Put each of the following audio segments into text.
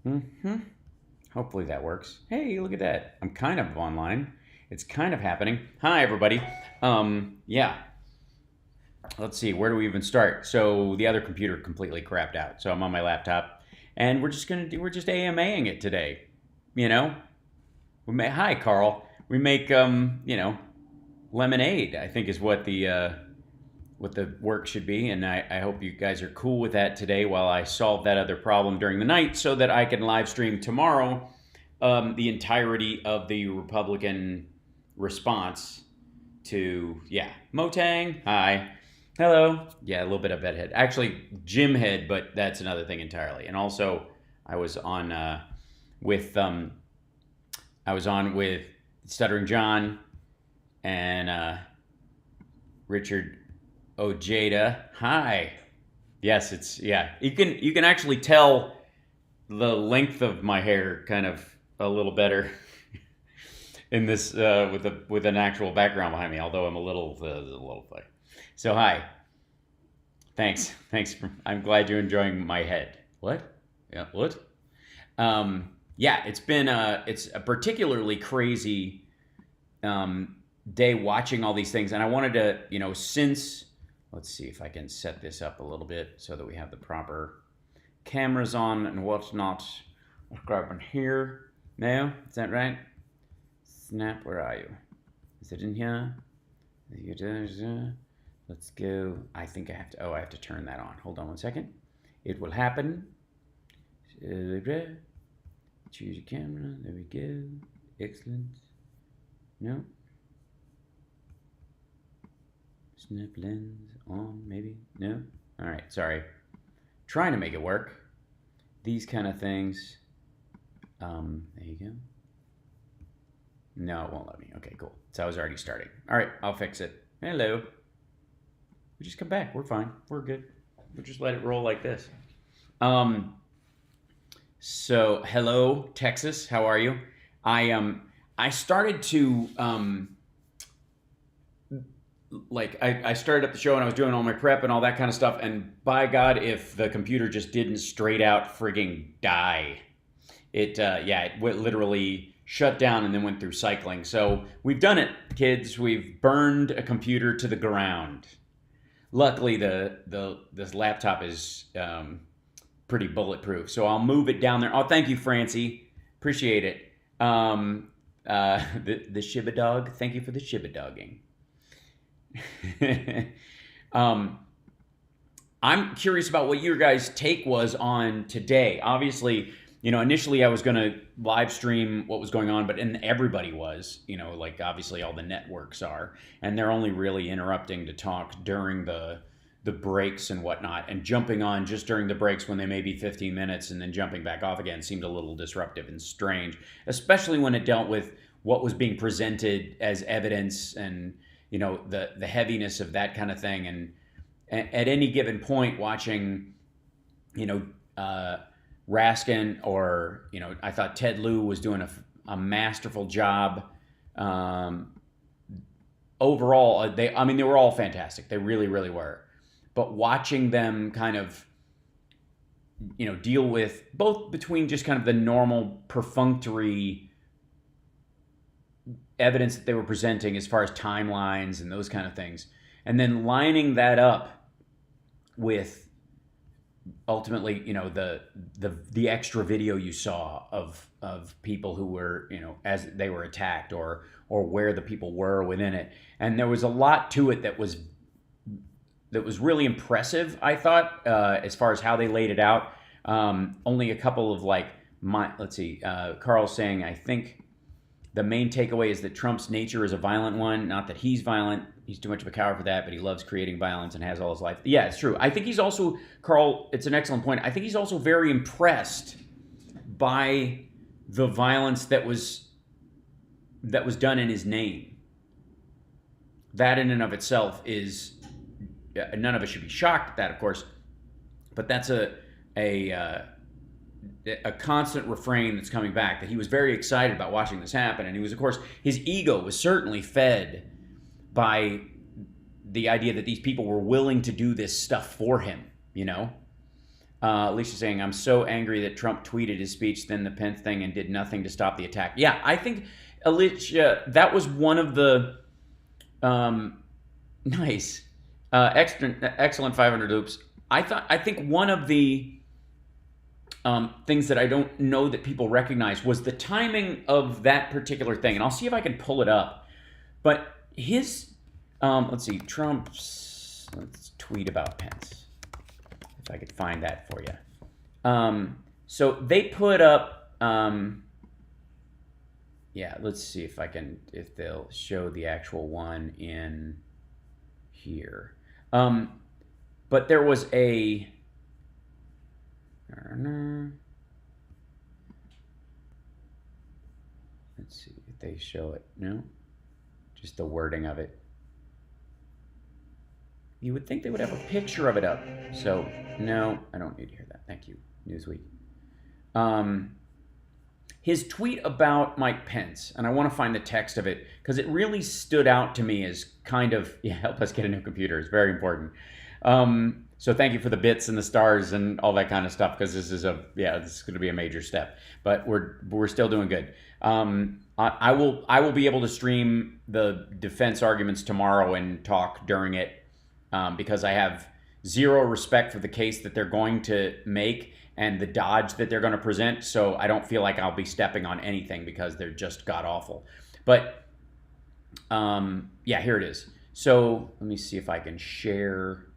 Mm-hmm. Hopefully that works. Hey, look at that. I'm kind of online. It's kind of happening. Hi, everybody. Yeah. Let's see. Where do we even start? So the other computer completely crapped out. So I'm on my laptop, and we're just AMAing it today. You know. Hi, Carl. We make lemonade. I think is what the work should be, and I hope you guys are cool with that today while I solve that other problem during the night so that I can live stream tomorrow the entirety of the Republican response to, Motang, hi, hello, a little bit of bedhead. Actually, Jim head, but that's another thing entirely. And also, I was on with Stuttering John and Richard Ojeda. Hi. Yes, You can actually tell the length of my hair kind of a little better in this with an actual background behind me. Although I'm a little funny. So hi. Thanks. I'm glad you're enjoying my head. What? Yeah. What? It's a particularly crazy day watching all these things, and I wanted to, since. Let's see if I can set this up a little bit so that we have the proper cameras on and whatnot. Let's grab one here. Now, is that right? Snap, where are you? Is it in here? Let's go. I think I have to turn that on. Hold on one second. It will happen. Choose your camera. There we go. Excellent. No. Snap lens on, maybe? No? Alright, sorry. Trying to make it work. These kind of things. There you go. No, it won't let me. Okay, cool. So I was already starting. Alright, I'll fix it. Hello. We just come back. We're fine. We're good. We'll just let it roll like this. So, hello, Texas. How are you? I started to... I started up the show and I was doing all my prep and all that kind of stuff, and by God, if the computer just didn't straight out frigging die. It literally shut down and then went through cycling. So we've done it, kids. We've burned a computer to the ground. Luckily, this laptop is pretty bulletproof, so I'll move it down there. Oh, thank you, Francie. Appreciate it. The Shiba Dog. Thank you for the Shiba Dogging. I'm curious about what your guys' take was on today. Obviously, initially I was going to live stream what was going on, but everybody was, obviously all the networks are, and they're only really interrupting to talk during the breaks and whatnot, and jumping on just during the breaks when they may be 15 minutes and then jumping back off again seemed a little disruptive and strange, especially when it dealt with what was being presented as evidence and the heaviness of that kind of thing. And at any given point watching, Raskin or, I thought Ted Lieu was doing a masterful job. Overall, they were all fantastic. They really, really were. But watching them kind of, deal with both between just kind of the normal perfunctory evidence that they were presenting as far as timelines and those kind of things, and then lining that up with ultimately, the extra video you saw of people who were, as they were attacked or where the people were within it, and there was a lot to it that was really impressive. I thought, as far as how they laid it out. Only a couple of let's see, Carl's saying, I think the main takeaway is that Trump's nature is a violent one. Not that he's violent. He's too much of a coward for that, but he loves creating violence and has all his life. Yeah, it's true. I think he's also, Carl, it's an excellent point. I think he's also very impressed by the violence that was done in his name. That in and of itself is, none of us should be shocked at that, of course, but that's a constant refrain that's coming back, that he was very excited about watching this happen. And he was, of course, his ego was certainly fed by the idea that these people were willing to do this stuff for him, Alicia's saying, I'm so angry that Trump tweeted his speech, then the Pence thing, and did nothing to stop the attack. Yeah, I think, Alicia, that was one of the nice, excellent 500 loops. I think one of the things that I don't know that people recognize was the timing of that particular thing, and I'll see if I can pull it up. But his, let's see, Trump's, let's tweet about Pence. If I could find that for you. So they put up, yeah, let's see if I can, if they'll show the actual one in here. But there was a, let's see if they show it. No, just the wording of it. You would think they would have a picture of it up. So, no, I don't need to hear that. Thank you, Newsweek. His tweet about Mike Pence, and I want to find the text of it, because it really stood out to me as kind of, yeah, help us get a new computer. It's very important. So thank you for the bits and the stars and all that kind of stuff, because this is this is going to be a major step. But we're still doing good. I will be able to stream the defense arguments tomorrow and talk during it. Because I have zero respect for the case that they're going to make and the dodge that they're going to present, so I don't feel like I'll be stepping on anything because they're just god-awful. But, yeah, here it is. So let me see if I can share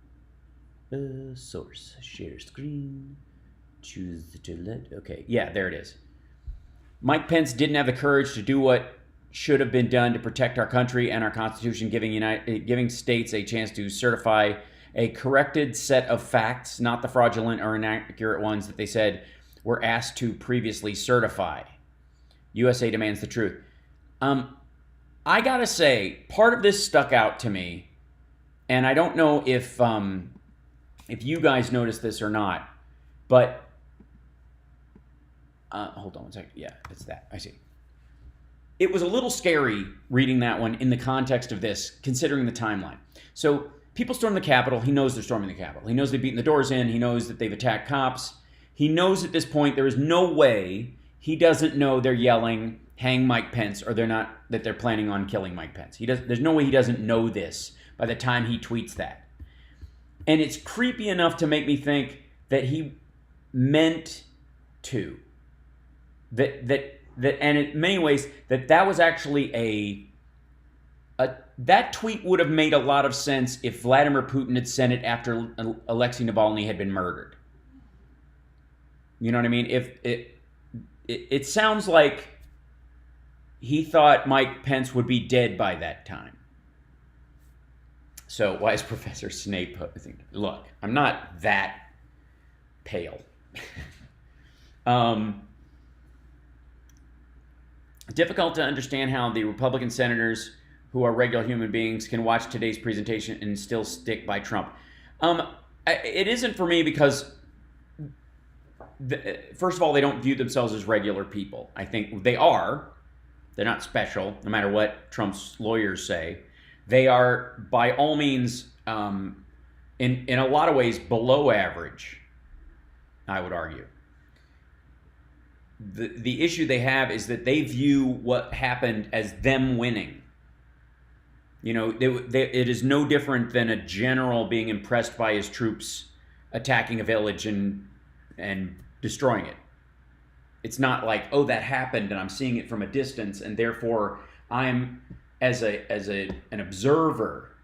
the source. Share screen. Choose the let. Okay, yeah, there it is. Mike Pence didn't have the courage to do what should have been done to protect our country and our Constitution, giving states a chance to certify a corrected set of facts, not the fraudulent or inaccurate ones that they said were asked to previously certify. USA demands the truth. I gotta say, part of this stuck out to me, and I don't know if you guys noticed this or not, but hold on one second. Yeah, it's that. I see. It was a little scary reading that one in the context of this, considering the timeline. So people storm the Capitol. He knows they're storming the Capitol. He knows they've beaten the doors in. He knows that they've attacked cops. He knows at this point there is no way he doesn't know they're yelling, hang Mike Pence, or that they're planning on killing Mike Pence. There's no way he doesn't know this by the time he tweets that. And it's creepy enough to make me think that he meant to. And in many ways, that was actually that tweet would have made a lot of sense if Vladimir Putin had sent it after Alexei Navalny had been murdered. You know what I mean? If it sounds like he thought Mike Pence would be dead by that time. So why is Professor Snape posing? Look, I'm not that pale. Difficult to understand how the Republican senators who are regular human beings can watch today's presentation and still stick by Trump. It isn't for me because, first of all, they don't view themselves as regular people. I think they are. They're not special, no matter what Trump's lawyers say. They are, by all means, in a lot of ways, below average, I would argue. The issue they have is that they view what happened as them winning. You know, it is no different than a general being impressed by his troops attacking a village and destroying it. It's not like, oh, that happened and I'm seeing it from a distance and therefore I'm, as an observer,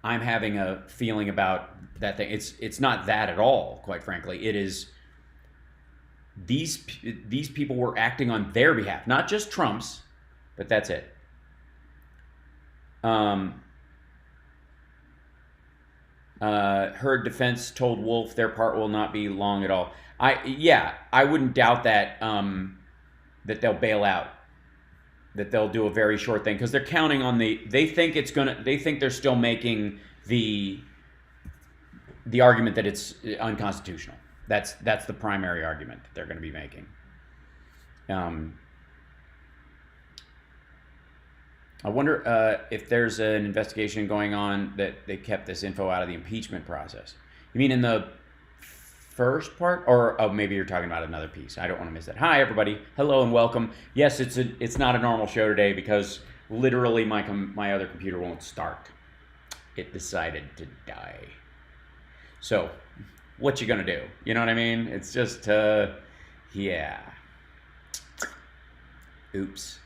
I'm having a feeling about that thing. It's not that at all, quite frankly. It is these people were acting on their behalf, not just Trump's, but that's it. Heard defense told Wolf their part will not be long at all. I wouldn't doubt that that they'll bail out, that they'll do a very short thing because they're counting on they think they're still making the argument that it's unconstitutional. That's the primary argument that they're going to be making. I wonder if there's an investigation going on that they kept this info out of the impeachment process. You mean in the first part, or oh, maybe you're talking about another piece. I don't want to miss that. Hi, everybody. Hello and welcome. Yes, it's not a normal show today because literally my other computer won't start. It decided to die. So, what you gonna do? You know what I mean? It's just, yeah. Oops.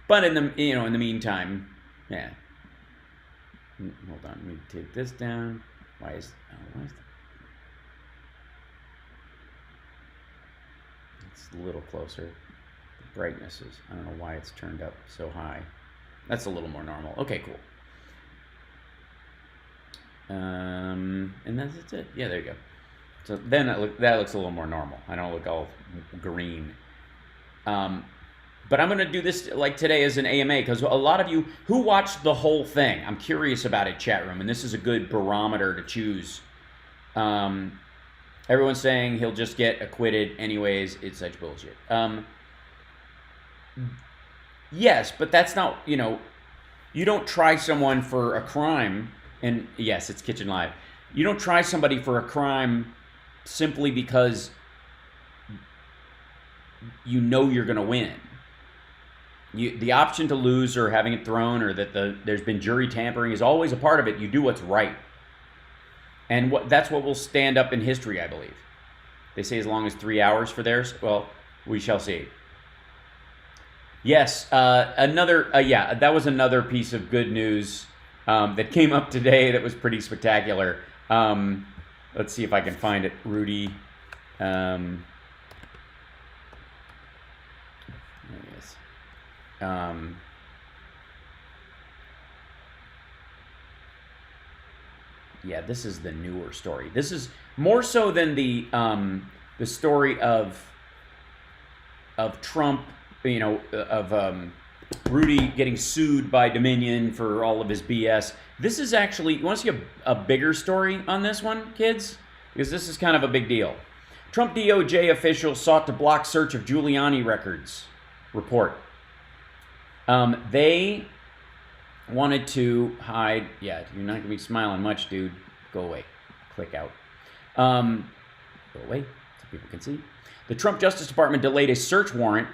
But in the meantime, yeah. Hold on, let me take this down. Why is it's a little closer. The brightness is, I don't know why it's turned up so high. That's a little more normal. Okay, cool. And that's it. Yeah, there you go. So then that looks a little more normal. I don't look all green. But I'm going to do this like today as an AMA because a lot of you who watched the whole thing, I'm curious about it, chat room, and this is a good barometer to choose. Everyone's saying he'll just get acquitted anyways. It's such bullshit. Yes, but that's not, you don't try someone for a crime, and yes, it's Kitchen Live. You don't try somebody for a crime simply because you know you're going to win. The option to lose or having it thrown or that there's been jury tampering is always a part of it. You do what's right. And that's what will stand up in history, I believe. They say as long as 3 hours for theirs. Well, we shall see. Yes, that was another piece of good news that came up today that was pretty spectacular. Let's see if I can find it. Rudy. There it is. Yeah, this is the newer story. This is more so than the story of Trump, Rudy getting sued by Dominion for all of his BS. This is actually, you want to see a bigger story on this one, kids? Because this is kind of a big deal. Trump DOJ officials sought to block search of Giuliani records. Report. They wanted to hide. Yeah, you're not going to be smiling much, dude. Go away. Click out. Go away so people can see. The Trump Justice Department delayed a search warrant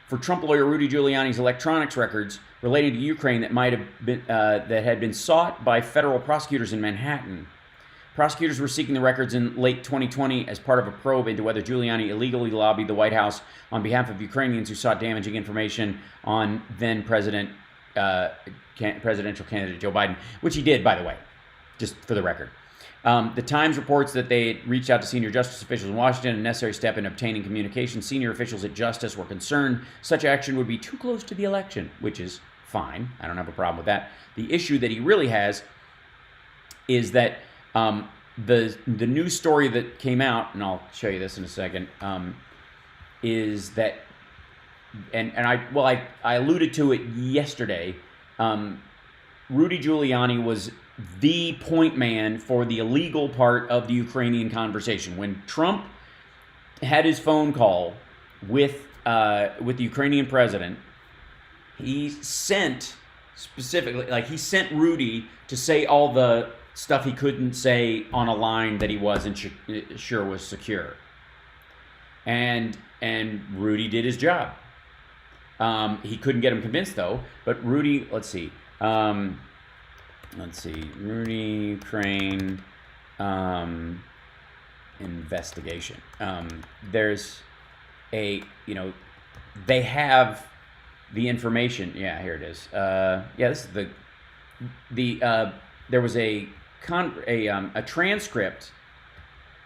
for Trump lawyer Rudy Giuliani's electronics records relating to Ukraine that might have been that had been sought by federal prosecutors in Manhattan. Prosecutors were seeking the records in late 2020 as part of a probe into whether Giuliani illegally lobbied the White House on behalf of Ukrainians who sought damaging information on then presidential candidate Joe Biden, which he did, by the way, just for the record. The Times reports that they reached out to senior justice officials in Washington, a necessary step in obtaining communication. Senior officials at Justice were concerned such action would be too close to the election, which is fine. I don't have a problem with that. The issue that he really has is that the news story that came out, and I'll show you this in a second, is that, and I alluded to it yesterday. Rudy Giuliani was the point man for the illegal part of the Ukrainian conversation. When Trump had his phone call with the Ukrainian president, he sent sent Rudy to say all the stuff he couldn't say on a line that he wasn't sure was secure. And Rudy did his job. He couldn't get him convinced though. But Rudy, let's see, Rudy Ukraine investigation. There's a, they have the information. Yeah, here it is. This is there was a transcript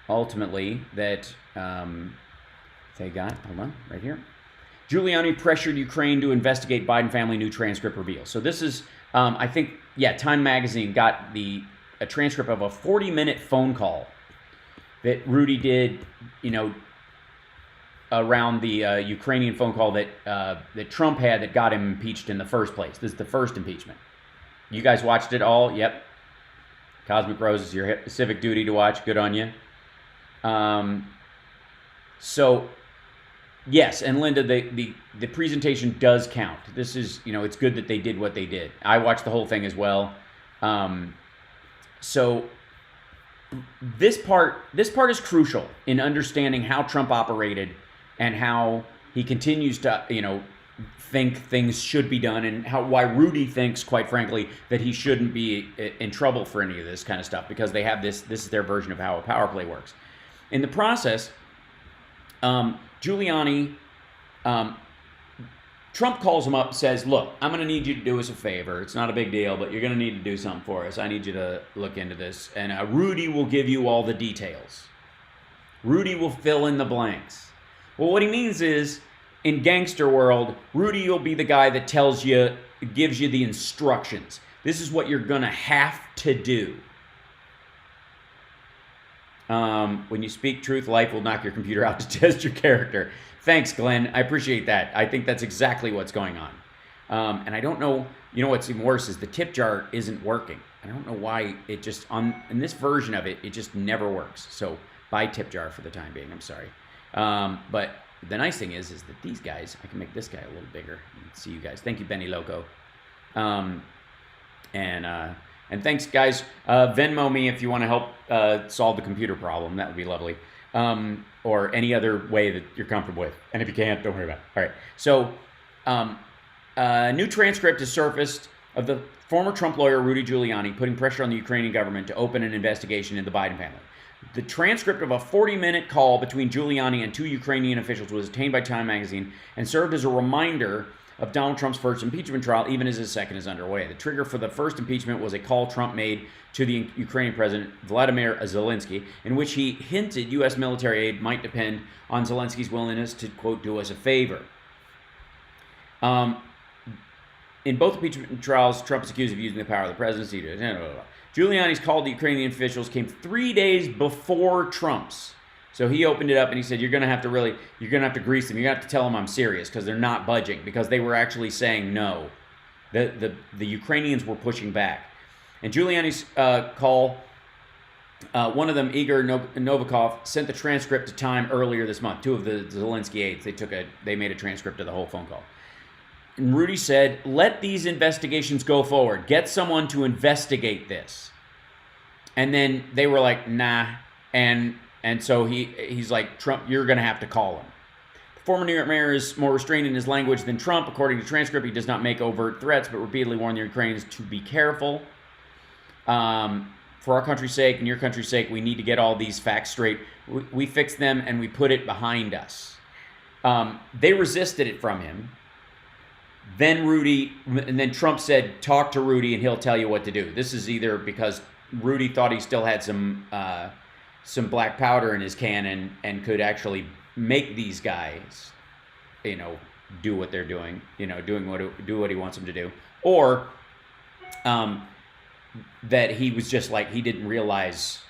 ultimately that they got. Hold on, right here. Giuliani pressured Ukraine to investigate Biden family, new transcript reveals. So this is, I think, Time Magazine got a transcript of a 40-minute phone call that Rudy did, around the Ukrainian phone call that Trump had that got him impeached in the first place. This is the first impeachment. You guys watched it all? Yep. Cosmic Rose is your civic duty to watch. Good on you. So, yes, and Linda, the presentation does count. This is, it's good that they did what they did. I watched the whole thing as well. So, this part is crucial in understanding how Trump operated and how he continues to, think things should be done, and why Rudy thinks, quite frankly, that he shouldn't be in trouble for any of this kind of stuff, because they have this is their version of how a power play works. In the process, Giuliani, Trump calls him up, says, look, I'm going to need you to do us a favor. It's not a big deal, but you're going to need to do something for us. I need you to look into this. And Rudy will give you all the details. Rudy will fill in the blanks. Well, what he means is, in gangster world, Rudy will be the guy that gives you the instructions. This is what you're going to have to do. When you speak truth, life will knock your computer out to test your character. Thanks, Glenn. I appreciate that. I think that's exactly what's going on. And I don't know, what's even worse is the tip jar isn't working. I don't know why it just, in this version of it, it just never works. So buy tip jar for the time being. I'm sorry. But the nice thing is that these guys, I can make this guy a little bigger. See you guys. Thank you, Benny Loco. And thanks, guys. Venmo me if you want to help solve the computer problem. That would be lovely. Or any other way that you're comfortable with. And if you can't, don't worry about it. All right. So, a new transcript has surfaced of the former Trump lawyer Rudy Giuliani putting pressure on the Ukrainian government to open an investigation into the Biden family. The transcript of a 40-minute call between Giuliani and two Ukrainian officials was obtained by Time magazine and served as a reminder of Donald Trump's first impeachment trial, even as his second is underway. The trigger for the first impeachment was a call Trump made to the Ukrainian president, Vladimir Zelensky, in which he hinted U.S. military aid might depend on Zelensky's willingness to, quote, do us a favor. In both impeachment trials, Trump is accused of using the power of the presidency to... Giuliani's call to Ukrainian officials came 3 days before Trump's. So he opened it up and he said, you're going to have to grease them. You're going to have to tell them I'm serious, because they're not budging, because they were actually saying no. The Ukrainians were pushing back. And Giuliani's call, one of them, Igor Novikov, sent the transcript to Time earlier this month. Two of the Zelensky aides, they made a transcript of the whole phone call. And Rudy said, let these investigations go forward. Get someone to investigate this. And then they were like, nah. And so he's like, Trump, you're going to have to call him. The former New York mayor is more restrained in his language than Trump. According to the transcript, he does not make overt threats, but repeatedly warned the Ukrainians to be careful. For our country's sake and your country's sake, we need to get all these facts straight. We fix them and we put it behind us. They resisted it from him. Then Trump said, talk to Rudy and he'll tell you what to do. This is either because Rudy thought he still had some black powder in his cannon and could actually make these guys, do what they're doing, do what he wants them to do, or that he was just like, he didn't realize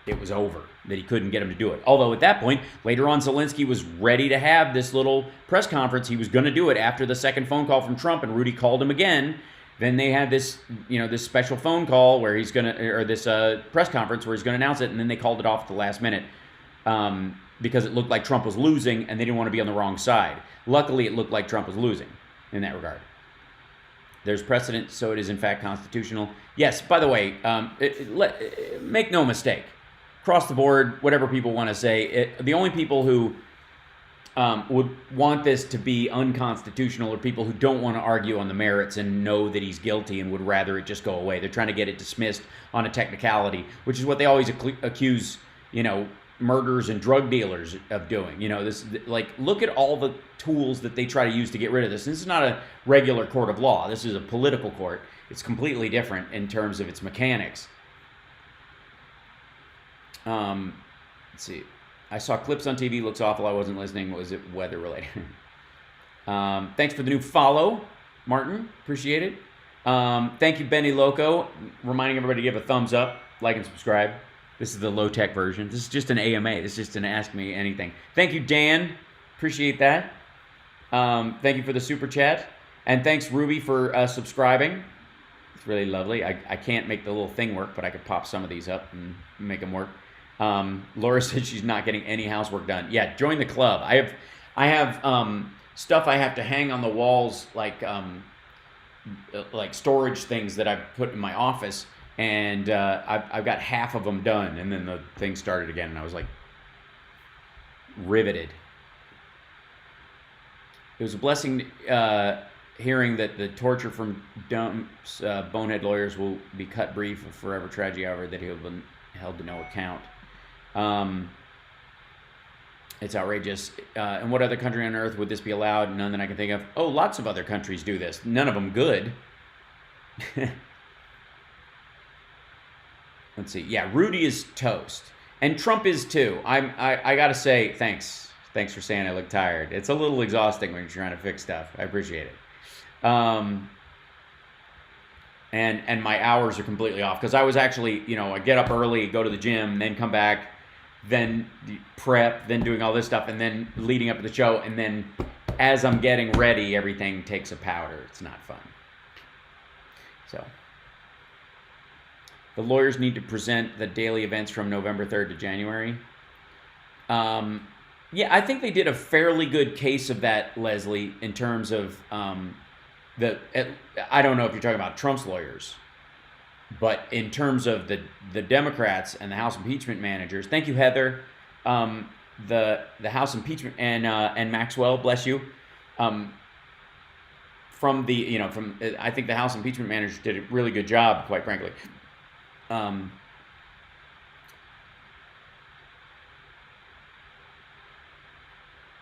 it was over, that he couldn't get him to do it. Although at that point, later on, Zelensky was ready to have this little press conference. He was going to do it after the second phone call from Trump, and Rudy called him again. Then they had this, this special phone call where he's going to, or this press conference where he's going to announce it, and then they called it off at the last minute because it looked like Trump was losing, and they didn't want to be on the wrong side. Luckily, it looked like Trump was losing in that regard. There's precedent, so it is in fact constitutional. Yes, by the way, make no mistake. Across the board, whatever people want to say, the only people who would want this to be unconstitutional are people who don't want to argue on the merits and know that he's guilty and would rather it just go away. They're trying to get it dismissed on a technicality, which is what they always accuse, murderers and drug dealers of doing. Look at all the tools that they try to use to get rid of this. This is not a regular court of law. This is a political court. It's completely different in terms of its mechanics. Let's see. I saw clips on TV. Looks awful. I wasn't listening. Was it weather related? Thanks for the new follow, Martin. Appreciate it. Thank you, Benny Loco. Reminding everybody to give a thumbs up, like, and subscribe. This is the low-tech version. This is just an AMA. This is just an Ask Me Anything. Thank you, Dan. Appreciate that. Thank you for the super chat. And thanks, Ruby, for subscribing. It's really lovely. I can't make the little thing work, but I could pop some of these up and make them work. Laura said she's not getting any housework done. Yeah, join the club. I have stuff I have to hang on the walls, like storage things that I've put in my office and I've got half of them done, and then the thing started again, and I was like riveted. It was a blessing hearing that the torture from Dump's bonehead lawyers will be cut brief, a forever tragedy, however, that he'll been held to no account. It's outrageous. In what other country on earth would this be allowed? None that I can think of. Oh, lots of other countries do this. None of them good. Let's see. Yeah, Rudy is toast. And Trump is too. I got to say, thanks. Thanks for saying I look tired. It's a little exhausting when you're trying to fix stuff. I appreciate it. And my hours are completely off because I was actually, I get up early, go to the gym, then come back, then prep, then doing all this stuff, and then leading up to the show, and then as I'm getting ready, everything takes a powder. It's not fun. So the lawyers need to present the daily events from November 3rd to January. Yeah, I think they did a fairly good case of that, Leslie, in terms of I don't know if you're talking about Trump's lawyers, but in terms of the Democrats and the House impeachment managers. Thank you, Heather. The House impeachment and Maxwell, bless you. I think the House impeachment managers did a really good job, quite frankly.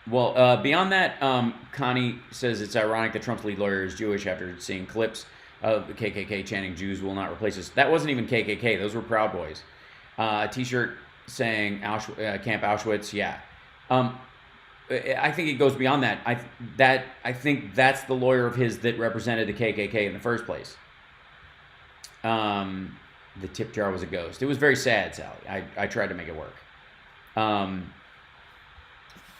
Well, beyond that, Connie says it's ironic that Trump's lead lawyer is Jewish after seeing clips of the KKK chanting "Jews will not replace us." That wasn't even KKK; those were Proud Boys. A T-shirt saying Camp Auschwitz. Yeah, I think it goes beyond that. I think that's the lawyer of his that represented the KKK in the first place. The tip jar was a ghost. It was very sad, Sally. I tried to make it work.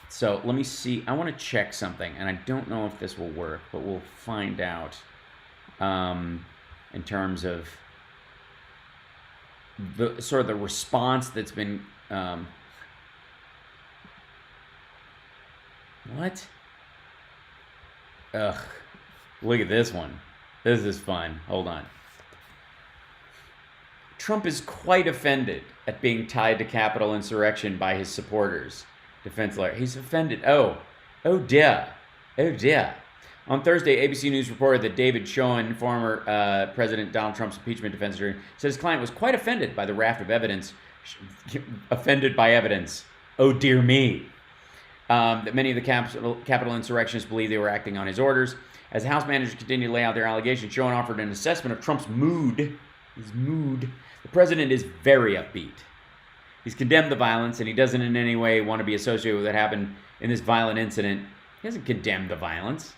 So let me see. I want to check something, and I don't know if this will work, but we'll find out in terms of the sort of the response that's been. What? Ugh. Look at this one. This is fun. Hold on. Trump is quite offended at being tied to Capitol insurrection by his supporters. Defense lawyer. He's offended. Oh dear. On Thursday, ABC News reported that David Schoen, former President Donald Trump's impeachment defense attorney, said his client was quite offended by the raft of evidence. Offended by evidence. Oh dear me. That many of the Capitol insurrectionists believe they were acting on his orders. As the House managers continued to lay out their allegations, Schoen offered an assessment of Trump's mood. His mood. The president is very upbeat. He's condemned the violence, and he doesn't in any way want to be associated with what happened in this violent incident. He hasn't condemned the violence.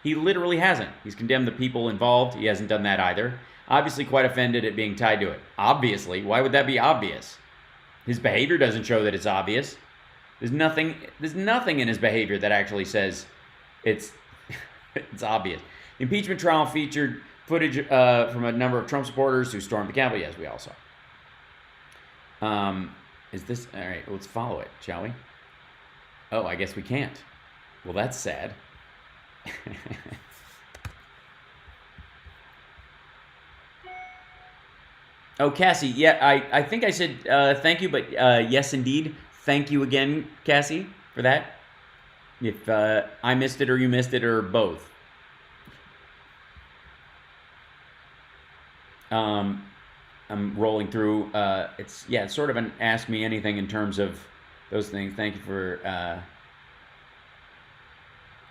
He literally hasn't. He's condemned the people involved. He hasn't done that either. Obviously quite offended at being tied to it. Obviously. Why would that be obvious? His behavior doesn't show that it's obvious. There's nothing in his behavior that actually says it's obvious. The impeachment trial featured footage from a number of Trump supporters who stormed the Capitol. Yes, we all saw. Is this... All right, let's follow it, shall we? Oh, I guess we can't. Well, that's sad. Oh, Cassie, yeah, I think I said thank you, but yes, indeed. Thank you again, Cassie, for that. If I missed it or you missed it or both. I'm rolling through. It's sort of an ask me anything in terms of those things. Thank you for.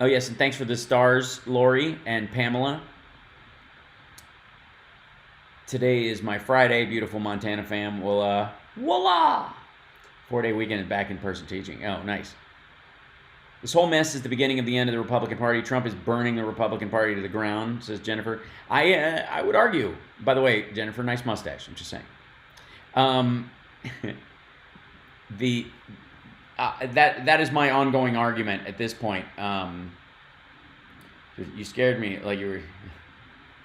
Oh yes, and thanks for the stars, Lori and Pamela. Today is my Friday, beautiful Montana fam. Well, voila! 4-day weekend and back in person teaching. Oh, nice. This whole mess is the beginning of the end of the Republican Party. Trump is burning the Republican Party to the ground, says Jennifer. I would argue, by the way, Jennifer, nice mustache, I'm just saying. That is my ongoing argument at this point. You scared me like you were...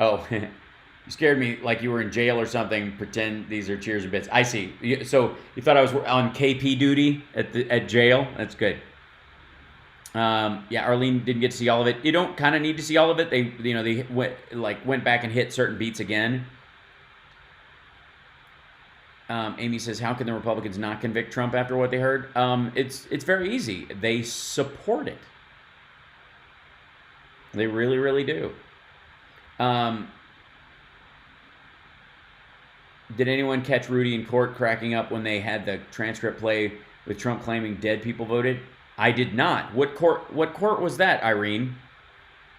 Oh, you scared me like you were in jail or something. Pretend these are cheers and bits. I see. So you thought I was on KP duty at jail? That's good. Arlene didn't get to see all of it. You don't kind of need to see all of it. They went back and hit certain beats again. Amy says, how can the Republicans not convict Trump after what they heard? It's very easy. They support it. They really, really do. Did anyone catch Rudy in court cracking up when they had the transcript play with Trump claiming dead people voted? I did not. What court was that, Irene?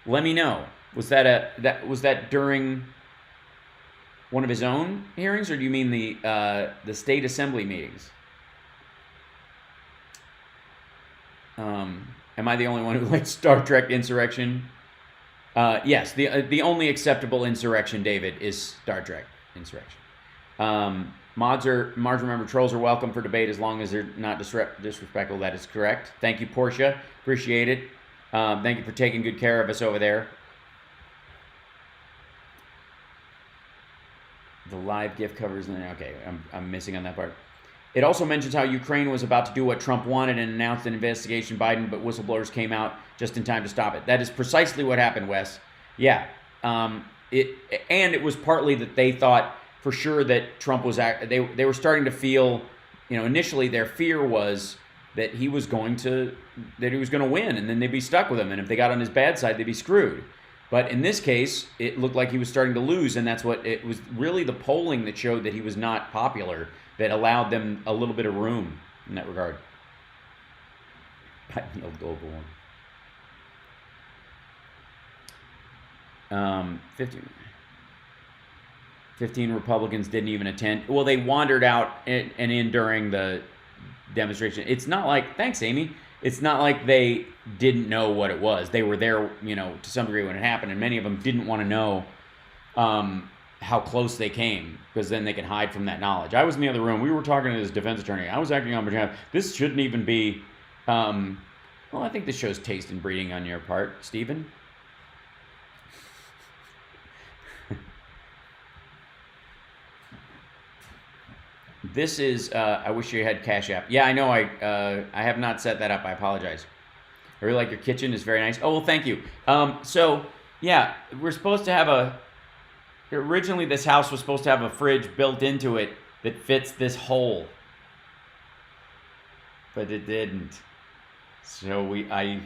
Let me know. Was that during one of his own hearings, or do you mean the state assembly meetings? Am I the only one who likes Star Trek Insurrection? Yes, the only acceptable insurrection, David, is Star Trek Insurrection. Mods remember, trolls are welcome for debate as long as they're not disrespectful. That is correct. Thank you, Portia. Appreciate it. Thank you for taking good care of us over there. The live gift covers. Okay, I'm missing on that part. It also mentions how Ukraine was about to do what Trump wanted and announced an investigation Biden, but whistleblowers came out just in time to stop it. That is precisely what happened, Wes. Yeah. It was partly that they thought for sure that Trump was they were starting to feel, initially their fear was that he was going to win, and then they'd be stuck with him, and if they got on his bad side, they'd be screwed. But in this case, it looked like he was starting to lose, and that's what it was really the polling that showed that he was not popular that allowed them a little bit of room in that regard. Global one. 15 Republicans didn't even attend. Well, they wandered out and in during the demonstration. It's not like, thanks, Amy. It's not like they didn't know what it was. They were there, to some degree when it happened, and many of them didn't want to know how close they came, because then they can hide from that knowledge. I was in the other room. We were talking to this defense attorney. I was acting on behalf. This shouldn't even be. Well, I think this shows taste and breeding on your part, Stephen. This is, I wish you had Cash App. Yeah, I know, I have not set that up. I apologize. I really like your kitchen. It's very nice. Oh, well, thank you. So, yeah, we're supposed to have originally this house was supposed to have a fridge built into it that fits this hole. But it didn't. So I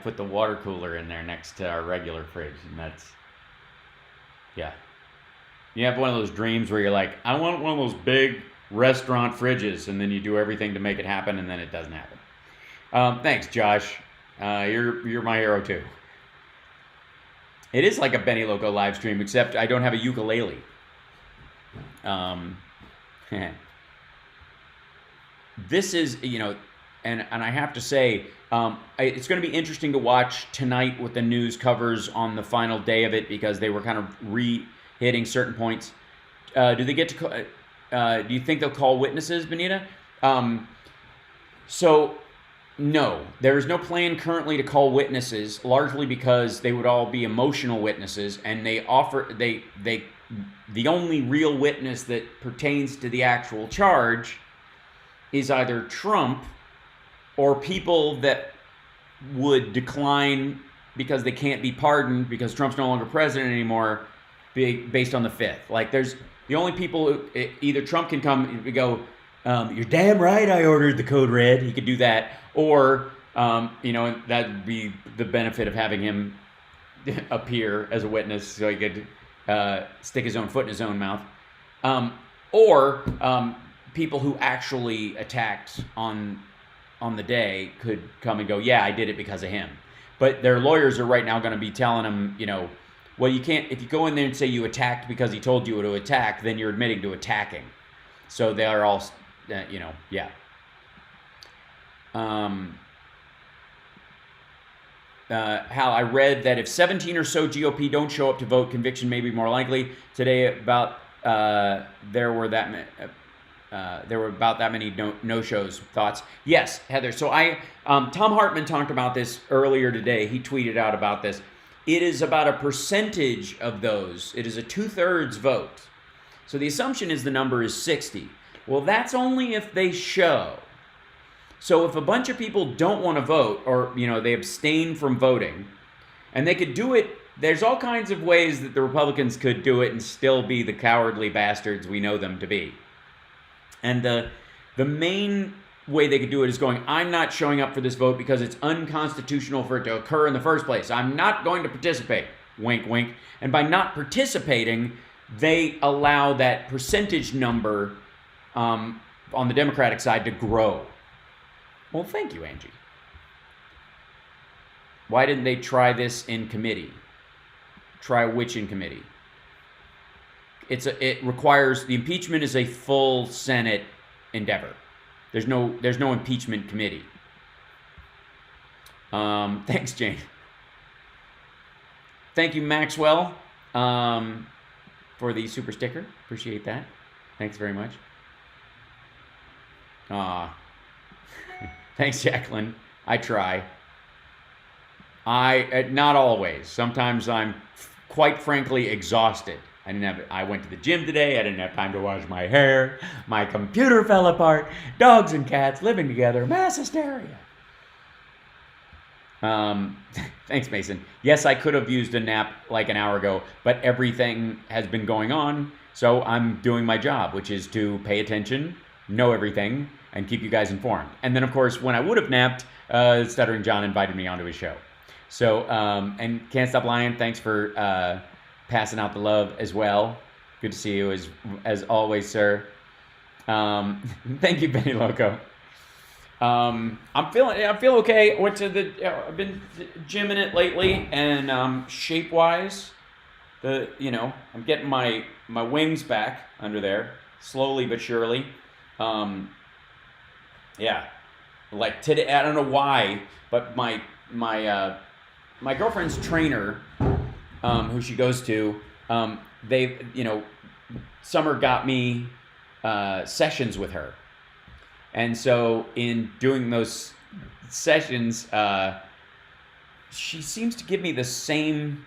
put the water cooler in there next to our regular fridge, and that's, yeah. You have one of those dreams where you're like, I want one of those big restaurant fridges, and then you do everything to make it happen, and then it doesn't happen. Thanks, Josh. You're my hero too. It is like a Benny Loco live stream, except I don't have a ukulele. This is, and I have to say, it's going to be interesting to watch tonight what the news covers on the final day of it, because they were kind of hitting certain points. Do they get to? Do you think they'll call witnesses, Benita? So, no, there is no plan currently to call witnesses, largely because they would all be emotional witnesses, and the only real witness that pertains to the actual charge is either Trump or people that would decline because they can't be pardoned because Trump's no longer president anymore, based on the Fifth. Like, there's the only people who, either Trump can come and go, you're damn right I ordered the code red. He could do that. Or, that would be the benefit of having him appear as a witness so he could stick his own foot in his own mouth. Or people who actually attacked on the day could come and go, yeah, I did it because of him. But their lawyers are right now going to be telling them, well, you can't, if you go in there and say you attacked because he told you to attack, then you're admitting to attacking. So they are all, yeah. Hal, I read that if 17 or so GOP don't show up to vote, conviction may be more likely. Today, about there were about that many no-shows. Thoughts? Yes, Heather. So Tom Hartman talked about this earlier today. He tweeted out about this. It is about a percentage of those. It is a 2/3 vote. So the assumption is the number is 60. Well, that's only if they show. So if a bunch of people don't want to vote, or they abstain from voting, and they could do it, there's all kinds of ways that the Republicans could do it and still be the cowardly bastards we know them to be. And the main way they could do it is going, I'm not showing up for this vote because it's unconstitutional for it to occur in the first place. I'm not going to participate. Wink, wink. And by not participating, they allow that percentage number on the Democratic side to grow. Well, thank you, Angie. Why didn't they try this in committee? Try which in committee? It requires, the impeachment is a full Senate endeavor. There's no impeachment committee. Thanks, Jane. Thank you, Maxwell, for the super sticker. Appreciate that. Thanks very much. Thanks, Jacqueline. I try. Not always. Sometimes I'm quite frankly exhausted. I went to the gym today. I didn't have time to wash my hair. My computer fell apart. Dogs and cats living together. Mass hysteria. Thanks, Mason. Yes, I could have used a nap like an hour ago, but everything has been going on, so I'm doing my job, which is to pay attention, know everything, and keep you guys informed. And then, of course, when I would have napped, Stuttering John invited me onto his show. So, and Can't Stop Lying, thanks for passing out the love as well. Good to see you as always, sir. Thank you, Benny Loco. I'm feeling okay. I've been gymming it lately, and shape wise, I'm getting my wings back under there, slowly but surely. Yeah, like today, I don't know why, but my girlfriend's trainer, who she goes to, Summer got me sessions with her. And so in doing those sessions, she seems to give me the same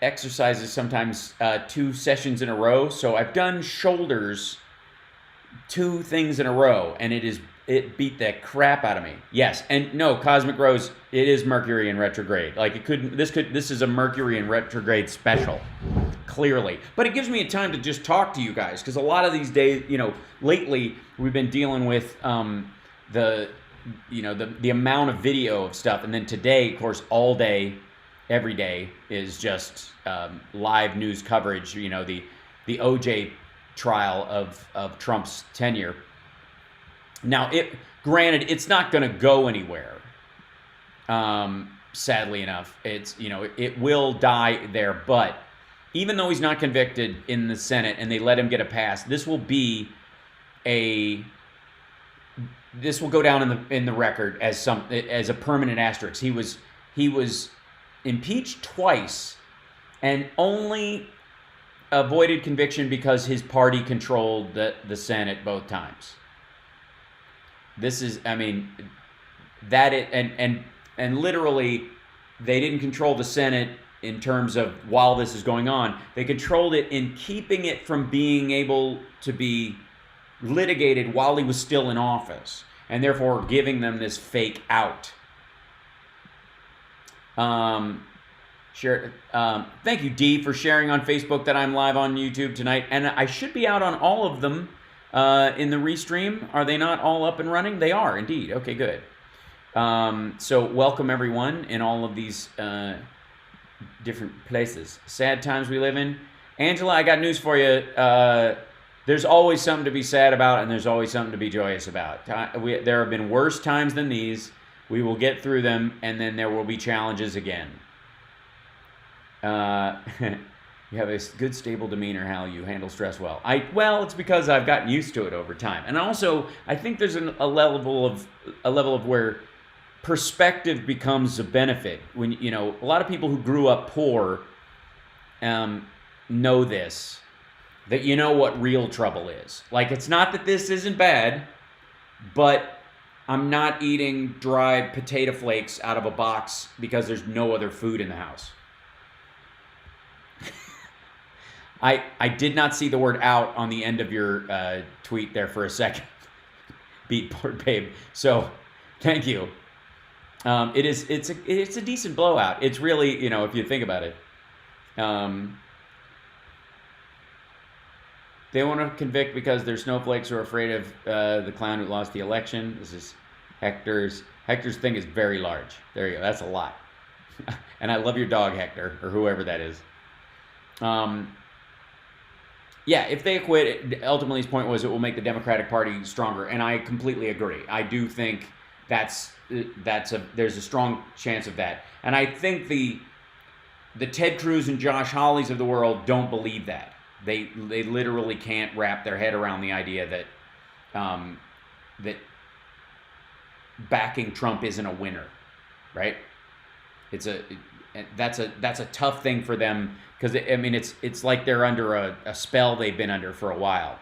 exercises, sometimes 2 sessions in a row. So I've done shoulders 2 things in a row, and it beat the crap out of me. Yes, and no, Cosmic Rose, it is Mercury in retrograde. Like this is a Mercury in retrograde special, clearly. But it gives me a time to just talk to you guys, because a lot of these days, lately we've been dealing with the amount of video of stuff, and then today, of course, all day, every day is just live news coverage. The OJ trial of Trump's tenure. Now, granted, it's not going to go anywhere. Sadly enough, it will die there. But even though he's not convicted in the Senate and they let him get a pass, this will go down in the record as a permanent asterisk. He was impeached twice and only avoided conviction because his party controlled the Senate both times. This is, and literally, they didn't control the Senate in terms of while this is going on. They controlled it in keeping it from being able to be litigated while he was still in office, and therefore giving them this fake out. Thank you, Dee, for sharing on Facebook that I'm live on YouTube tonight, and I should be out on all of them. In the restream. Are they not all up and running? They are, indeed. Okay, good. So welcome everyone in all of these different places. Sad times we live in. Angela, I got news for you. There's always something to be sad about, and there's always something to be joyous about. There have been worse times than these. We will get through them, and then there will be challenges again. You have a good, stable demeanor, Hal. You handle stress well. Well, it's because I've gotten used to it over time. And also, I think there's a level of where perspective becomes a benefit. When a lot of people who grew up poor know this, that what real trouble is. Like, it's not that this isn't bad, but I'm not eating dry potato flakes out of a box because there's no other food in the house. I did not see the word out on the end of your tweet there for a second. Beatboard babe. So, thank you. It's a decent blowout. It's really, if you think about it. They want to convict because they're snowflakes who are afraid of the clown who lost the election. This is Hector's. Hector's thing is very large. There you go. That's a lot. And I love your dog, Hector, or whoever that is. Yeah, if they acquit, ultimately his point was it will make the Democratic Party stronger, and I completely agree. I do think there's a strong chance of that, and I think the Ted Cruz and Josh Hawleys of the world don't believe that. They literally can't wrap their head around the idea that that backing Trump isn't a winner, right? That's a tough thing for them, because I mean it's like they're under a spell they've been under for a while.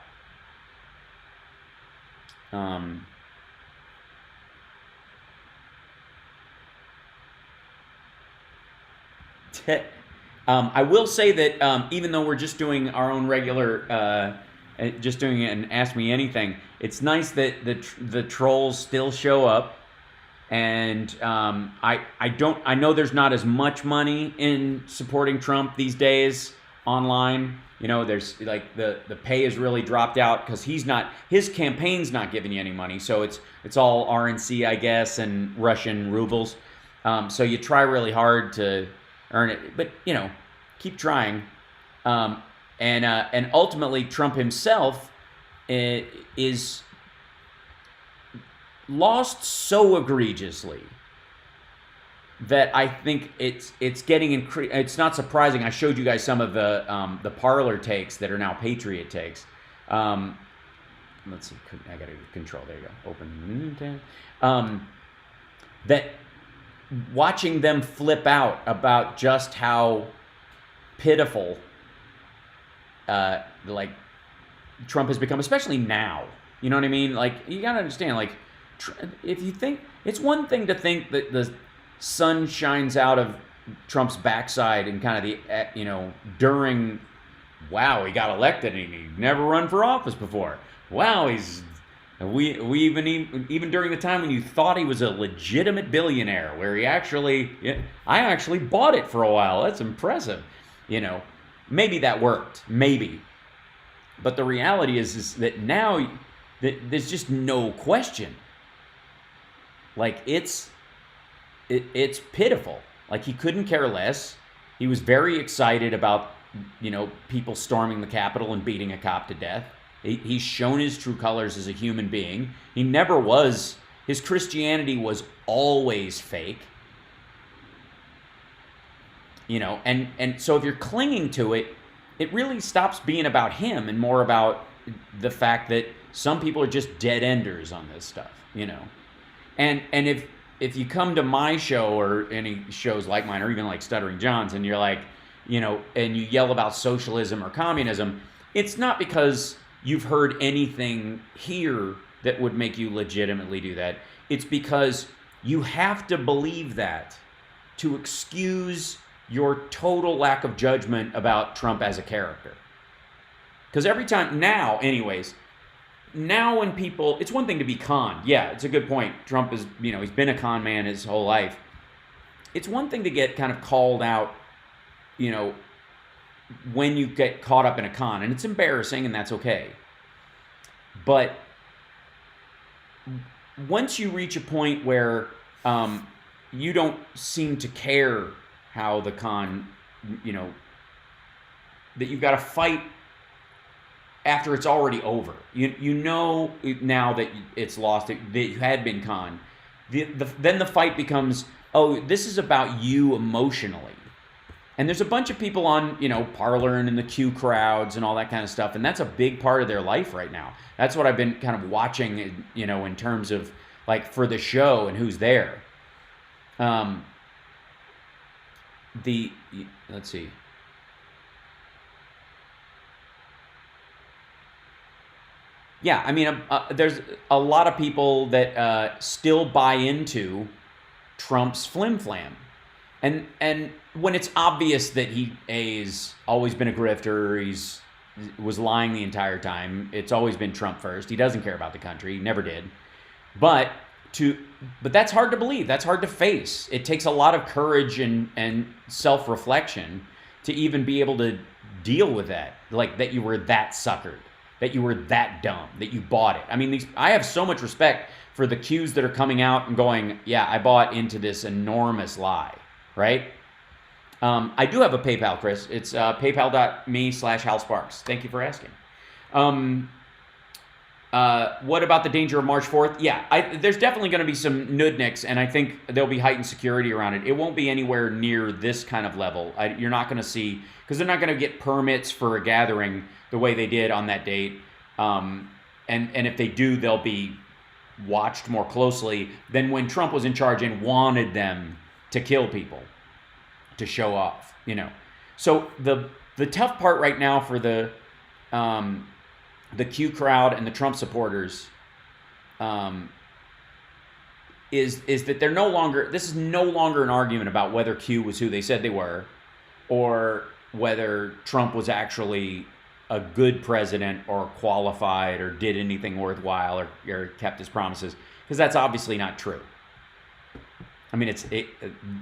I will say that even though we're just doing our own regular, just doing an Ask Me Anything, it's nice that the trolls still show up. And I know there's not as much money in supporting Trump these days online. You know, there's like the pay has really dropped out because his campaign's not giving you any money. So it's all RNC, I guess, and Russian rubles. So you try really hard to earn it, but you know, keep trying. And ultimately, Trump himself is lost so egregiously that I think it's getting it's not surprising. I showed you guys some of the parlor takes that are now Patriot takes. Let's see, I gotta control. There you go. Open tab. That watching them flip out about just how pitiful like Trump has become, especially now. You know what I mean? Like, you gotta understand, like, if you think, it's one thing to think that the sun shines out of Trump's backside and kind of the, you know, during, wow, he got elected and he never run for office before. Wow, we even during the time when you thought he was a legitimate billionaire, where he actually, I actually bought it for a while. That's impressive. You know, maybe that worked, maybe. But the reality is that now there's just no question. Like, it's pitiful. Like, he couldn't care less. He was very excited about, you know, people storming the Capitol and beating a cop to death. He's shown his true colors as a human being. He never was. His Christianity was always fake. You know, and so if you're clinging to it, it really stops being about him and more about the fact that some people are just dead enders on this stuff, you know. And if you come to my show or any shows like mine, or even like Stuttering John's, and you're like, you know, and you yell about socialism or communism, it's not because you've heard anything here that would make you legitimately do that. It's because you have to believe that to excuse your total lack of judgment about Trump as a character. Because every time, now anyways, now when people, it's one thing to be conned. Yeah, it's a good point. Trump is, you know, he's been a con man his whole life. It's one thing to get kind of called out, you know, when you get caught up in a con, and it's embarrassing, and that's okay. But once you reach a point where you don't seem to care how the con, you know, that you've got to fight after it's already over. You know now that it's lost, that you had been conned. Then the fight becomes, oh, this is about you emotionally. And there's a bunch of people on, you know, Parler and in the Q crowds and all that kind of stuff, and that's a big part of their life right now. That's what I've been kind of watching, you know, in terms of, like, for the show and who's there. Let's see. Yeah, I mean, there's a lot of people that still buy into Trump's flim-flam. And when it's obvious that he's always been a grifter, was lying the entire time, it's always been Trump first. He doesn't care about the country. He never did. But that's hard to believe. That's hard to face. It takes a lot of courage and self-reflection to even be able to deal with that, like that you were that suckered. that you were that dumb, that you bought it. I mean, I have so much respect for the Qs that are coming out and going, yeah, I bought into this enormous lie, right? I do have a PayPal, Chris. It's paypal.me/Hal Sparks. Thank you for asking. What about the danger of March 4th? Yeah, there's definitely going to be some nudniks, and I think there'll be heightened security around it. It won't be anywhere near this kind of level. You're not going to see, because they're not going to get permits for a gathering the way they did on that date. And if they do, they'll be watched more closely than when Trump was in charge and wanted them to kill people, to show off, So the tough part right now for the Q crowd and the Trump supporters is that they're no longer, this is no longer an argument about whether Q was who they said they were, or whether Trump was actually a good president or qualified or did anything worthwhile or kept his promises, because that's obviously not true. I mean,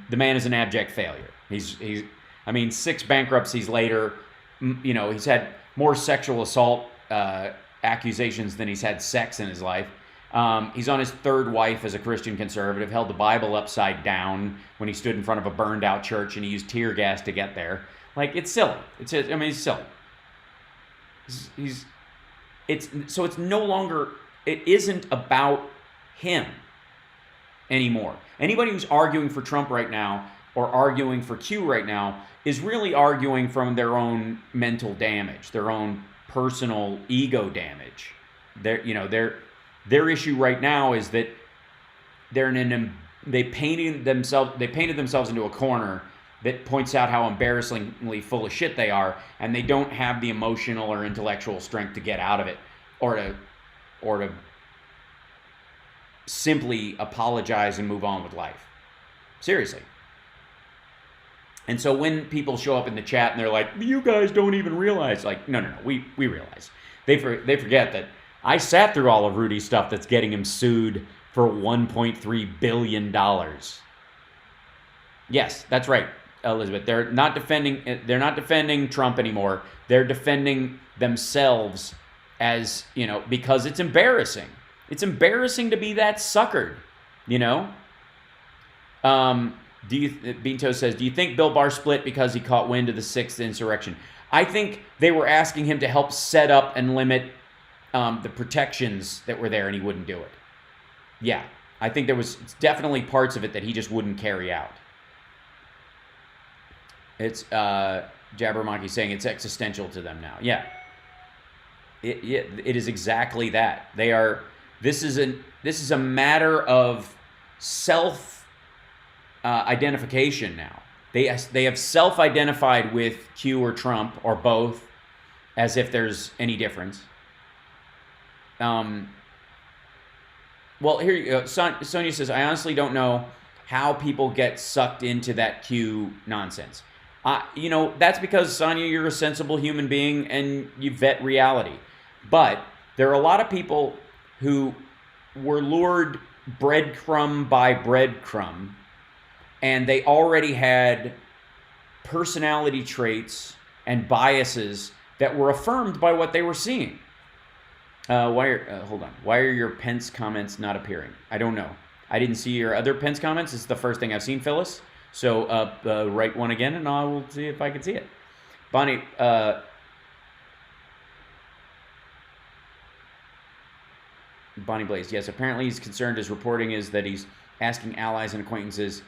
the man is an abject failure. He's 6 bankruptcies later, he's had more sexual assault accusations than he's had sex in his life. He's on his 3rd wife as a Christian conservative, held the Bible upside down when he stood in front of a burned out church and he used tear gas to get there. Like, it's silly. It's silly. It's no longer, it isn't about him anymore. Anybody who's arguing for Trump right now or arguing for Q right now is really arguing from their own mental damage, their own personal ego damage. Their issue right now is that they painted themselves into a corner that points out how embarrassingly full of shit they are, and they don't have the emotional or intellectual strength to get out of it, or to simply apologize and move on with life. Seriously. And so when people show up in the chat and they're like, you guys don't even realize, like, no, we realize. They forget that I sat through all of Rudy's stuff that's getting him sued for $1.3 billion. Yes, that's right, Elizabeth. They're not defending Trump anymore. They're defending themselves as, because it's embarrassing. It's embarrassing to be that suckered, Binto says, do you think Bill Barr split because he caught wind of the 6th insurrection? I think they were asking him to help set up and limit the protections that were there, and he wouldn't do it. Yeah, I think there was definitely parts of it that he just wouldn't carry out. It's Jabbermonkey saying it's existential to them now. Yeah, it is exactly that. They are. This is a matter of self identification now. They have self-identified with Q or Trump or both, as if there's any difference. Well, here you go. Sonia says, I honestly don't know how people get sucked into that Q nonsense. That's because, Sonia, you're a sensible human being and you vet reality. But there are a lot of people who were lured breadcrumb by breadcrumb, and they already had personality traits and biases that were affirmed by what they were seeing. Hold on. Why are your Pence comments not appearing? I don't know. I didn't see your other Pence comments. It's the first thing I've seen, Phyllis. So write one again, and I will see if I can see it. Bonnie Blaze. Yes, apparently he's concerned. His reporting is that he's asking allies and acquaintances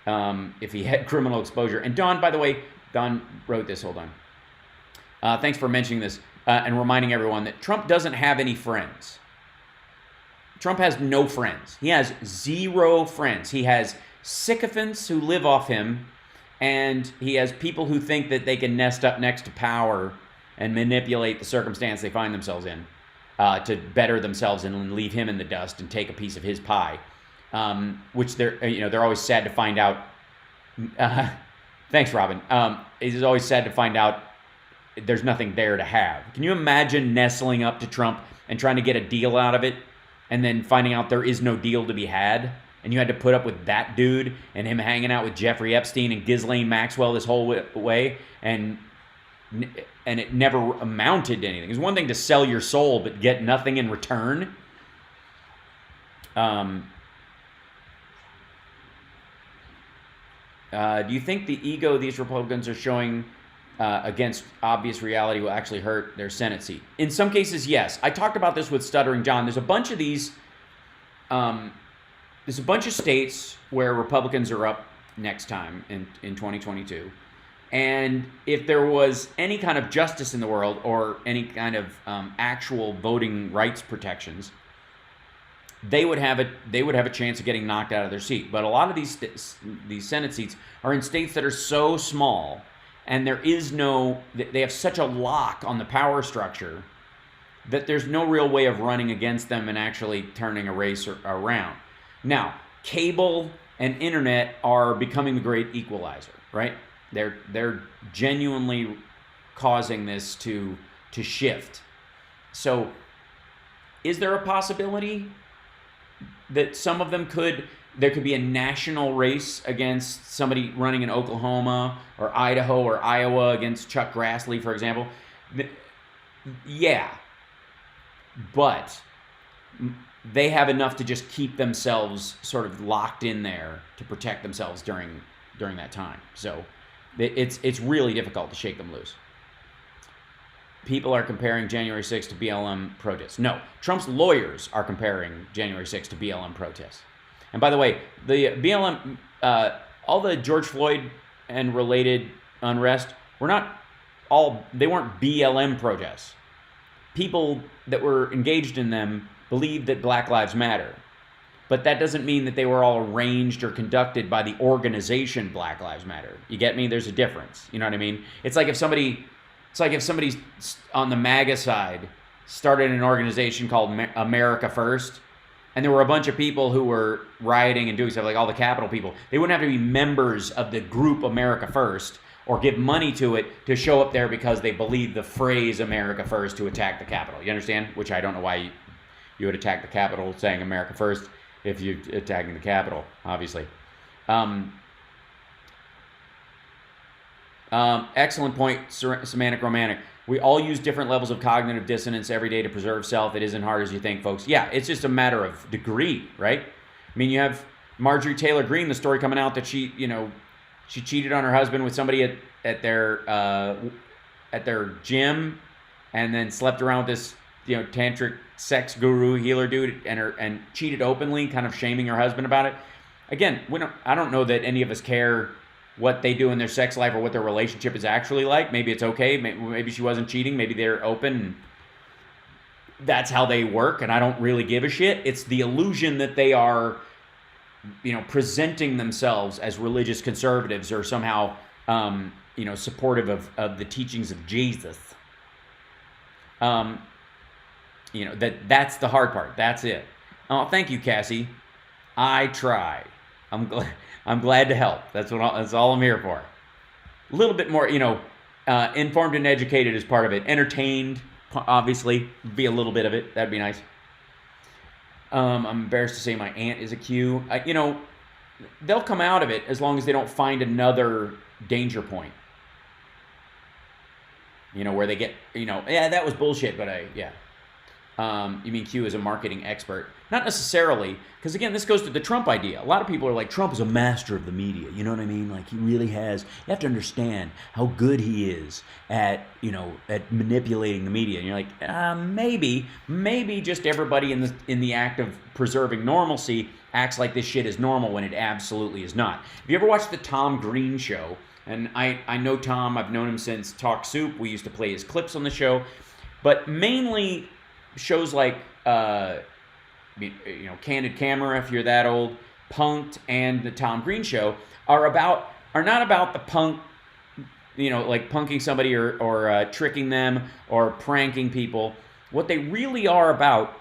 if he had criminal exposure. And Don, by the way, Don wrote this. Hold on. Thanks for mentioning this and reminding everyone that Trump doesn't have any friends. Trump has no friends. He has 0 friends. He has sycophants who live off him, and he has people who think that they can nest up next to power and manipulate the circumstance they find themselves in to better themselves and leave him in the dust and take a piece of his pie. Which they're always sad to find out. Thanks, Robin. It's always sad to find out there's nothing there to have. Can you imagine nestling up to Trump and trying to get a deal out of it, and then finding out there is no deal to be had, and you had to put up with that dude and him hanging out with Jeffrey Epstein and Ghislaine Maxwell this whole way, and and it never amounted to anything. It's one thing to sell your soul but get nothing in return. Do you think the ego these Republicans are showing against obvious reality will actually hurt their Senate seat? In some cases, yes. I talked about this with Stuttering John. There's a bunch of these. There's a bunch of states where Republicans are up next time in 2022. And if there was any kind of justice in the world or any kind of actual voting rights protections, they would have a chance of getting knocked out of their seat. But a lot of these Senate seats are in states that are so small, and they have such a lock on the power structure that there's no real way of running against them and actually turning a race around. Now, cable and internet are becoming the great equalizer, right? They're genuinely causing this to shift. So, is there a possibility that some of them there could be a national race against somebody running in Oklahoma or Idaho or Iowa against Chuck Grassley, for example? Yeah. But they have enough to just keep themselves sort of locked in there to protect themselves during that time. So it's really difficult to shake them loose. People are comparing January 6th to BLM protests. No, Trump's lawyers are comparing January 6th to BLM protests. And by the way, the BLM, all the George Floyd and related unrest they weren't BLM protests. People that were engaged in them believed that Black Lives Matter. But that doesn't mean that they were all arranged or conducted by the organization Black Lives Matter. You get me? There's a difference. You know what I mean? It's like if somebody on the MAGA side started an organization called America First, and there were a bunch of people who were rioting and doing stuff, like all the Capitol people. They wouldn't have to be members of the group America First or give money to it to show up there because they believe the phrase America First to attack the Capitol. You understand? Which I don't know why you would attack the Capitol saying America First if you're attacking the Capitol, obviously. Excellent point, Semantic Romantic. We all use different levels of cognitive dissonance every day to preserve self. It isn't hard as you think, folks. Yeah, it's just a matter of degree, right? I mean, you have Marjorie Taylor Greene, the story coming out that she cheated on her husband with somebody at their gym, and then slept around with this tantric sex guru healer dude, and cheated openly, kind of shaming her husband about it. Again, I don't know that any of us care what they do in their sex life or what their relationship is actually like. Maybe it's okay. Maybe she wasn't cheating. Maybe they're open. And that's how they work, and I don't really give a shit. It's the illusion that they are, presenting themselves as religious conservatives or somehow, supportive of the teachings of Jesus. That's the hard part. That's it. Oh, thank you, Cassie. I try. I'm glad to help. That's all I'm here for. A little bit more, informed and educated is part of it. Entertained, obviously, be a little bit of it. That'd be nice. I'm embarrassed to say my aunt is a Q. They'll come out of it as long as they don't find another danger point. Where they get, yeah, that was bullshit, but you mean Q is a marketing expert? Not necessarily, because again, this goes to the Trump idea. A lot of people are like, Trump is a master of the media. You know what I mean? Like, he really has. You have to understand how good he is at manipulating the media. And you're like, maybe just everybody in the act of preserving normalcy acts like this shit is normal when it absolutely is not. Have you ever watched the Tom Green show? And I know Tom. I've known him since Talk Soup. We used to play his clips on the show, but mainly shows like Candid Camera, if you're that old, Punked, and the Tom Green Show are not about the punk, like punking somebody or tricking them or pranking people. What they really are about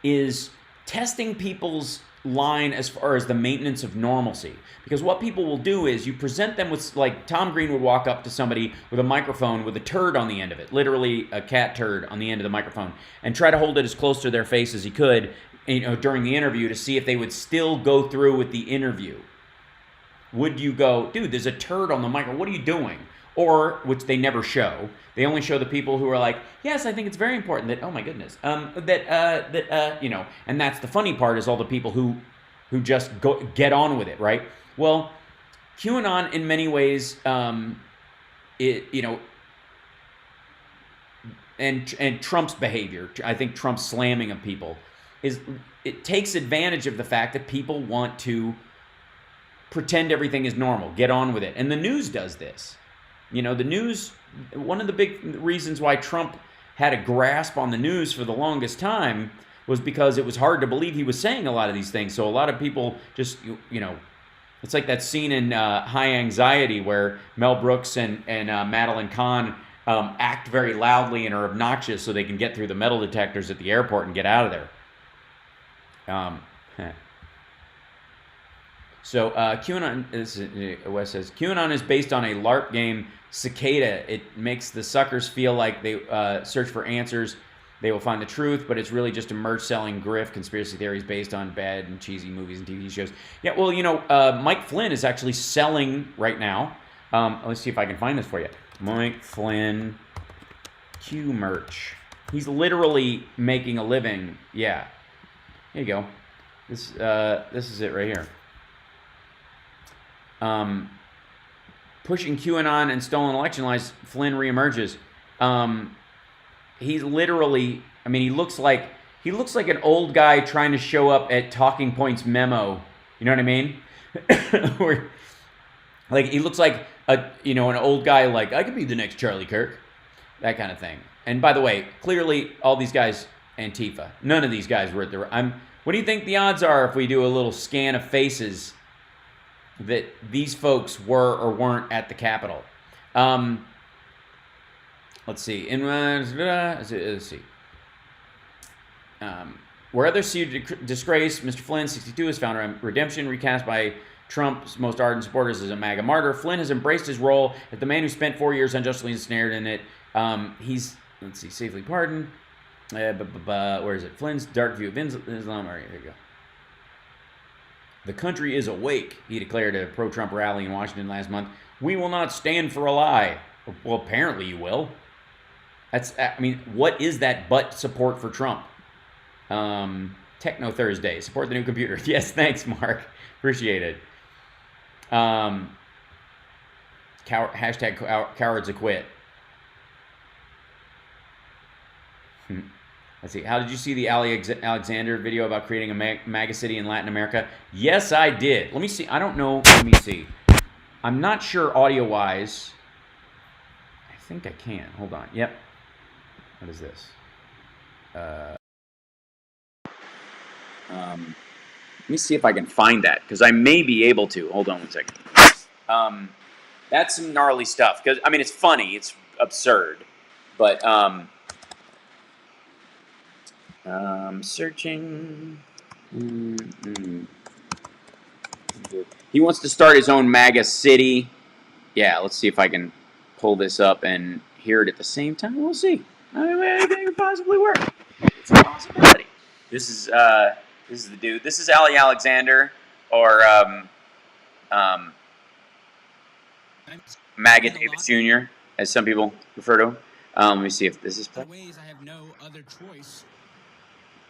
is testing people's line as far as the maintenance of normalcy. Because what people will do is you present them with, like, Tom Green would walk up to somebody with a microphone with a turd on the end of it, literally a cat turd on the end of the microphone, and try to hold it as close to their face as he could, during the interview to see if they would still go through with the interview. Would you go, dude, there's a turd on the microphone, what are you doing? or which they never show. They only show the people who are like, yes, I think it's very important that, oh my goodness, you know, and that's the funny part is all the people who just get on with it, right? Well, QAnon in many ways, you know, and Trump's behavior, I think Trump's slamming of people, it takes advantage of the fact that people want to pretend everything is normal, get on with it. And the news does this. You know, the news, one of the big reasons why Trump had a grasp on the news for the longest time was because it was hard to believe he was saying a lot of these things. So a lot of people just, you know, it's like that scene in High Anxiety where Mel Brooks and Madeline Kahn act very loudly and are obnoxious so they can get through the metal detectors at the airport and get out of there. So QAnon, Wes says, QAnon is based on a LARP game, Cicada. It makes the suckers feel like they search for answers. They will find the truth, but it's really just a merch-selling grift, conspiracy theories based on bad and cheesy movies and TV shows. Yeah, well, you know, Mike Flynn is actually selling right now. Let's see if I can find this for you. Mike Flynn Q merch. He's literally making a living. Yeah. Here you go. This is it right here. Pushing QAnon and stolen election lies, Flynn reemerges. He's literally, I mean, he looks like an old guy trying to show up at Talking Points memo. You know what I mean? Or, like, he looks like an old guy, like, I could be the next Charlie Kirk. That kind of thing. And by the way, clearly all these guys, Antifa. None of these guys were at the, what do you think the odds are if we do a little scan of faces that these folks were or weren't at the Capitol? Let's see. Let's see. Where others see disgrace, Mr. Flynn, 62, has found redemption, recast by Trump's most ardent supporters as a MAGA martyr. Flynn has embraced his role as the man who spent 4 years unjustly ensnared in it. He's, let's see, safely pardoned. Where is it? Flynn's dark view of Islam. All right, here we go. The country is awake, he declared at a pro-Trump rally in Washington last month. We will not stand for a lie. Well, apparently you will. I mean, what is that but support for Trump? Techno Thursday, support the new computer. Yes, thanks, Mark. Appreciate it. Hashtag cowards acquit. Let's see. How did you see the Ali Alexander video about creating a MAGA city in Latin America? Yes, I did. Let me see. I don't know. Let me see. I'm not sure audio-wise. I think I can. Hold on. Yep. What is this? Let me see if I can find that, because I may be able to. Hold on one second. That's some gnarly stuff. Because I mean, it's funny. It's absurd. But searching. He wants to start his own MAGA city. Yeah, let's see if I can pull this up and hear it at the same time. We'll see. I mean, anything could possibly work. It's a possibility. This is the dude. This is Ali Alexander, or MAGA Davis Jr., as some people refer to him. Let me see if this is. In ways, I have no other choice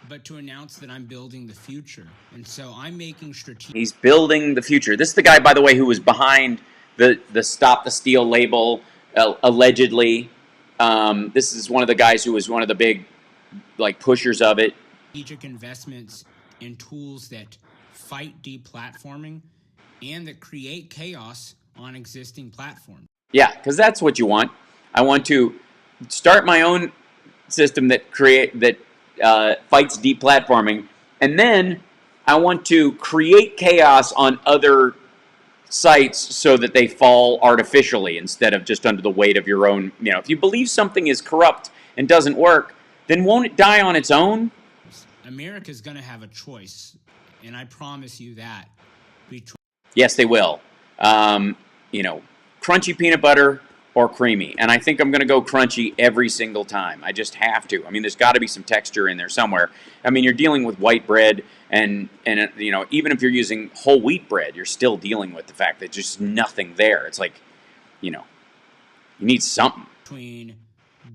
but to announce that I'm building the future, and so I'm making strategic. He's building the future. This is the guy, by the way, who was behind the Stop the Steal label, allegedly. This is one of the guys who was one of the big, like, pushers of it. Strategic investments in tools that fight deplatforming and that create chaos on existing platforms. Yeah, because that's what you want. I want to start my own system that fights deplatforming, and then I want to create chaos on other sites so that they fall artificially instead of just under the weight of your own. You know, if you believe something is corrupt and doesn't work, then won't it die on its own? America's going to have a choice, and I promise you that. Yes, they will. You know, crunchy peanut butter or creamy. And I think I'm going to go crunchy every single time. I just have to. I mean, there's got to be some texture in there somewhere. I mean, you're dealing with white bread, and you know, even if you're using whole wheat bread, you're still dealing with the fact that there's just nothing there. It's like, you know, You need something. Between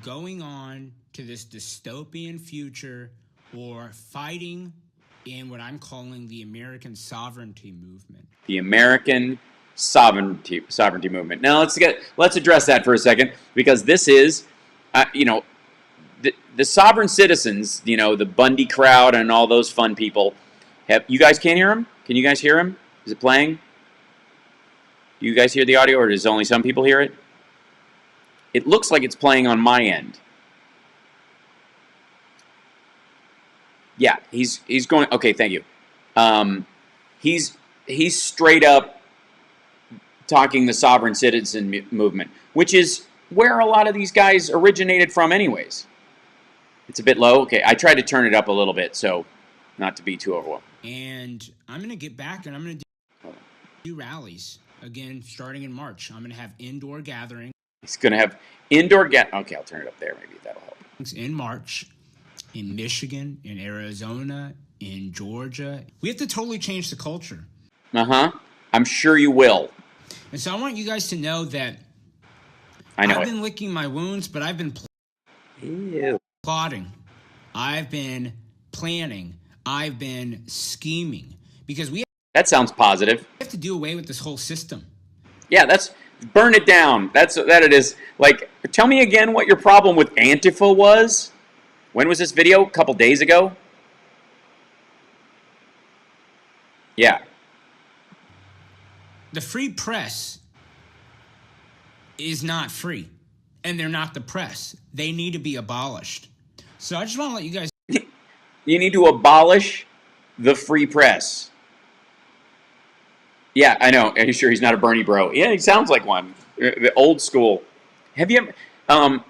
going on to this dystopian future or fighting in what I'm calling the American sovereignty movement. The American sovereignty movement. Now let's address that for a second, because this is, the sovereign citizens, the Bundy crowd and all those fun people. You guys can't hear him? Can you guys hear him? Is it playing? Do you guys hear the audio, or does only some people hear it? It looks like it's playing on my end. Yeah, he's going. Okay, thank you. He's straight up talking the sovereign citizen movement, which is where a lot of these guys originated from, anyways. It's a bit low. Okay, I tried to turn it up a little bit, so not to be too overwhelmed. And I'm going to get back, and I'm going to do rallies again starting in March. I'm going to have indoor gatherings. He's going to have indoor Okay, I'll turn it up there. Maybe that'll help. In March, in Michigan, in Arizona, in Georgia. We have to totally change the culture. I'm sure you will. And so I want you guys to know that I've been licking my wounds, but I've been plotting. I've been planning. I've been scheming. Because that sounds positive. We have to do away with this whole system. Yeah, burn it down. That it is. Like, tell me again what your problem with Antifa was. When was this video? A couple days ago? Yeah. The free press is not free. And they're not the press. They need to be abolished. So I just want to let you guys... You need to abolish the free press. Yeah, I know. Are you sure he's not a Bernie bro? Yeah, he sounds like one. The old school. Have you ever...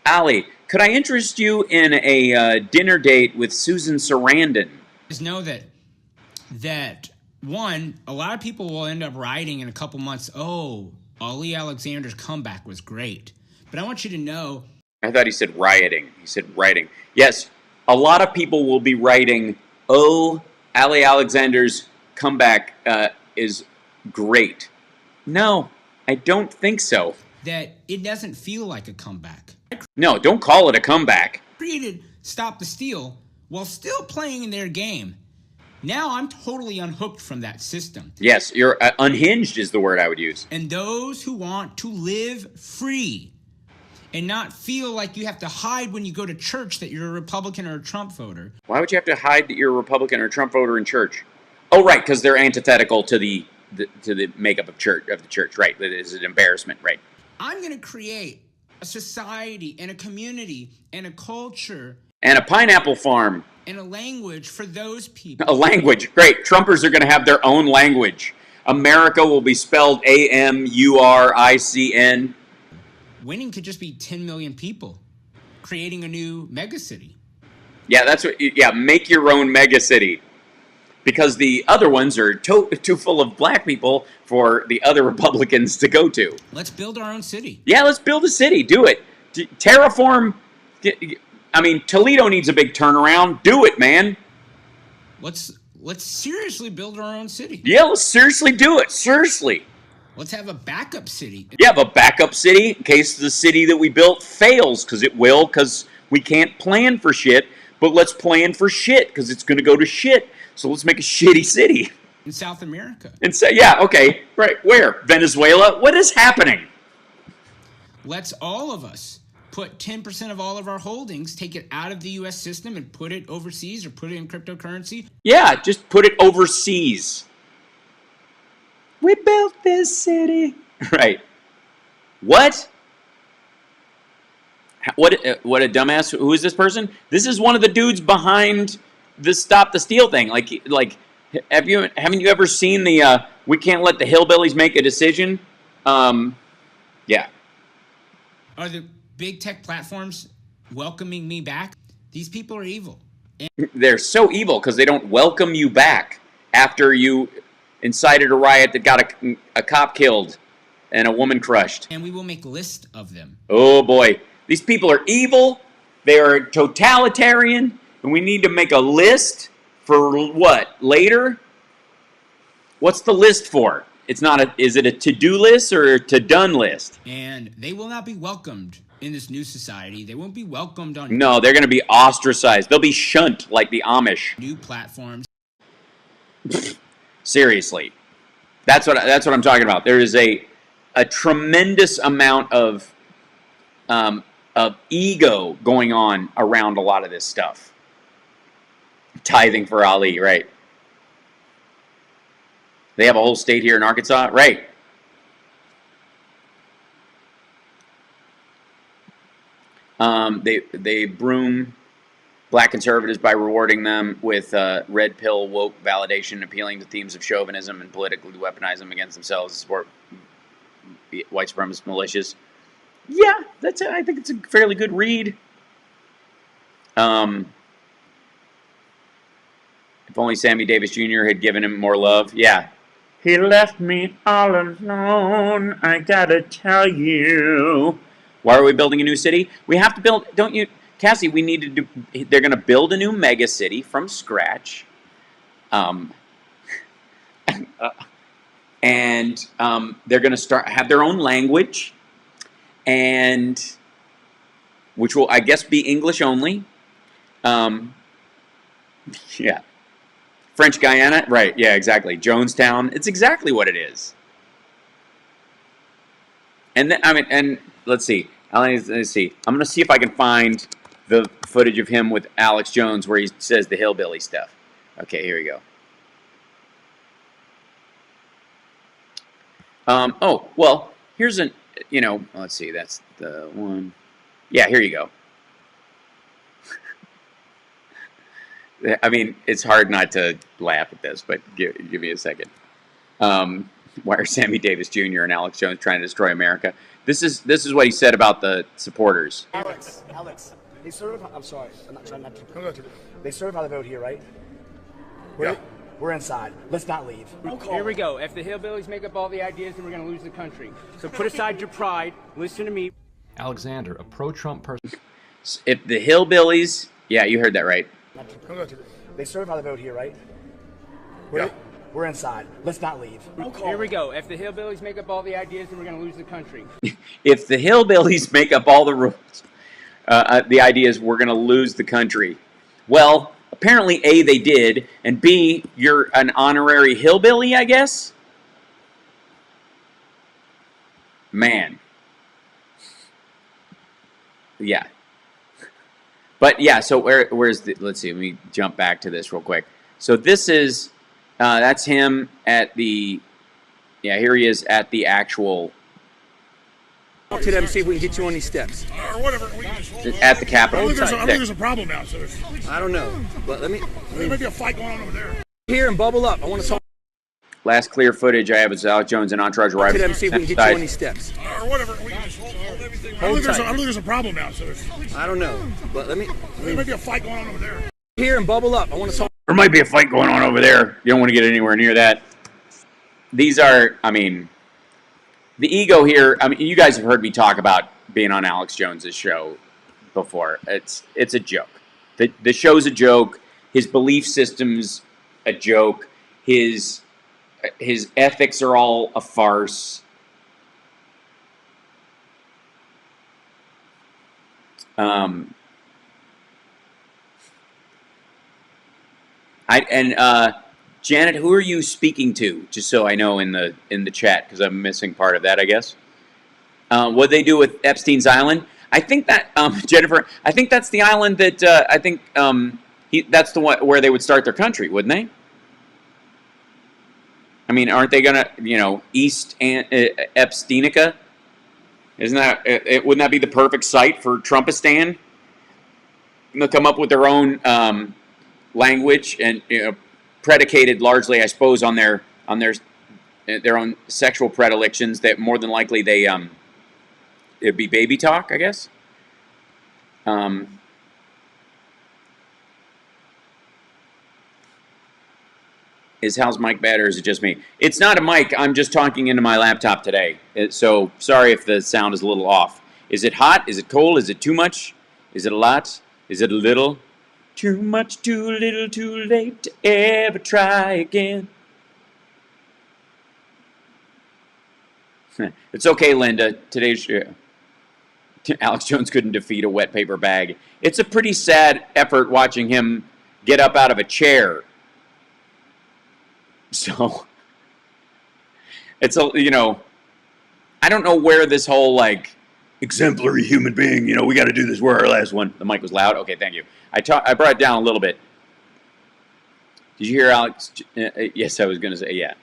Ali, could I interest you in a dinner date with Susan Sarandon? Just know that one, a lot of people will end up writing in a couple months, oh, Ali Alexander's comeback was great. But I want you to know... I thought he said rioting. He said writing. Yes, a lot of people will be writing, oh, Ali Alexander's comeback is great. No, I don't think so. That it doesn't feel like a comeback. No, don't call it a comeback. Created Stop the Steal while still playing in their game. Now I'm totally unhooked from that system. Yes, you're unhinged is the word I would use. And those who want to live free and not feel like you have to hide when you go to church that you're a Republican or a Trump voter. Why would you have to hide that you're a Republican or a Trump voter in church? Oh, right, because they're antithetical to the makeup of the church, right? That is an embarrassment, right? I'm going to create a society and a community and a culture and a pineapple farm and a language for those people. A language, great. Trumpers are going to have their own language. America will be spelled AMURICN. Winning could just be 10 million people creating a new megacity. Yeah, that's what. Yeah, make your own megacity. Because the other ones are too full of black people for the other Republicans to go to. Let's build our own city. Yeah, let's build a city. Do it. Terraform. I mean, Toledo needs a big turnaround. Do it, man. Let's seriously build our own city. Yeah, let's seriously do it. Seriously. Let's have a backup city. Yeah, but backup city in case the city that we built fails, because it will, because we can't plan for shit. But let's plan for shit, because it's going to go to shit. So let's make a shitty city. In South America. And say, yeah, okay, right. Where? Venezuela? What is happening? Let's all of us put 10% of all of our holdings, take it out of the U.S. system and put it overseas or put it in cryptocurrency. Yeah, just put it overseas. We built this city. Right. What? What a dumbass. Who is this person? This is one of the dudes behind the Stop the Steal thing. Like haven't you ever seen the we can't let the hillbillies make a decision? Yeah. Are the big tech platforms welcoming me back? These people are evil. They're so evil because they don't welcome you back after you incited a riot that got a cop killed and a woman crushed. And we will make lists of them. Oh boy. These people are evil. They are totalitarian. And we need to make a list for what? Later? What's the list for? It's not a. Is it a to-do list or a to-done list? And they will not be welcomed in this new society. They won't be welcomed on No, they're going to be ostracized. They'll be shunned like the Amish. new platforms. Seriously, that's what I'm talking about. There is a tremendous amount of ego going on around a lot of this stuff. Tithing for Ali, right? They have a whole state here in Arkansas, right? They broom black conservatives by rewarding them with red pill woke validation, appealing to themes of chauvinism and politically weaponize them against themselves to support white supremacist militias. Yeah, I think it's a fairly good read. If only Sammy Davis Jr. had given him more love. Yeah. He left me all alone, I gotta tell you. Why are we building a new city? We have to build, don't you, Cassie, we need to do, they're going to build a new mega city from scratch. And they're going to have their own language, and which will, I guess, be English only. Yeah. French Guiana, right, yeah, exactly. Jonestown, it's exactly what it is. And then, I mean, and let's see. Let's see. I'm going to see if I can find the footage of him with Alex Jones where he says the hillbilly stuff. Okay, here we go. Oh, well, here's an, let's see. That's the one. Yeah, here you go. I mean, it's hard not to laugh at this, but give me a second. Why are Sammy Davis Jr. and Alex Jones trying to destroy America? This is what he said about the supporters. Alex, they serve. I'm sorry, I'm not trying not to. They serve how they vote here, right? We're inside. Let's not leave. Here we go. If the hillbillies make up all the ideas, then we're going to lose the country. So put aside your pride. Listen to me. Alexander, a pro-Trump person. If the hillbillies, yeah, you heard that right. They serve how they vote here, right? We're inside. Let's not leave. Here we go. If the hillbillies make up all the ideas, then we're going to lose the country. If the hillbillies make up all the rules, the ideas, we're going to lose the country. Well, apparently, A, they did, and B, you're an honorary hillbilly, I guess? Man. Yeah. But yeah, so where's the, let's see, let me jump back to this real quick. So this is, that's him at the, yeah, here he is at the actual. Talk to them, see if we can get you on these steps. Or whatever. At the Capitol. I think there's a problem now. So I don't know, but let me. There might be a fight going on over there. Here and bubble up. I want to talk. Last clear footage I have is Alex Jones and Entourage Talk to arriving. them, see if we can get you on these steps. Or whatever. We can just hold everything. I think there's a problem now. So I don't know, but let me. There might be a fight going on over there. Here and bubble up. I want to talk. There might be a fight going on over there. You don't want to get anywhere near that. These are, I mean, the ego here. I mean, you guys have heard me talk about being on Alex Jones's show before. It's a joke. The show's a joke. His belief system's a joke. His ethics are all a farce. Janet, who are you speaking to? Just so I know in the chat, because I'm missing part of that, I guess. What they do with Epstein's Island? I think that Jennifer. I think that's the island that I think that's the one where they would start their country, wouldn't they? I mean, aren't they gonna, East Epsteinica? Isn't that? Wouldn't that be the perfect site for Trumpistan? They'll come up with their own language and predicated largely, I suppose, on their own sexual predilections. That more than likely they it'd be baby talk, I guess. Is Hal's mic bad or is it just me? It's not a mic. I'm just talking into my laptop today. So sorry if the sound is a little off. Is it hot? Is it cold? Is it too much? Is it a lot? Is it a little? Too much, too little, too late to ever try again. It's okay, Linda. Today's Alex Jones couldn't defeat a wet paper bag. It's a pretty sad effort watching him get up out of a chair. So, it's a, you know, I don't know where this whole, like, exemplary human being, you know, we got to do this. We're our last one. The mic was loud. Okay, thank you. I brought it down a little bit. Did you hear Alex? Yes, I was going to say, yeah.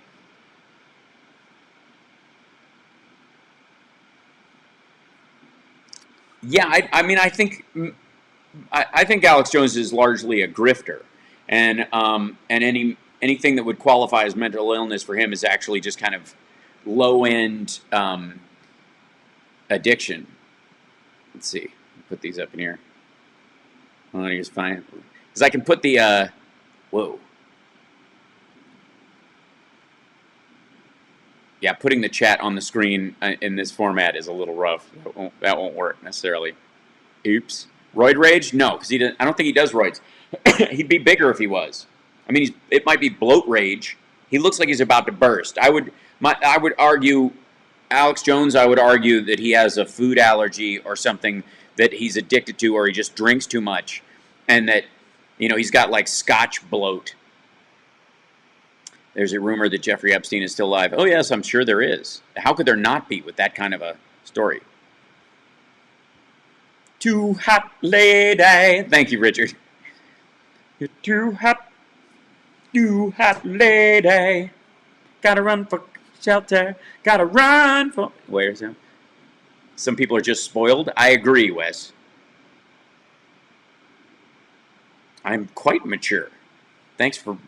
Yeah, I mean, I think Alex Jones is largely a grifter, and anything that would qualify as mental illness for him is actually just kind of low end addiction. Let's see, put these up in here. Oh, here's fine, because I can put the whoa. Yeah, putting the chat on the screen in this format is a little rough. That won't work necessarily. Oops. Roid rage? No, because I don't think he does roids. He'd be bigger if he was. I mean, it might be bloat rage. He looks like he's about to burst. I would argue, Alex Jones, I would argue that he has a food allergy or something that he's addicted to, or he just drinks too much, and that, you know, he's got like Scotch bloat. There's a rumor that Jeffrey Epstein is still alive. Oh, yes, I'm sure there is. How could there not be with that kind of a story? Too hot lady. Thank you, Richard. You're too hot lady. Gotta run for shelter. Gotta run for... Where's him? Some people are just spoiled. I agree, Wes. I'm quite mature. Thanks for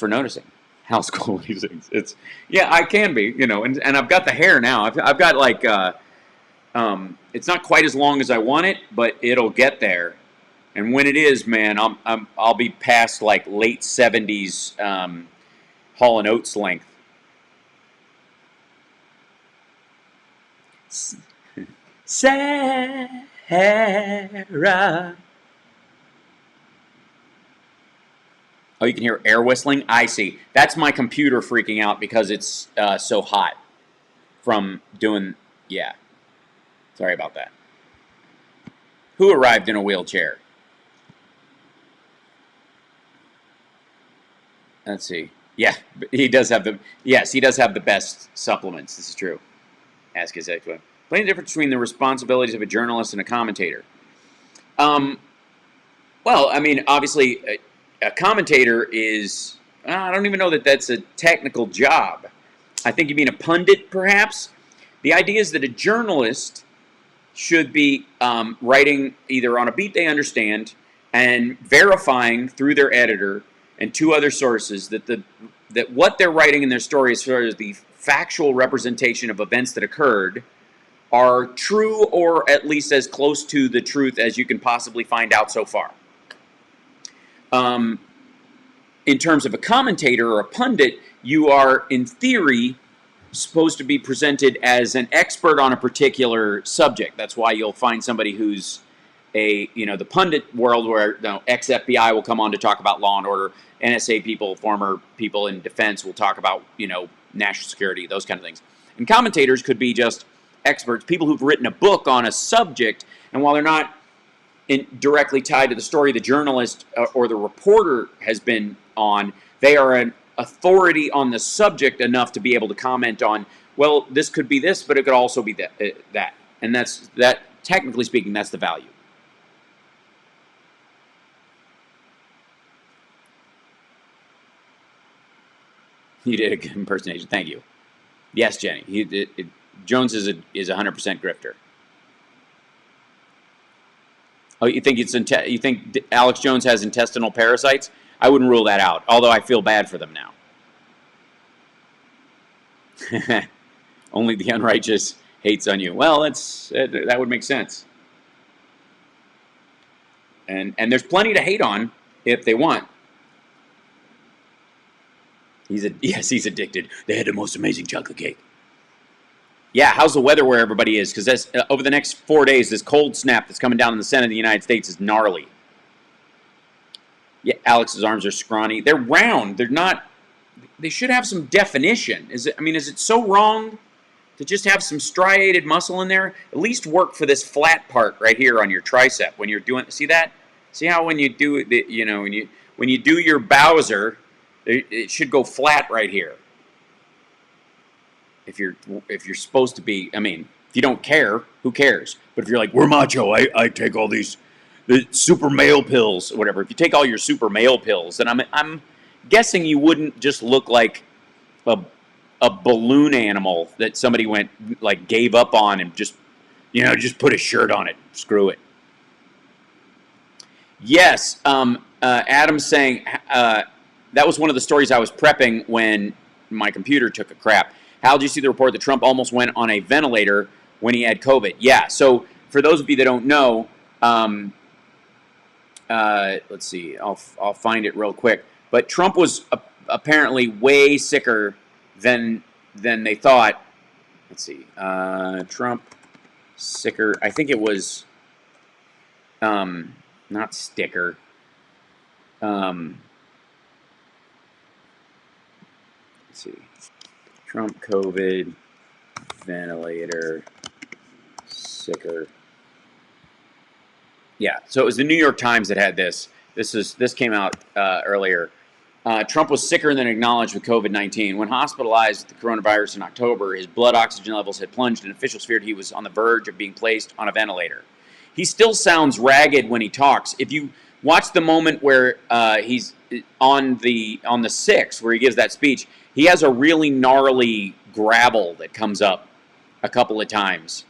noticing. House cool things. It's I can be, you know, and I've got the hair now. I've got like it's not quite as long as I want it, but it'll get there. And when it is, man, I'll be past like late 70s Hall and Oates length. Sarah. Oh, you can hear air whistling? I see. That's my computer freaking out because it's so hot from doing... Yeah. Sorry about that. Who arrived in a wheelchair? Let's see. Yeah, he does have the... Yes, he does have the best supplements. This is true. Ask his ex-wife. What's the difference between the responsibilities of a journalist and a commentator? Well, I mean, obviously... A commentator is, I don't even know that that's a technical job. I think you mean a pundit, perhaps? The idea is that a journalist should be writing either on a beat they understand and verifying through their editor and two other sources that what they're writing in their story as far as the factual representation of events that occurred are true, or at least as close to the truth as you can possibly find out so far. In terms of a commentator or a pundit, you are, in theory, supposed to be presented as an expert on a particular subject. That's why you'll find somebody who's the pundit world where, ex-FBI will come on to talk about law and order, NSA people, former people in defense will talk about, national security, those kind of things. And commentators could be just experts, people who've written a book on a subject, and while they're not directly tied to the story the journalist or the reporter has been on, they are an authority on the subject enough to be able to comment on, well, this could be this, but it could also be that. And that, technically speaking, that's the value. You did a good impersonation. Thank you. Yes, Jenny. Jones is a 100% grifter. Oh, you think Alex Jones has intestinal parasites? I wouldn't rule that out, although I feel bad for them now. Only the unrighteous hates on you. Well, that would make sense. And there's plenty to hate on if they want. He's addicted. They had the most amazing chocolate cake. Yeah, how's the weather where everybody is? Because over the next 4 days, this cold snap that's coming down in the center of the United States is gnarly. Yeah, Alex's arms are scrawny. They're round. They're not... They should have some definition. Is it so wrong to just have some striated muscle in there, at least work for this flat part right here on your tricep when you're doing. See that? See how when you do the, you know, when you do your Bowser, it should go flat right here. If you're supposed to be, I mean, if you don't care, who cares? But if you're like, we're macho, I take all these the super male pills, or whatever. If you take all your super male pills, then I'm guessing you wouldn't just look like a balloon animal that somebody went like gave up on and just, you know, just put a shirt on it. Screw it. Yes, Adam's saying that was one of the stories I was prepping when my computer took a crap. Hal, did you see the report that Trump almost went on a ventilator when he had COVID? Yeah, so for those of you that don't know, let's see, I'll find it real quick. But Trump was apparently way sicker than they thought. Let's see, Trump sicker. I think it was not sticker. Let's see. Trump COVID ventilator sicker. Yeah, so it was the New York Times that had this. This came out earlier. Trump was sicker than acknowledged with COVID-19. When hospitalized with the coronavirus in October, his blood oxygen levels had plunged, and officials feared he was on the verge of being placed on a ventilator. He still sounds ragged when he talks. If you watch the moment where he's on the 6th, where he gives that speech, he has a really gnarly grabble that comes up a couple of times.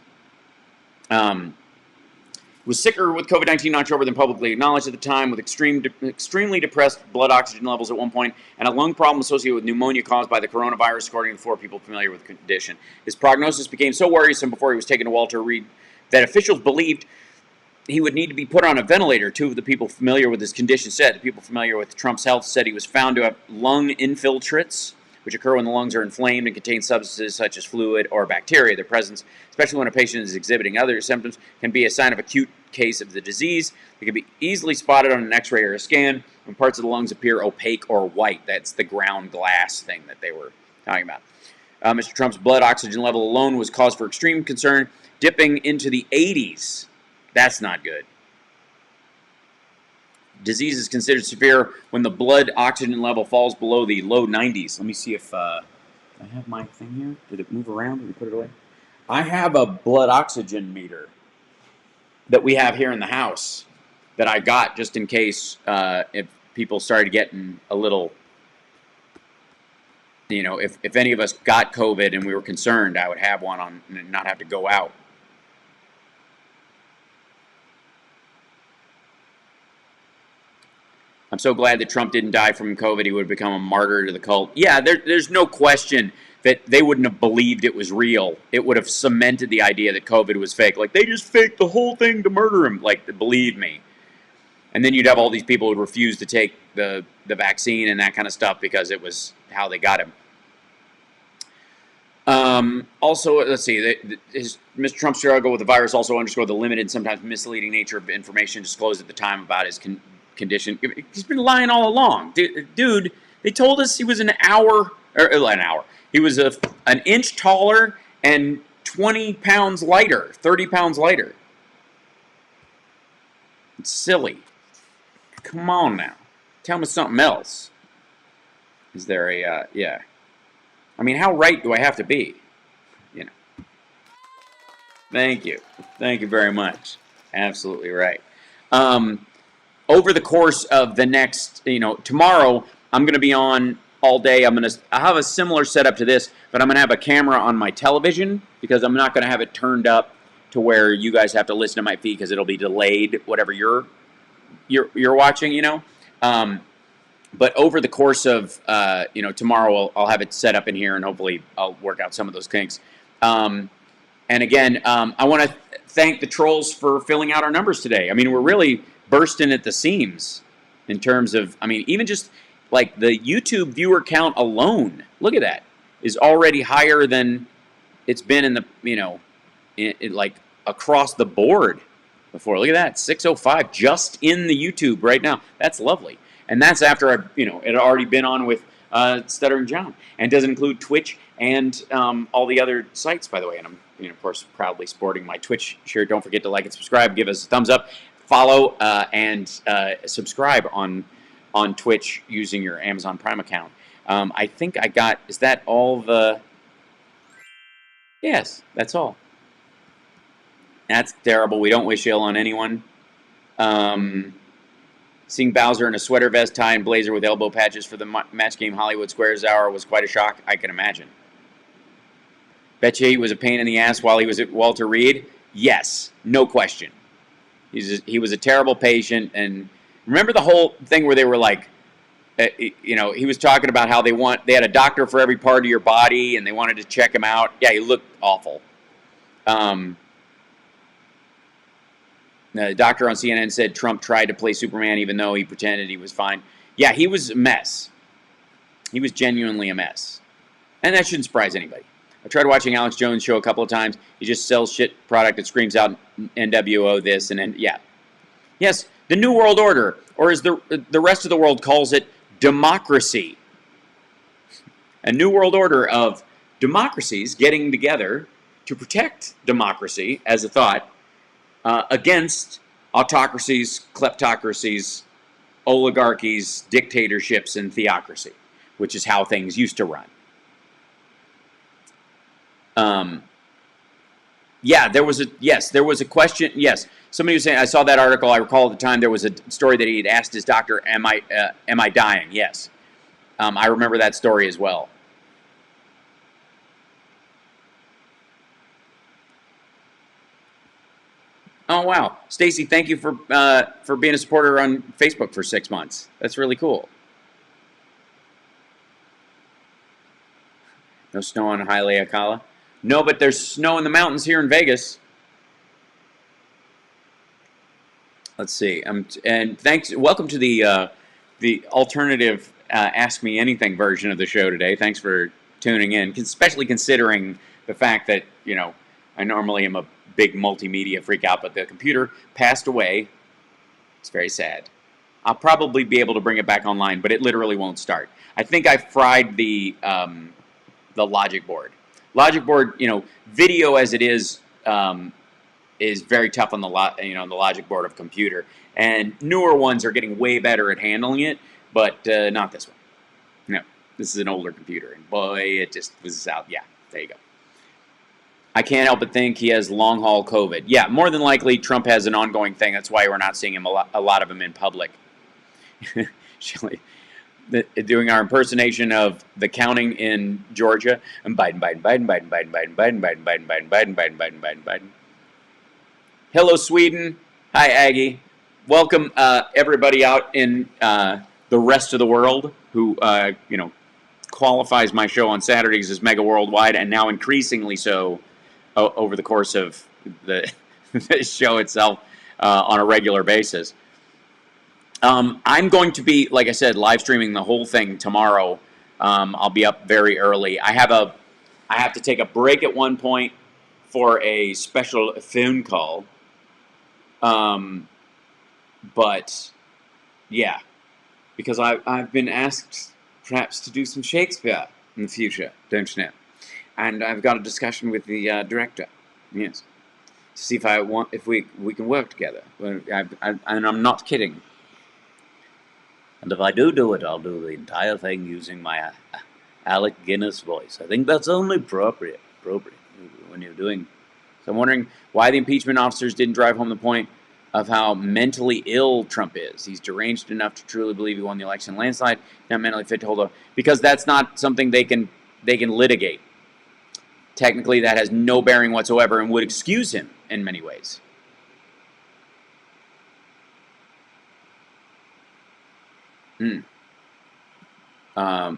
Was sicker with COVID-19 in October than publicly acknowledged at the time, with extremely depressed blood oxygen levels at one point, and a lung problem associated with pneumonia caused by the coronavirus, according to 4 people familiar with the condition. His prognosis became so worrisome before he was taken to Walter Reed that officials believed he would need to be put on a ventilator. 2 of the people familiar with his condition said. The people familiar with Trump's health said he was found to have lung infiltrates, which occur when the lungs are inflamed and contain substances such as fluid or bacteria. Their presence, especially when a patient is exhibiting other symptoms, can be a sign of acute case of the disease. They can be easily spotted on an x-ray or a scan when parts of the lungs appear opaque or white. That's the ground glass thing that they were talking about. Mr. Trump's blood oxygen level alone was cause for extreme concern, dipping into the 80s. That's not good. Disease is considered severe when the blood oxygen level falls below the low 90s. Let me see if I have my thing here. Did it move around? Did we put it away? I have a blood oxygen meter that we have here in the house that I got just in case if people started getting a little, you know, if any of us got COVID and we were concerned, I would have one on and not have to go out. I'm so glad that Trump didn't die from COVID. He would have become a martyr to the cult. Yeah, there's no question that they wouldn't have believed it was real. It would have cemented the idea that COVID was fake. Like, they just faked the whole thing to murder him. Like, believe me. And then you'd have all these people who would refuse to take the vaccine and that kind of stuff because it was how they got him. Also, let's see, Mr. Trump's struggle with the virus also underscored the limited, sometimes misleading nature of information disclosed at the time about his condition. He's been lying all along. Dude, they told us he was an hour. He was an inch taller and 20 pounds lighter, 30 pounds lighter. It's silly. Come on now. Tell me something else. Is there a, yeah. I mean, how right do I have to be? You know. Thank you. Thank you very much. Absolutely right. Over the course of the next, tomorrow, I'm going to be on all day. I have a similar setup to this, but I'm going to have a camera on my television because I'm not going to have it turned up to where you guys have to listen to my feed because it'll be delayed, whatever you're watching, But over the course of, tomorrow I'll have it set up in here and hopefully I'll work out some of those kinks. And again, I want to thank the trolls for filling out our numbers today. I mean, we're really bursting at the seams in terms of, even just like the YouTube viewer count alone, look at that, is already higher than it's been in the, like across the board before. Look at that, 605 just in the YouTube right now. That's lovely. And that's after it had already been on with Stuttering John, and doesn't include Twitch and all the other sites, by the way. And I'm, of course, proudly sporting my Twitch shirt. Don't forget to like and subscribe, give us a thumbs up, follow, and subscribe on Twitch using your Amazon Prime account. I think I got. Is that all the? Yes, that's all. That's terrible. We don't wish ill on anyone. Seeing Bowser in a sweater vest, tie, and blazer with elbow patches for the match game Hollywood Squares Hour was quite a shock, I can imagine. Bet you he was a pain in the ass while he was at Walter Reed? Yes, no question. He was a terrible patient, and remember the whole thing where they were like, he was talking about how they had a doctor for every part of your body, and they wanted to check him out. Yeah, he looked awful. The doctor on CNN said Trump tried to play Superman even though he pretended he was fine. Yeah, he was a mess. He was genuinely a mess. And that shouldn't surprise anybody. I tried watching Alex Jones' show a couple of times. He just sells shit product that screams out NWO this and then, yeah. Yes, the New World Order, or as the rest of the world calls it, democracy. A New World Order of democracies getting together to protect democracy as a thought, against autocracies, kleptocracies, oligarchies, dictatorships, and theocracy, which is how things used to run. Yeah, there was a question. Yes, somebody was saying, I saw that article. I recall at the time there was a story that he had asked his doctor, "Am I dying?" Yes, I remember that story as well. Oh, wow. Stacy, thank you for being a supporter on Facebook for 6 months. That's really cool. No snow on Haleakala? No, but there's snow in the mountains here in Vegas. Let's see. And thanks. Welcome to the alternative Ask Me Anything version of the show today. Thanks for tuning in, especially considering the fact that, I normally am a big multimedia freak out, but the computer passed away. It's very sad. I'll probably be able to bring it back online, but it literally won't start. I think I fried the logic board. Logic board, video as it is very tough on the logic board of computer. And newer ones are getting way better at handling it, but not this one. No, this is an older computer, and boy, it just was out. Yeah, there you go. I can't help but think he has long-haul COVID. Yeah, more than likely, Trump has an ongoing thing. That's why we're not seeing him a lot of him in public. Doing our impersonation of the counting in Georgia. And Biden. Hello, Sweden. Hi, Aggie. Welcome, everybody out in the rest of the world who, qualifies my show on Saturdays as Mega Worldwide, and now increasingly so over the course of the show itself on a regular basis. I'm going to be, like I said, live streaming the whole thing tomorrow. I'll be up very early. I have to take a break at one point for a special phone call. But yeah, because I've been asked perhaps to do some Shakespeare in the future, don't you know? And I've got a discussion with the director, yes, to see if we can work together. And I'm not kidding. And if I do it, I'll do the entire thing using my Alec Guinness voice. I think that's only appropriate when you're doing. So I'm wondering why the impeachment officers didn't drive home the point of how mentally ill Trump is. He's deranged enough to truly believe he won the election landslide, not mentally fit to hold up, because that's not something they can litigate. Technically, that has no bearing whatsoever and would excuse him in many ways.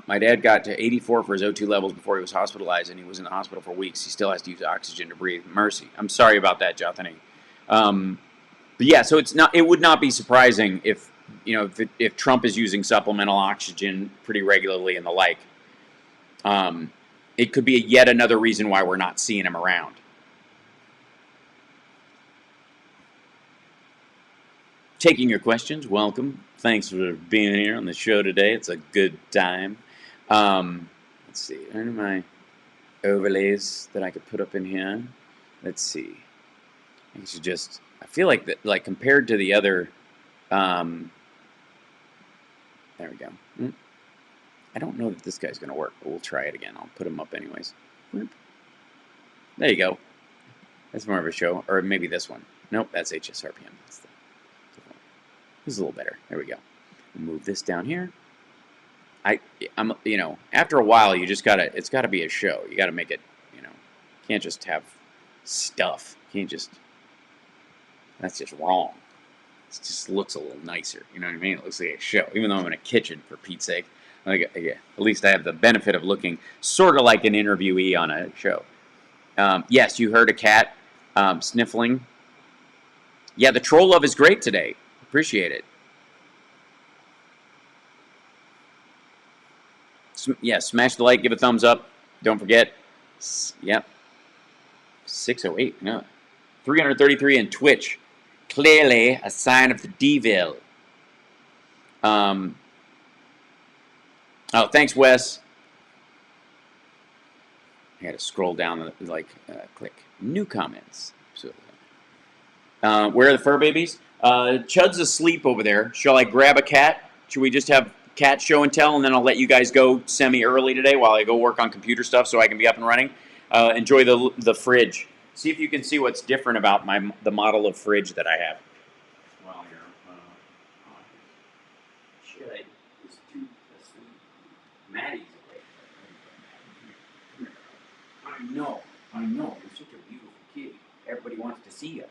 My dad got to 84 for his O2 levels before he was hospitalized, and he was in the hospital for weeks. He still has to use oxygen to breathe. Mercy. I'm sorry about that, Jothany. But yeah, so it would not be surprising if Trump is using supplemental oxygen pretty regularly and the like. It could be yet another reason why we're not seeing him around. Taking your questions, welcome. Thanks for being here on the show today. It's a good time. Let's see. What are my overlays that I could put up in here? Let's see. I should just. I feel like that, like compared to the other. There we go. I don't know that this guy's gonna work, but we'll try it again. I'll put him up anyways. There you go. That's more of a show, or maybe this one. Nope, that's HSRPM. This is a little better. There we go. Move this down here. I'm, you know, after a while, you just gotta. It's gotta be a show. You gotta make it. You know, can't just have stuff. Can't just. That's just wrong. It just looks a little nicer. You know what I mean? It looks like a show, even though I'm in a kitchen, for Pete's sake. Like, yeah, at least I have the benefit of looking sort of like an interviewee on a show. Yes, you heard a cat sniffling. Yeah, the troll love is great today. Appreciate it. Yeah, smash the like, give a thumbs up. Don't forget. Yep. 608. No. 333 in Twitch. Clearly a sign of the devil. Oh, thanks, Wes. I had to scroll down, like, click new comments. Absolutely. Where are the fur babies? Chud's asleep over there. Shall I grab a cat? Should we just have cat show and tell, and then I'll let you guys go semi-early today while I go work on computer stuff so I can be up and running? Enjoy the fridge. See if you can see what's different about the model of fridge that I have. Well, here, Chud is too asleep. Maddie's awake. I know. You're such a beautiful kid. Everybody wants to see you.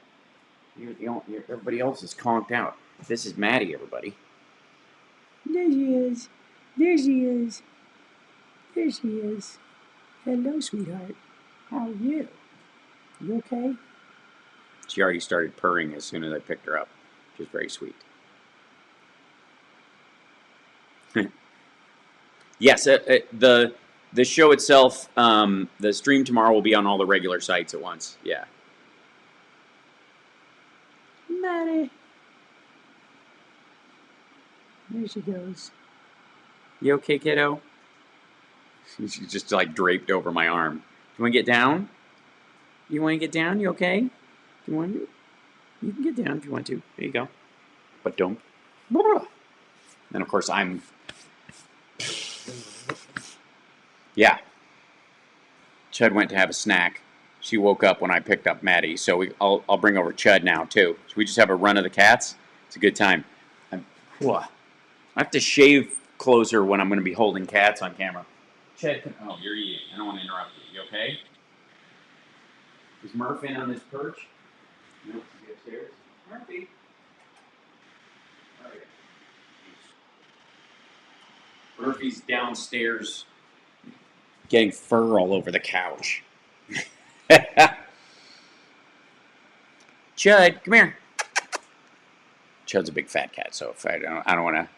Everybody else is conked out. This is Maddie, everybody. There she is. There she is. There she is. Hello, sweetheart. How are you? You okay? She already started purring as soon as I picked her up, which is very sweet. Yes, the show itself, the stream tomorrow will be on all the regular sites at once. Yeah. Maddie. There she goes. You okay, kiddo? She's just like draped over my arm. You want to get down? You want to get down? You okay? You want to? You can get down if you want to. There you go. But don't. Then of course I'm. Yeah. Chud went to have a snack. She woke up when I picked up Maddie, so I'll bring over Chud now too. So we just have a run of the cats. It's a good time. I have to shave closer when I'm going to be holding cats on camera. Chud, oh, you're eating. I don't want to interrupt you. You okay? Is Murph in on this perch? Nope, he's upstairs. Murphy. Right. Murphy's downstairs getting fur all over the couch. Chud, come here. Chud's a big fat cat, so if I don't want to.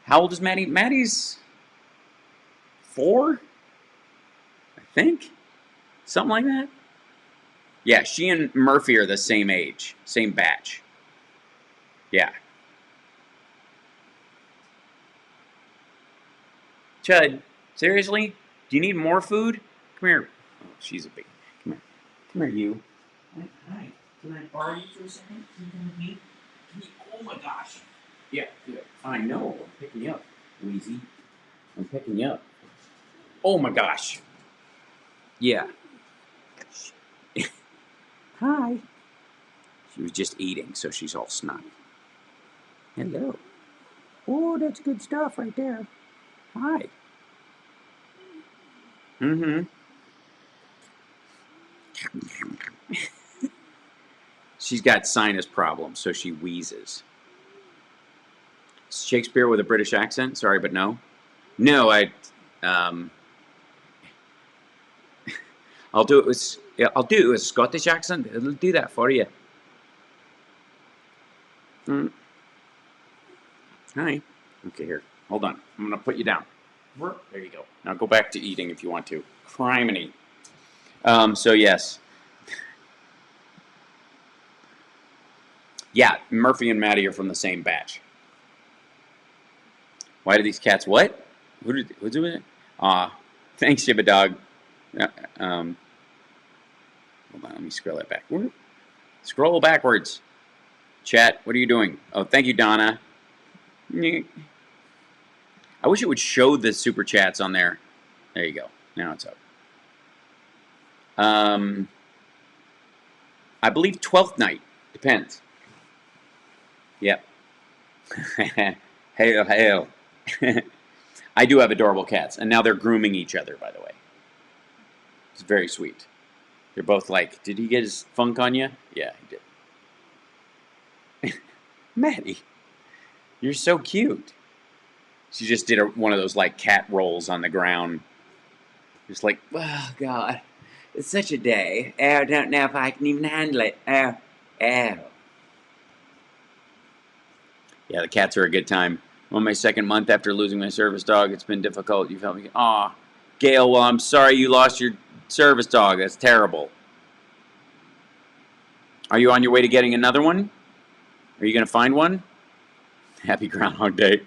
How old is Maddie? Maddie's 4, I think, something like that. Yeah, she and Murphy are the same age, same batch. Yeah. Chud, seriously? Do you need more food? Come here. Oh, she's a big. Come here. Come here, you. Hi. Can I borrow you for a second? Can you come with me? Oh my gosh. Yeah. I know. I'm picking you up, Wheezy. I'm picking you up. Oh my gosh. Yeah. Hi. She was just eating, so she's all snotty. Hello. Oh, that's good stuff right there. Hi. Mm-hmm. She's got sinus problems, so she wheezes. Shakespeare with a British accent? Sorry, but no. No, I'll do it with a Scottish accent. It'll do that for you. Hi. Okay, here. Hold on. I'm gonna put you down. There you go. Now go back to eating if you want to. Criminy. So yes. Yeah, Murphy and Maddie are from the same batch. Why do these cats what? Who's doing it? Thanks, Shiba Dog. Hold on, let me scroll that back. Scroll backwards. Chat, what are you doing? Oh, thank you, Donna. I wish it would show the super chats on there. There you go. Now it's up. I believe 12th night. Depends. Yep. Hail, hail. I do have adorable cats, and now they're grooming each other, by the way. It's very sweet. They're both like, did he get his funk on you? Yeah, he did. Maddie, you're so cute. She just did one of those, like, cat rolls on the ground. Just like, oh, God. It's such a day. Oh, I don't know if I can even handle it. Oh. Yeah, the cats are a good time. I'm on my second month after losing my service dog. It's been difficult. You've helped me. Aw, Gail, well, I'm sorry you lost your service dog. That's terrible. Are you on your way to getting another one? Are you going to find one? Happy Groundhog Day.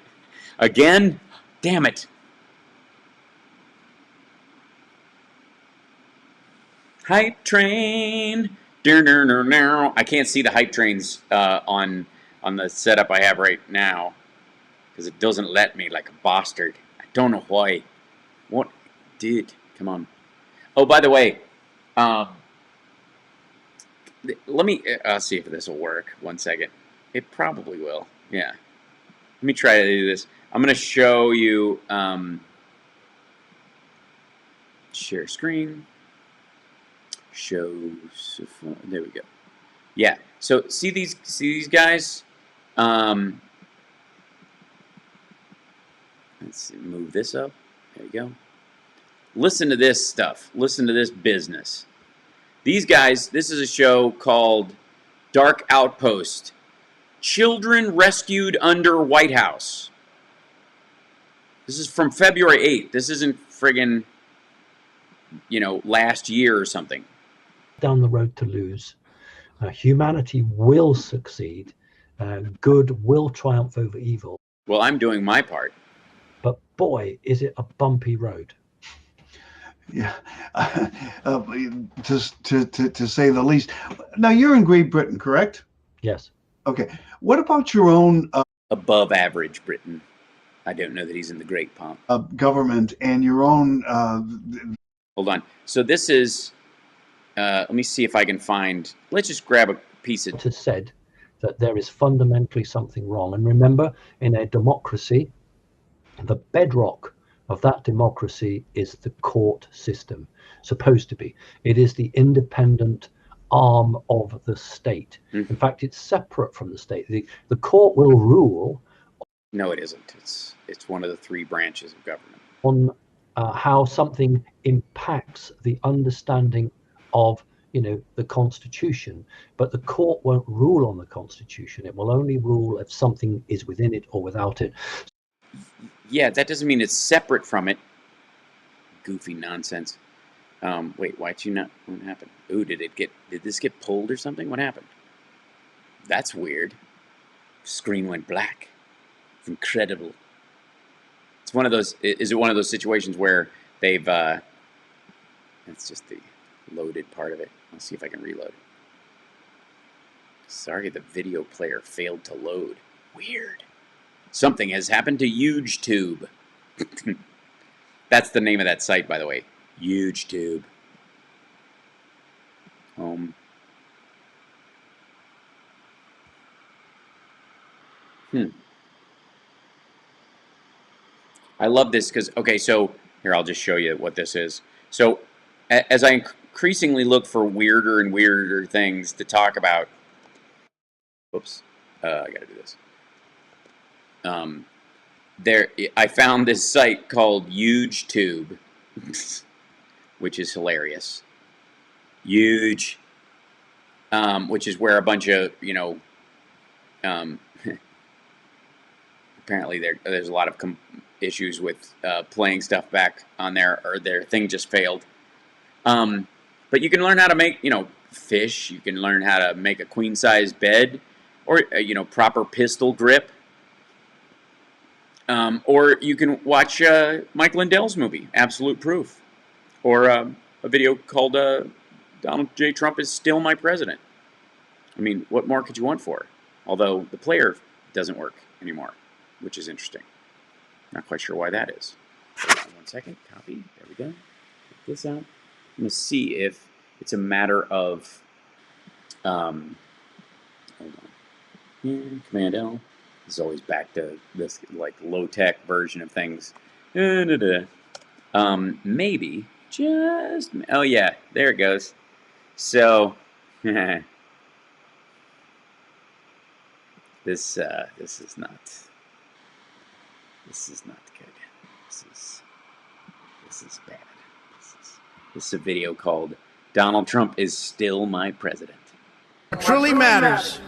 Again? Damn it. Hype train. I can't see the hype trains on the setup I have right now because it doesn't let me like a bastard. I don't know why. What? Dude, come on. Oh, by the way, let me see if this will work. 1 second. It probably will. Yeah. Let me try to do this. I'm going to show you share screen. Shows. There we go. Yeah. So see these guys. Let's move this up. There you go. Listen to this stuff. Listen to this business. These guys. This is a show called Dark Outpost. Children rescued under White House. This is from February 8th. This isn't friggin', last year or something. Down the road to lose. Humanity will succeed. Good will triumph over evil. Well, I'm doing my part. But boy, is it a bumpy road. Yeah, to say the least. Now, you're in Great Britain, correct? Yes. Okay. What about your own... above average Britain. I don't know that he's in the Great Pomp. Government and your own... Hold on. So this is... let me see if I can find... Let's just grab a piece of... It has said that there is fundamentally something wrong. And remember, in a democracy, the bedrock of that democracy is the court system. Supposed to be. It is the independent arm of the state. Mm-hmm. In fact, it's separate from the state. The court will rule. No, it isn't. It's one of the three branches of government. On how something impacts the understanding of the Constitution, but the court won't rule on the Constitution. It will only rule if something is within it or without it. Yeah, that doesn't mean it's separate from it. Goofy nonsense. Wait, why'd you not? What happened? Ooh, did this get pulled or something? What happened? That's weird. Screen went black. It's incredible. It's one of those. Is it one of those situations where they've? That's just the loaded part of it. Let's see if I can reload it. Sorry, the video player failed to load. Weird. Something has happened to YouTube. That's the name of that site, by the way. YouTube. Home. I love this because, okay, so here, I'll just show you what this is. So as I increasingly look for weirder and weirder things to talk about, whoops, I gotta do this. I found this site called YouTube, which is hilarious. Huge, which is where a bunch of, apparently there's a lot of issues with playing stuff back on there, or their thing just failed. But you can learn how to make, fish. You can learn how to make a queen-size bed, or, proper pistol grip. Or you can watch Mike Lindell's movie, Absolute Proof, or a video called Donald J. Trump is Still My President. I mean, what more could you want for? Although the player doesn't work anymore, which is interesting. Not quite sure why that is. Hold on 1 second. Copy. There we go. Get this out. I'm going to see if it's a matter of... hold on. Yeah, Command L. This is always back to this like low-tech version of things. Maybe just... Oh, yeah. There it goes. So... This is not good. This is bad. This is a video called Donald Trump is Still My President. What truly matters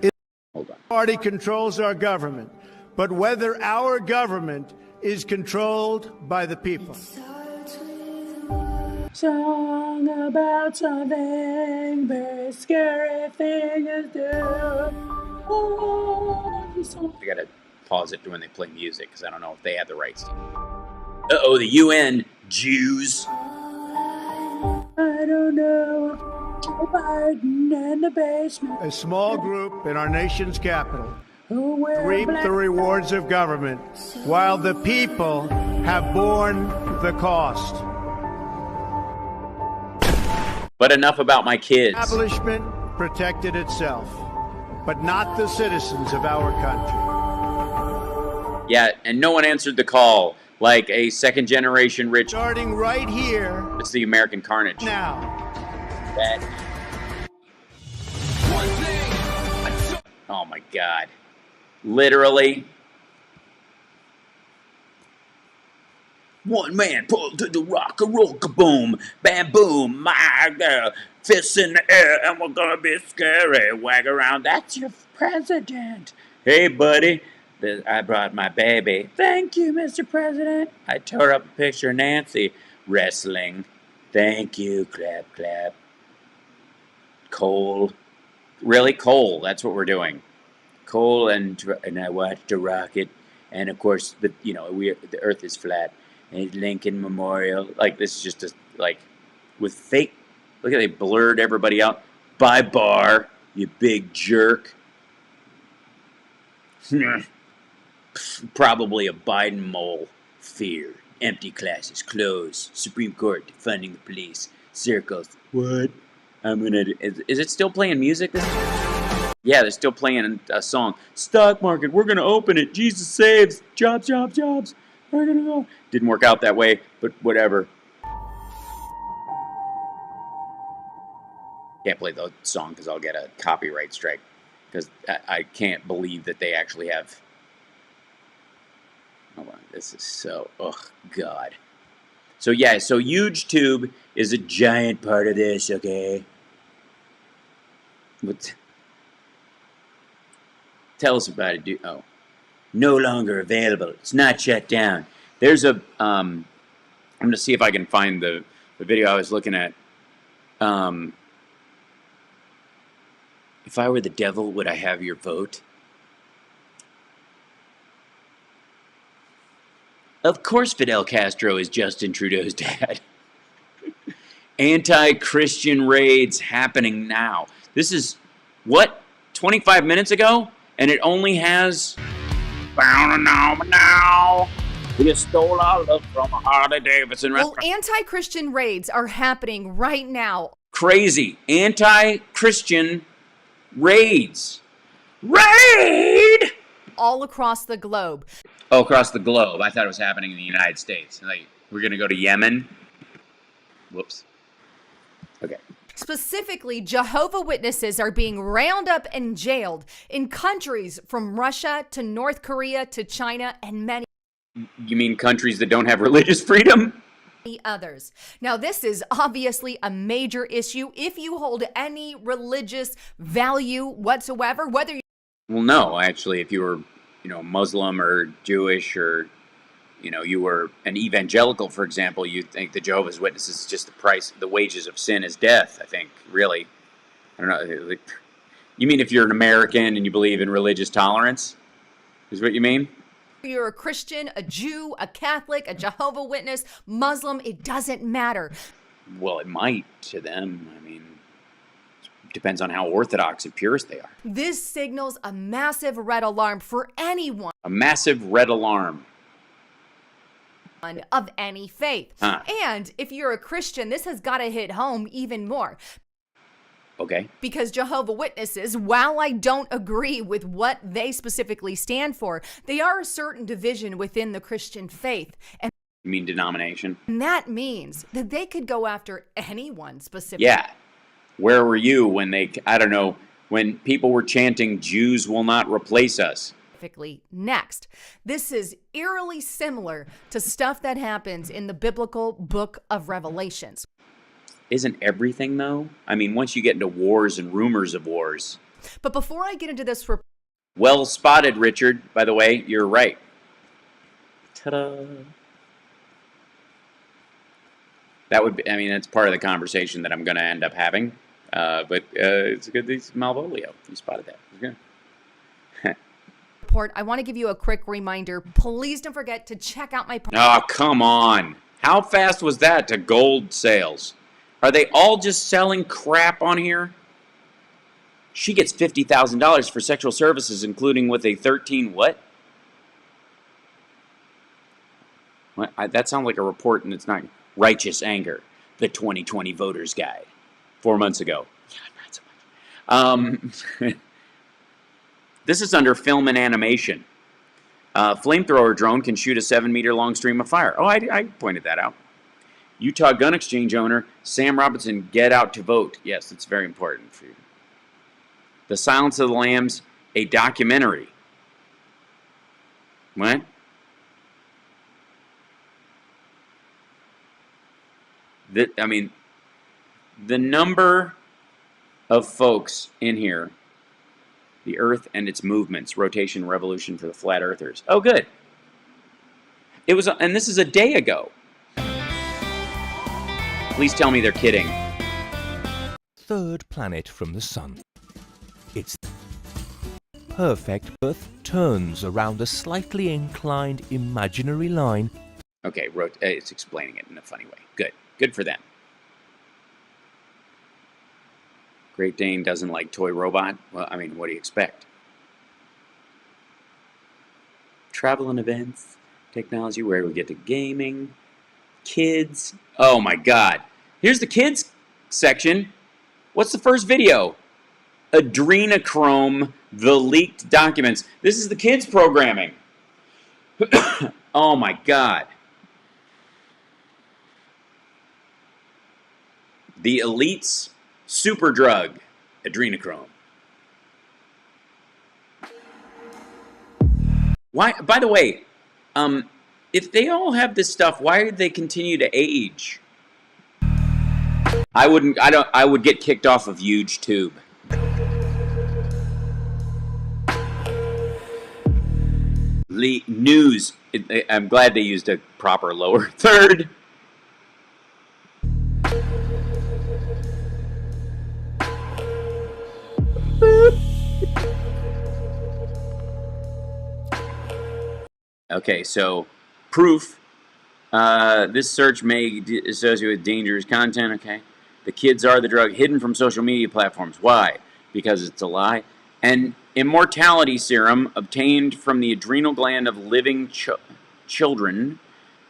is Hold on. the party controls our government, but whether our government is controlled by the people. Song about something very scary thing to do. I gotta pause it when they play music because I don't know if they have the rights to. Uh-oh, the UN Jews. I don't know. Joe Biden in the basement. A small group in our nation's capital Who wear reap black- the rewards of government while the people have borne the cost. But enough about my kids. Establishment protected itself, but not the citizens of our country. Yeah, and no one answered the call. Like a second-generation rich. Starting right here. It's the American carnage. Now. That. Oh my God. Literally. One man pulled to the rock, a roll, kaboom, bam, boom, my girl, fists in the air, and we're gonna be scary. Wag around, that's your president. Hey, buddy, I brought my baby. Thank you, Mr. President. I tore up a picture of Nancy wrestling. Thank you, clap, clap. Cole. Really, Cole, that's what we're doing. Cole and I watched a rocket, and of course, the Earth is flat. And Lincoln Memorial, like this is just like with fake. Look at they blurred everybody out. Bye, Barr, you big jerk. Probably a Biden mole. Fear, empty classes, closed. Supreme Court defunding the police. Circles. What? I'm gonna. Is it still playing music? Yeah, they're still playing a song. Stock market. We're gonna open it. Jesus saves. Jobs, jobs, jobs. We're gonna go. Didn't work out that way, but whatever. Can't play the song because I'll get a copyright strike. Because I can't believe that they actually have. Hold on, this is so. Oh God. So yeah, so YouTube is a giant part of this. Okay. But tell us about it, dude. Oh. No longer available. It's not shut down. There's a, I'm going to see if I can find the video I was looking at. If I were the devil, would I have your vote? Of course Fidel Castro is Justin Trudeau's dad. Anti-Christian raids happening now. This is, what, 25 minutes ago? And it only has... Now. We stole our look from a Harley Davidson restaurant. Well, anti-Christian raids are happening right now. Crazy. Anti-Christian raids. Raid! All across the globe. Oh, across the globe. I thought it was happening in the United States. Like, we're going to go to Yemen. Whoops. Okay. Specifically, Jehovah's Witnesses are being rounded up and jailed in countries from Russia to North Korea to China and many. You mean countries that don't have religious freedom? Others. Now, this is obviously a major issue if you hold any religious value whatsoever, whether you... Well, no, actually, if you were, Muslim or Jewish or, you were an evangelical, for example, you'd think the Jehovah's Witnesses is just the price, the wages of sin is death, I think, really. I don't know. You mean if you're an American and you believe in religious tolerance? Is what you mean? You're a Christian, a Jew, a Catholic, a Jehovah's Witness, Muslim, it doesn't matter. Well, it might to them. I mean, depends on how orthodox and purist they are. This signals a massive red alarm for anyone. A massive red alarm. Of any faith. And if you're a Christian, this has got to hit home even more. Okay. Because Jehovah's Witnesses, while I don't agree with what they specifically stand for, they are a certain division within the Christian faith. And you mean denomination? And that means that they could go after anyone specifically. Yeah. Where were you when I don't know, when people were chanting, Jews will not replace us? Next. This is eerily similar to stuff that happens in the biblical book of Revelations. Isn't everything, though? I mean, once you get into wars and rumors of wars. But before I get into this... Well spotted, Richard. By the way, you're right. Ta-da. That would be, I mean, that's part of the conversation that I'm going to end up having. But it's good. It's Malvolio. You spotted that. It's good. I want to give you a quick reminder. Please don't forget to check out my... Oh, come on. How fast was that to gold sales? Are they all just selling crap on here? She gets $50,000 for sexual services, including with a 13 what? That sounds like a report, and it's not. Righteous Anger, the 2020 Voters Guide. 4 months ago. Yeah, not so much. This is under film and animation. Flamethrower drone can shoot a 7-meter long stream of fire. Oh, I pointed that out. Utah gun exchange owner Sam Robinson, get out to vote. Yes, it's very important for you. The Silence of the Lambs, a documentary. What? I mean, the number of folks in here, the Earth and its movements, rotation, revolution for the flat earthers. Oh, good. It was, and this is a day ago. Please tell me they're kidding. Third planet from the sun. Its perfect Earth turns around a slightly inclined imaginary line. Okay, it's explaining it in a funny way. Good. Good for them. Great Dane doesn't like toy robot? Well, I mean, what do you expect? Travel and events, technology, where we get to gaming, kids. Oh my God. Here's the kids section. What's the first video? Adrenochrome, the leaked documents. This is the kids programming. Oh my God. The elite's super drug, Adrenochrome. Why? By the way, if they all have this stuff, why do they continue to age? I would get kicked off of YouTube. News. I'm glad they used a proper lower third. Okay, so proof. This search may associate with dangerous content. Okay, the kids are the drug hidden from social media platforms. Why? Because it's a lie. And immortality serum obtained from the adrenal gland of living children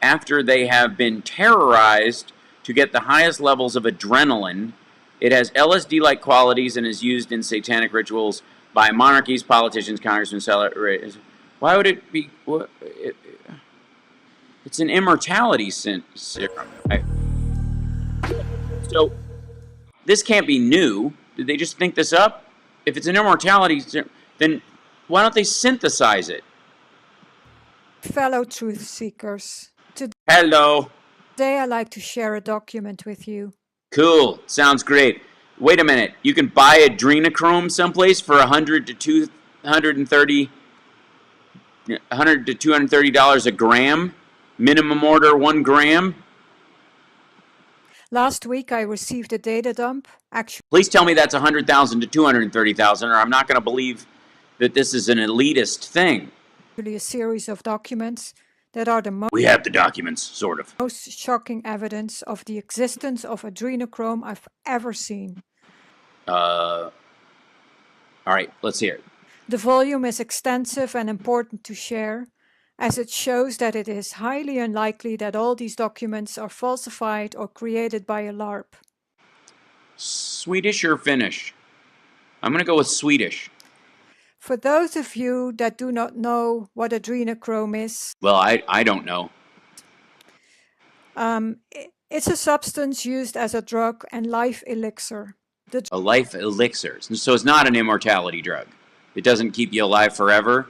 after they have been terrorized to get the highest levels of adrenaline. It has LSD-like qualities and is used in satanic rituals by monarchies, politicians, congressmen, celebrities. Why would it be? It's an immortality serum. So this can't be new. Did they just think this up? If it's an immortality serum, then why don't they synthesize it? Fellow truth seekers. Hello. Today I'd like to share a document with you. Cool. Sounds great. Wait a minute. You can buy Adrenochrome someplace for $100 to $230 a gram. Minimum order 1 gram. Last week I received a data dump. Please tell me that's 100,000 to 230,000, or I'm not going to believe that this is an elitist thing. actually a series of documents that are the We have the documents, sort of. most shocking evidence of the existence of adrenochrome I've ever seen. All right, let's hear it. The volume is extensive and important to share, as it shows that it is highly unlikely that all these documents are falsified or created by a LARP. Swedish or Finnish? I'm going to go with Swedish. For those of you that do not know what adrenochrome is, Well, I don't know. it's a substance used as a drug and life elixir. A life elixir. So it's not an immortality drug. It doesn't keep you alive forever.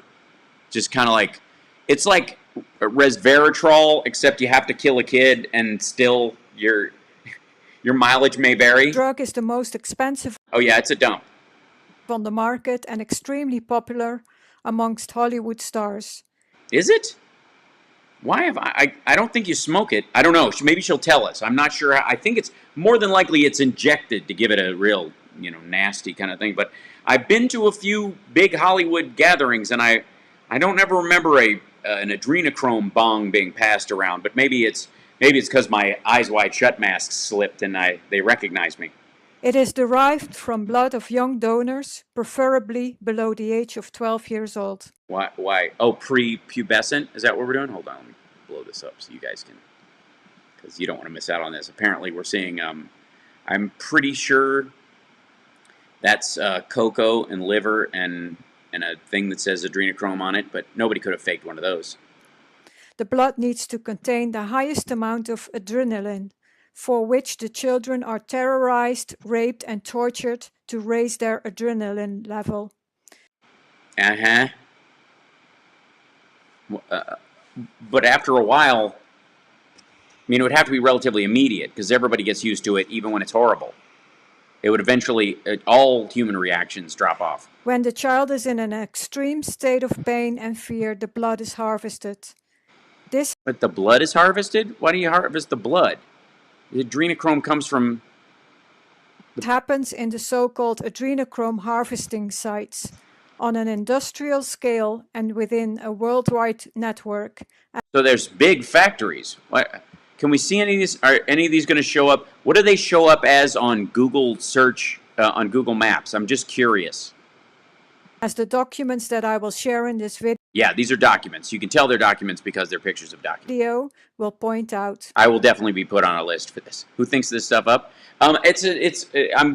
Just kind of like, it's like resveratrol, except you have to kill a kid and still your mileage may vary. The drug is the most expensive Oh yeah, it's a dump. on the market and extremely popular amongst Hollywood stars. Is it? Why have I don't think you smoke it. I don't know. Maybe she'll tell us. I'm not sure. I think it's more than likely it's injected to give it a real, nasty kind of thing. But I've been to a few big Hollywood gatherings, and I don't ever remember an adrenochrome bong being passed around. But maybe it's because my eyes wide shut mask slipped and they recognize me. It is derived from blood of young donors, preferably below the age of 12 years old. Why? Oh, prepubescent? Is that what we're doing? Hold on, let me blow this up so you guys can, because you don't want to miss out on this. Apparently we're seeing, I'm pretty sure that's cocoa and liver and a thing that says adrenochrome on it, but nobody could have faked one of those. The blood needs to contain the highest amount of adrenaline, for which the children are terrorized, raped, and tortured to raise their adrenaline level. Uh-huh. But after a while, it would have to be relatively immediate, because everybody gets used to it, even when it's horrible. It would eventually, all human reactions drop off. When the child is in an extreme state of pain and fear, the blood is harvested. But the blood is harvested? Why do you harvest the blood? The adrenochrome comes from... It happens in the so-called adrenochrome harvesting sites on an industrial scale and within a worldwide network. So there's big factories. Can we see any of these? Are any of these going to show up? What do they show up as on Google search, on Google Maps? I'm just curious. As the documents that I will share in this Yeah, these are documents. You can tell they're documents because they're pictures of documents. video will point out. I will definitely be put on a list for this. Who thinks this stuff up? I'm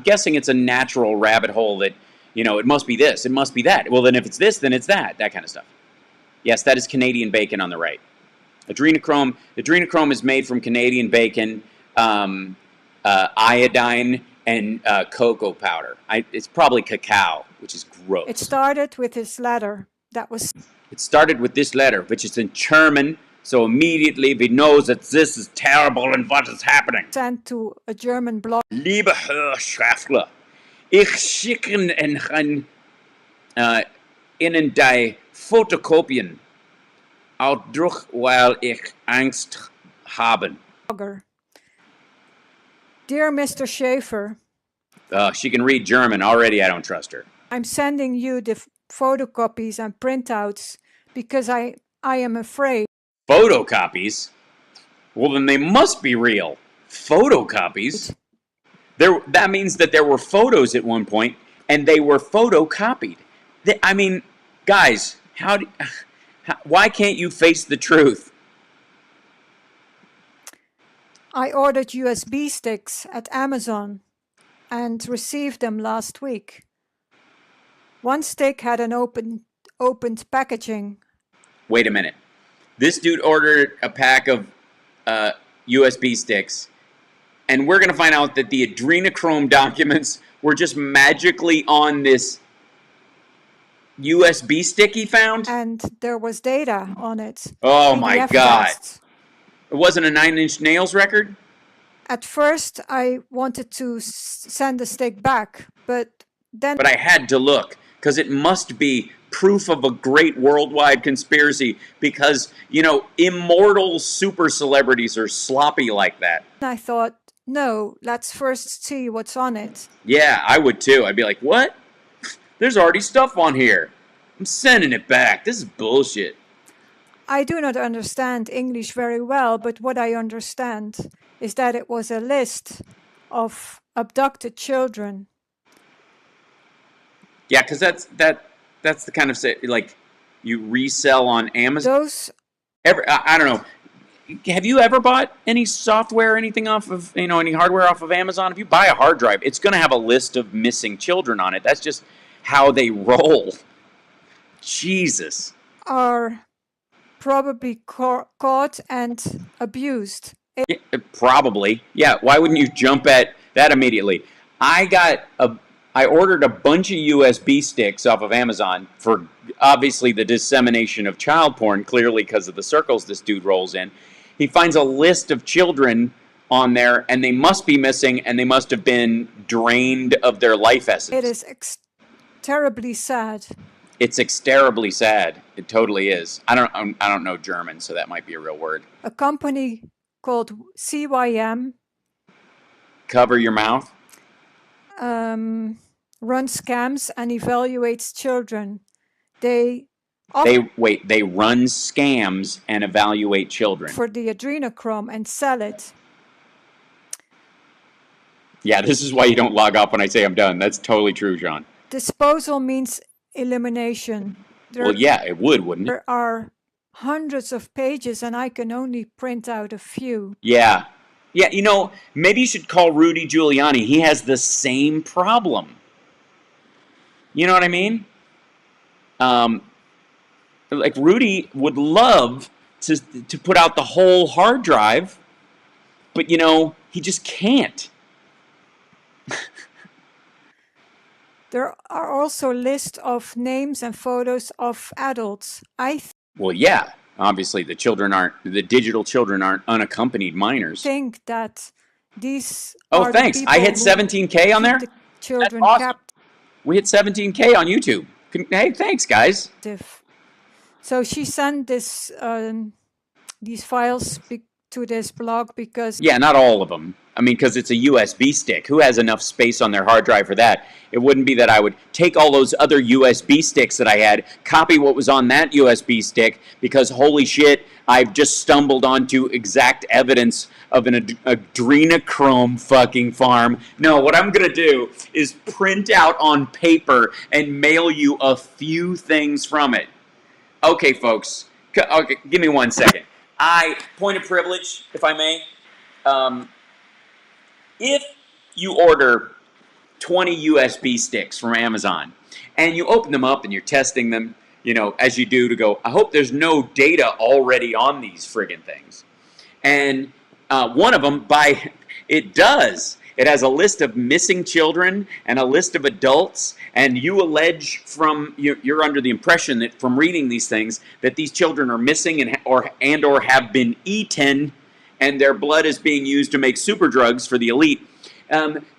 guessing it's a natural rabbit hole that, it must be this, it must be that. Well, then if it's this, then it's that kind of stuff. Yes, that is Canadian bacon on the right. Adrenochrome is made from Canadian bacon, iodine, and cocoa powder. It's probably cacao, which is gross. It started with this letter that was... It started with this letter, which is in German, so immediately we know that this is terrible and what is happening. Sent to a German blog. Liebe Hörschafler, ich schicken Ihnen die Fotokopien auch durch, weil ich Angst habe. Dear Mr. Schaefer, she can read German. Already I don't trust her. I'm sending you the photocopies and printouts because I am afraid. Photocopies? Well, then they must be real. Photocopies? That means that there were photos at one point, and they were photocopied. Guys, why can't you face the truth? I ordered USB sticks at Amazon and received them last week. One stick had an opened packaging. Wait a minute. This dude ordered a pack of USB sticks, and we're going to find out that the adrenochrome documents were just magically on this USB stick he found? And there was data on it. Oh my God. Tests. It wasn't a 9 Inch Nails record? At first, I wanted to send the stick back, but then... But I had to look, because it must be proof of a great worldwide conspiracy, because, immortal super celebrities are sloppy like that. I thought, no, let's first see what's on it. Yeah, I would too. I'd be like, what? There's already stuff on here. I'm sending it back. This is bullshit. I do not understand English very well, but what I understand is that it was a list of abducted children. Yeah, because that's the kind of like you resell on Amazon. Those I don't know. Have you ever bought any software or anything off of, any hardware off of Amazon? If you buy a hard drive, it's going to have a list of missing children on it. That's just how they roll. Jesus. are probably caught and abused. Yeah, probably. Yeah, why wouldn't you jump at that immediately? I ordered a bunch of USB sticks off of Amazon for obviously the dissemination of child porn, clearly because of the circles this dude rolls in. He finds a list of children on there, and they must be missing, and they must have been drained of their life essence. It is terribly sad. It's terribly sad. It totally is. I don't know German, so that might be a real word. A company called CYM Cover your mouth. runs scams and evaluates children. They run scams and evaluate children for the Adrenochrome and sell it. Yeah, this is why you don't log off when I say I'm done. That's totally true, John. Disposal means elimination. Well, yeah, it would, wouldn't it? There are hundreds of pages and I can only print out a few. Yeah. Yeah, maybe you should call Rudy Giuliani. He has the same problem. You know what I mean? Like Rudy would love to put out the whole hard drive, but he just can't. There are also lists of names and photos of adults. Well, yeah. Obviously, the digital children aren't unaccompanied minors. Think that these. Oh, thanks. I hit 17K on there. Children awesome. We hit 17K on YouTube. Hey, thanks, guys. So she sent these files to this blog because. Yeah, not all of them. I mean, because it's a USB stick. Who has enough space on their hard drive for that? It wouldn't be that I would take all those other USB sticks that I had, copy what was on that USB stick, because holy shit, I've just stumbled onto exact evidence of an Adrenochrome fucking farm. No, what I'm going to do is print out on paper and mail you a few things from it. Okay, folks. Okay, give me 1 second. Point of privilege, if I may. If you order 20 USB sticks from Amazon and you open them up and you're testing them, as you do to go, I hope there's no data already on these friggin' things. And one of them, it does. It has a list of missing children and a list of adults, and you allege you're under the impression that from reading these things that these children are missing and or have been eaten, and their blood is being used to make super drugs for the elite.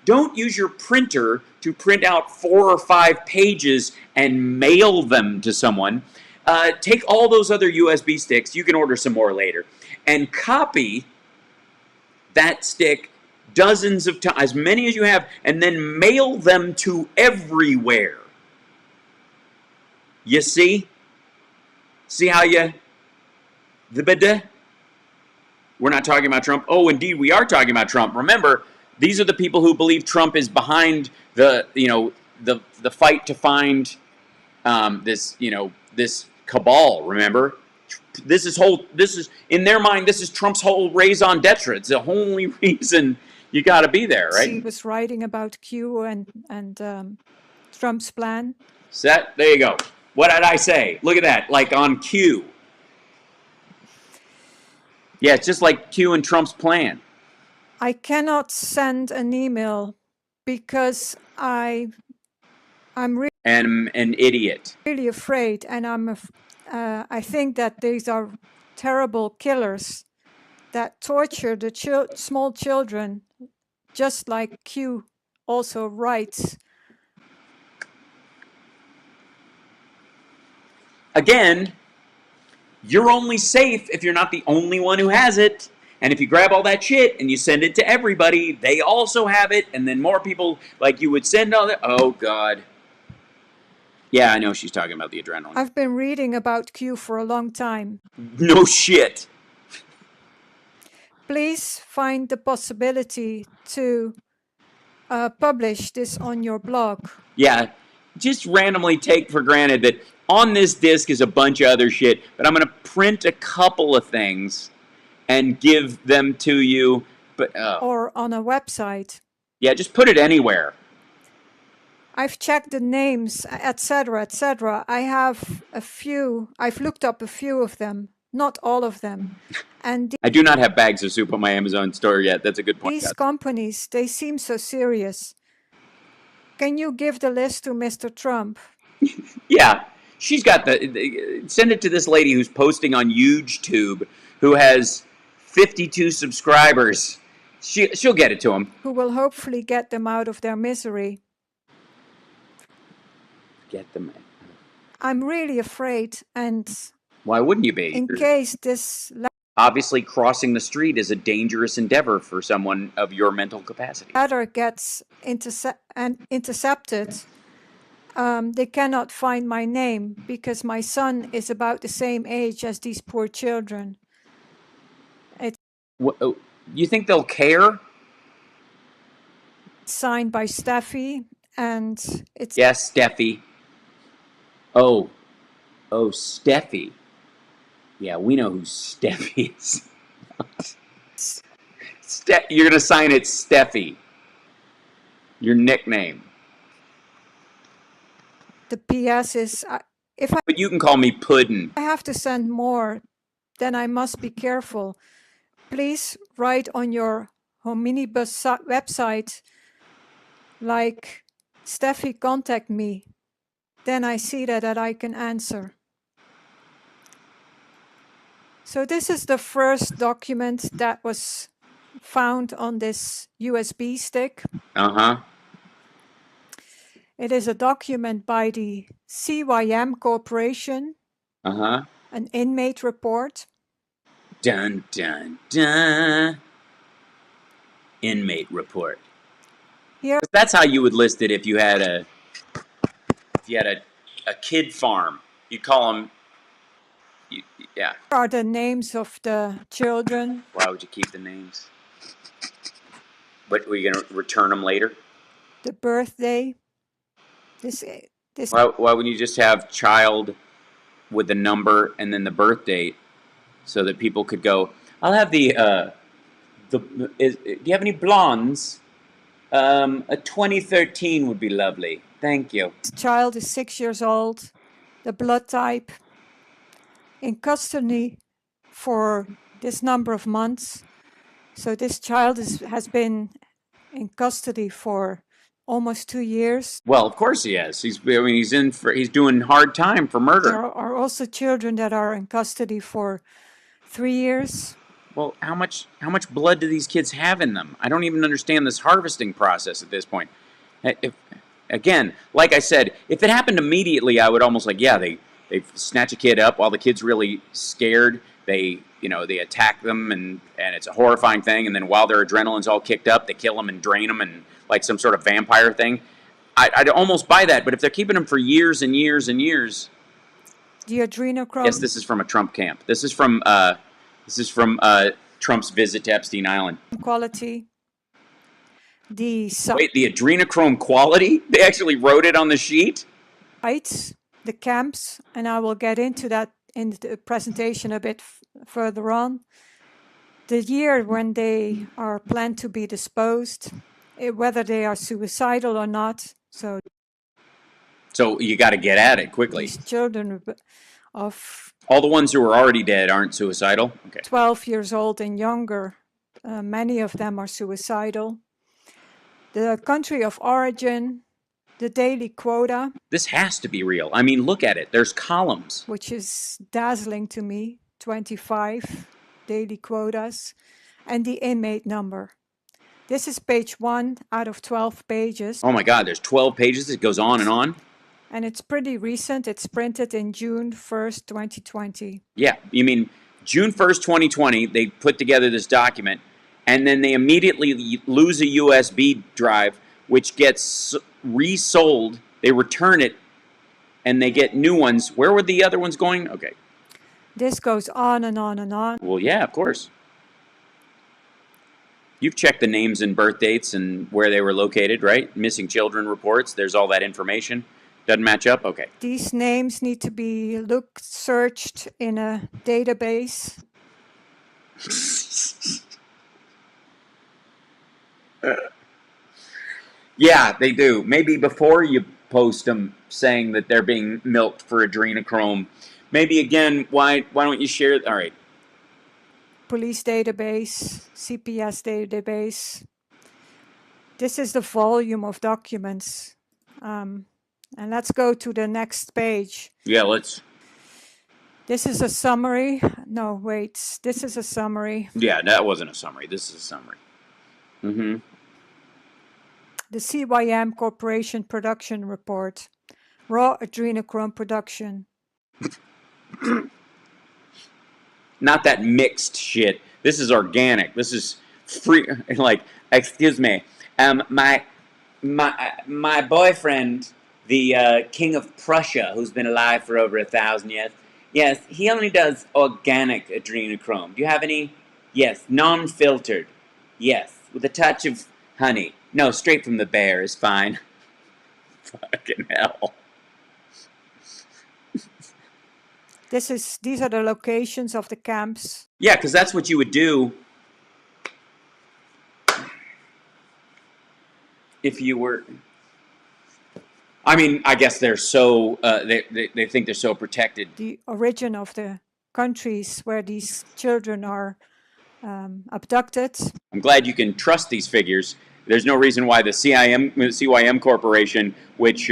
Don't use your printer to print out 4 or 5 pages and mail them to someone. Take all those other USB sticks, you can order some more later, and copy that stick dozens of times, as many as you have, and then mail them to everywhere. You see? See how we're not talking about Trump. Oh, indeed, we are talking about Trump. Remember, these are the people who believe Trump is behind the fight to find this cabal. Remember, this is in their mind. This is Trump's whole raison d'etre. It's the only reason you got to be there, right? He was writing about Q and Trump's plan. There you go. What did I say? Look at that, like on Q. Yeah, it's just like Q and Trump's plan. I cannot send an email because I'm really an idiot. Really afraid, and I think that these are terrible killers that torture the small children, just like Q also writes. Again, you're only safe if you're not the only one who has it. And if you grab all that shit and you send it to everybody, they also have it. And then more people, like you would send all that. Oh, God. Yeah, I know she's talking about the adrenaline. I've been reading about Q for a long time. No shit. Please find the possibility to publish this on your blog. Yeah, just randomly take for granted that on this disc is a bunch of other shit, but I'm going to print a couple of things and give them to you. But or on a website. Yeah, just put it anywhere. I've checked the names, etc., etc. I have a few. I've looked up a few of them, not all of them. And I do not have bags of soup on my Amazon store yet. That's a good point. These companies, they seem so serious. Can you give the list to Mr. Trump? Yeah, she's got send it to this lady who's posting on YouTube, who has 52 subscribers. She'll get it to him. Who will hopefully get them out of their misery. Get them in. I'm really afraid, and why wouldn't you be? In case this... Obviously, crossing the street is a dangerous endeavor for someone of your mental capacity. Letter gets intercepted. They cannot find my name because my son is about the same age as these poor children. You think they'll care? Signed by Steffi, and it's... Yes, Steffi. Oh, Steffi. Yeah, we know who Steffi is. You're going to sign it Steffi. Your nickname. The PS is... But you can call me Puddin'. I have to send more, then I must be careful. Please write on your Hominibus website, like, Steffi, contact me. Then I see that I can answer. So this is the first document that was found on this USB stick. Uh-huh. It is a document by the CYM Corporation. Uh-huh. An inmate report. Dun, dun, dun. Inmate report. Here. That's how you would list it if you had a kid farm. You'd call them, yeah. Here are the names of the children. Why would you keep the names? But were you going to return them later? The birthday. Why wouldn't you just have child with the number and then the birth date so that people could go, I'll have do you have any blondes? A 2013 would be lovely. Thank you. This child is 6 years old. The blood type. In custody for this number of months. So this child has been in custody for almost 2 years. Well, of course he has. He's doing hard time for murder. There are also children that are in custody for 3 years. Well, how much blood do these kids have in them? I don't even understand this harvesting process at this point. Again, like I said, if it happened immediately, I would almost they snatch a kid up while the kid's really scared. They attack them and it's a horrifying thing. And then while their adrenaline's all kicked up, they kill them and drain them and like some sort of vampire thing. I'd almost buy that. But if they're keeping them for years and years and years. The Adrenochrome. Yes, this is from a Trump camp. This is from Trump's visit to Epstein Island. Quality. Wait, the Adrenochrome quality? They actually wrote it on the sheet? Sites, the camps, and I will get into that in the presentation a bit further on. The year when they are planned to be disposed, whether they are suicidal or not. So you got to get at it quickly. These children of... All the ones who are already dead aren't suicidal? Okay. 12 years old and younger, many of them are suicidal. The country of origin, the daily quota. This has to be real. I mean, look at it. There's columns. Which is dazzling to me. 25 daily quotas. And the inmate number. This is page 1 out of 12 pages. Oh my God, there's 12 pages. It goes on and on. And it's pretty recent. It's printed in June 1st, 2020. Yeah, you mean June 1st, 2020, they put together this document, and then they immediately lose a USB drive, which gets resold. They return it, and they get new ones. Where were the other ones going? Okay. This goes on and on and on. Well, yeah, of course. You've checked the names and birth dates and where they were located, right? Missing children reports. There's all that information. Doesn't match up? Okay. These names need to be searched in a database. Yeah, they do. Maybe before you post them saying that they're being milked for adrenochrome. Maybe again, why don't you share? All right. Police database, CPS database. This is the volume of documents. And let's go to the next page. Yeah, let's. This is a summary. No, wait. This is a summary. Yeah, that wasn't a summary. This is a summary. Mm-hmm. The CYM Corporation Production Report. Raw adrenochrome production. Not that mixed shit. This is organic. This is free. Like, excuse me. My boyfriend, the King of Prussia, who's been alive for over 1,000 years. Yes, he only does organic adrenochrome. Do you have any? Yes, non-filtered. Yes, with a touch of honey. No, straight from the bear is fine. Fucking hell. These are the locations of the camps. Yeah, because that's what you would do if you were. I mean, I guess they're so they think they're so protected. The origin of the countries where these children are abducted. I'm glad you can trust these figures. There's no reason why the CYM Corporation, which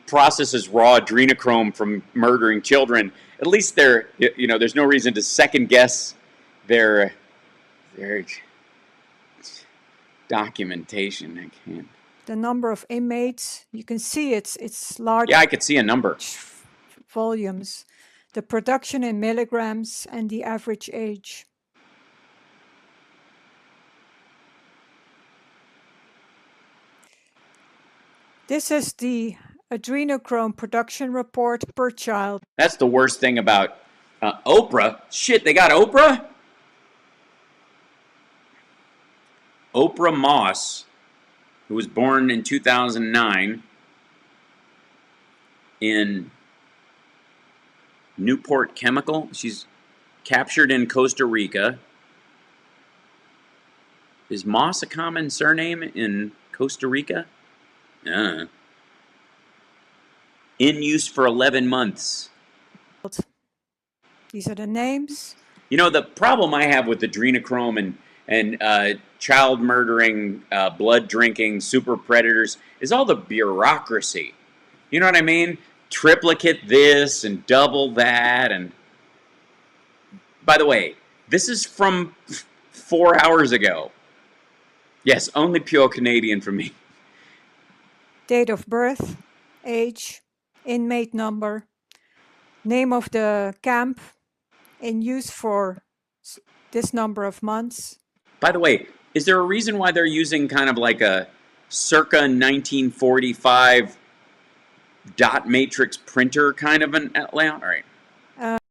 processes raw adrenochrome from murdering children, at least they're, you know, there's no reason to second guess their documentation. I can't. The number of inmates, you can see it's large. Yeah, I could see a number. Volumes. The production in milligrams and the average age. This is the adrenochrome production report per child. That's the worst thing about Oprah. Shit, they got Oprah? Oprah Moss, who was born in 2009 in Newport Chemical. She's captured in Costa Rica. Is Moss a common surname in Costa Rica? In use for 11 months. These are the names. You know, the problem I have with adrenochrome and child murdering, blood drinking, super predators is all the bureaucracy. You know what I mean? Triplicate this and double that. And by the way, this is from 4 hours ago. Yes, only pure Canadian for me. Date of birth, age, inmate number, name of the camp, in use for this number of months. By the way, is there a reason why they're using kind of like a circa 1945 dot matrix printer kind of an layout? All right.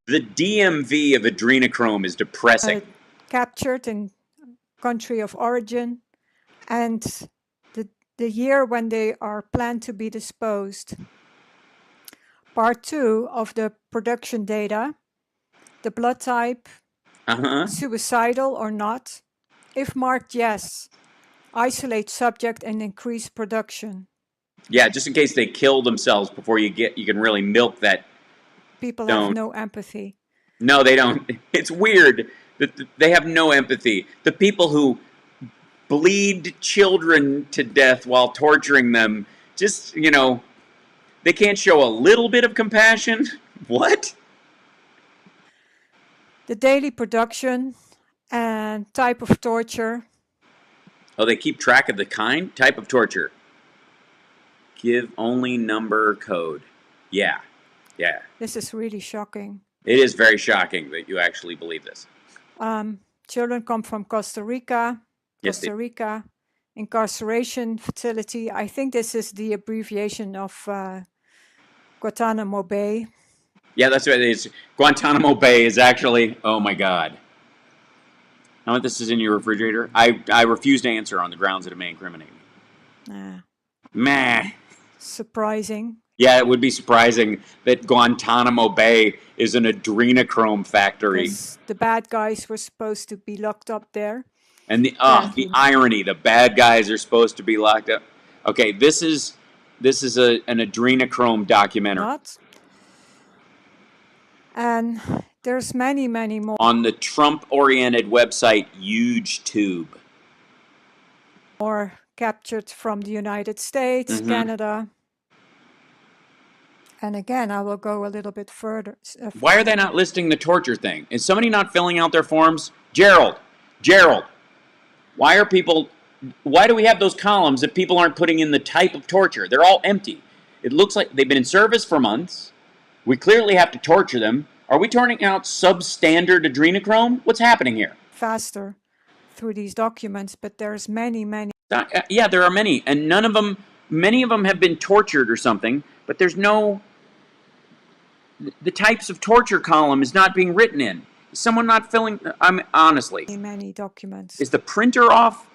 The DMV of adrenochrome is depressing. Captured in country of origin and the year when they are planned to be disposed. Part 2 of the production data, the blood type, suicidal or not. If marked yes, isolate subject and increase production. Yeah, just in case they kill themselves before you can really milk that. People have no empathy. No, they don't. It's weird that they have no empathy. The people who bleed children to death while torturing them, just, you know, they can't show a little bit of compassion? What? The daily production and type of torture. Oh, they keep track of the type of torture. Give only number code. Yeah. Yeah. This is really shocking. It is very shocking that you actually believe this. Children come from Costa Rica. Yes, Costa Rica incarceration facility. I think this is the abbreviation of Guantanamo Bay. Yeah, that's what it is. Guantanamo Bay is actually, oh my God. Now that this is in your refrigerator, I refuse to answer on the grounds that it may incriminate me. Meh. Surprising. Yeah, it would be surprising that Guantanamo Bay is an adrenochrome factory. The bad guys were supposed to be locked up there. And the irony, the bad guys are supposed to be locked up. Okay, this is an adrenochrome documentary. Not. And there's many, many more. On the Trump-oriented website, YouTube. Or captured from the United States, Canada. And again, I will go a little bit further. Why are they not listing the torture thing? Is somebody not filling out their forms? Gerald, why do we have those columns if people aren't putting in the type of torture? They're all empty. It looks like they've been in service for months. We clearly have to torture them. Are we turning out substandard adrenochrome? What's happening here? Faster through these documents, but there's many, many. Yeah, there are many, and many of them have been tortured or something, but there's no... The types of torture column is not being written in. Is someone not filling... honestly. Many documents. Is the printer off?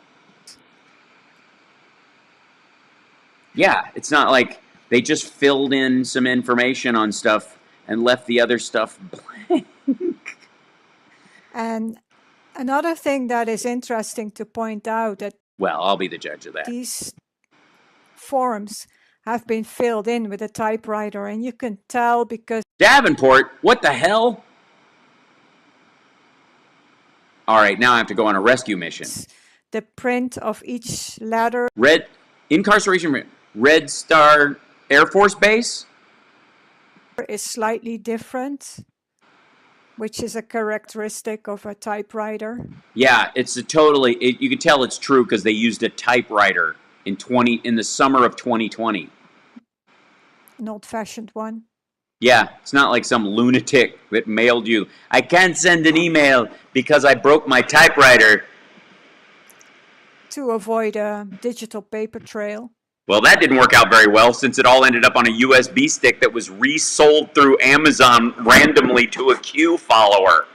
Yeah, it's not like they just filled in some information on stuff and left the other stuff blank. And another thing that is interesting to point out that... Well, I'll be the judge of that. These forms have been filled in with a typewriter, and you can tell because... Davenport? What the hell? All right, now I have to go on a rescue mission. The print of each letter. Incarceration, Red Star Air Force Base? Is slightly different, which is a characteristic of a typewriter. Yeah, it's you can tell it's true because they used a typewriter in the summer of 2020. An old-fashioned one. Yeah, it's not like some lunatic that mailed you, I can't send an email because I broke my typewriter. To avoid a digital paper trail. Well, that didn't work out very well since it all ended up on a USB stick that was resold through Amazon randomly to a Q follower.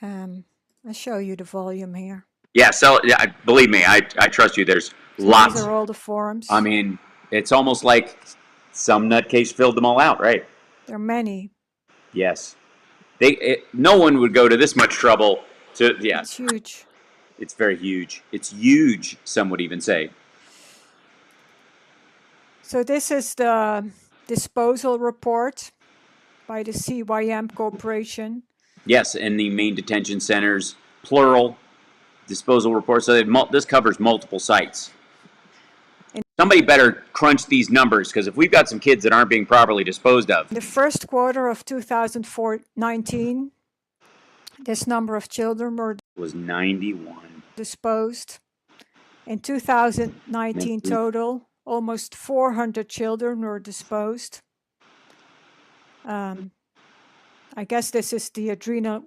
I'll show you the volume here. Yeah, so believe me, I trust you. There's lots. These are all the forums. I mean, it's almost like some nutcase filled them all out, right? There are many. Yes. No one would go to this much trouble to, yeah. It's huge. It's very huge. It's huge, some would even say. So this is the disposal report by the CYM Corporation. Yes, and the main detention centers, plural, disposal report. So this covers multiple sites. Somebody better crunch these numbers, because if we've got some kids that aren't being properly disposed of. In the first quarter of 2019, this number of children was 91. Disposed. In 2019 total, almost 400 children were disposed. I guess this is the adrenochrome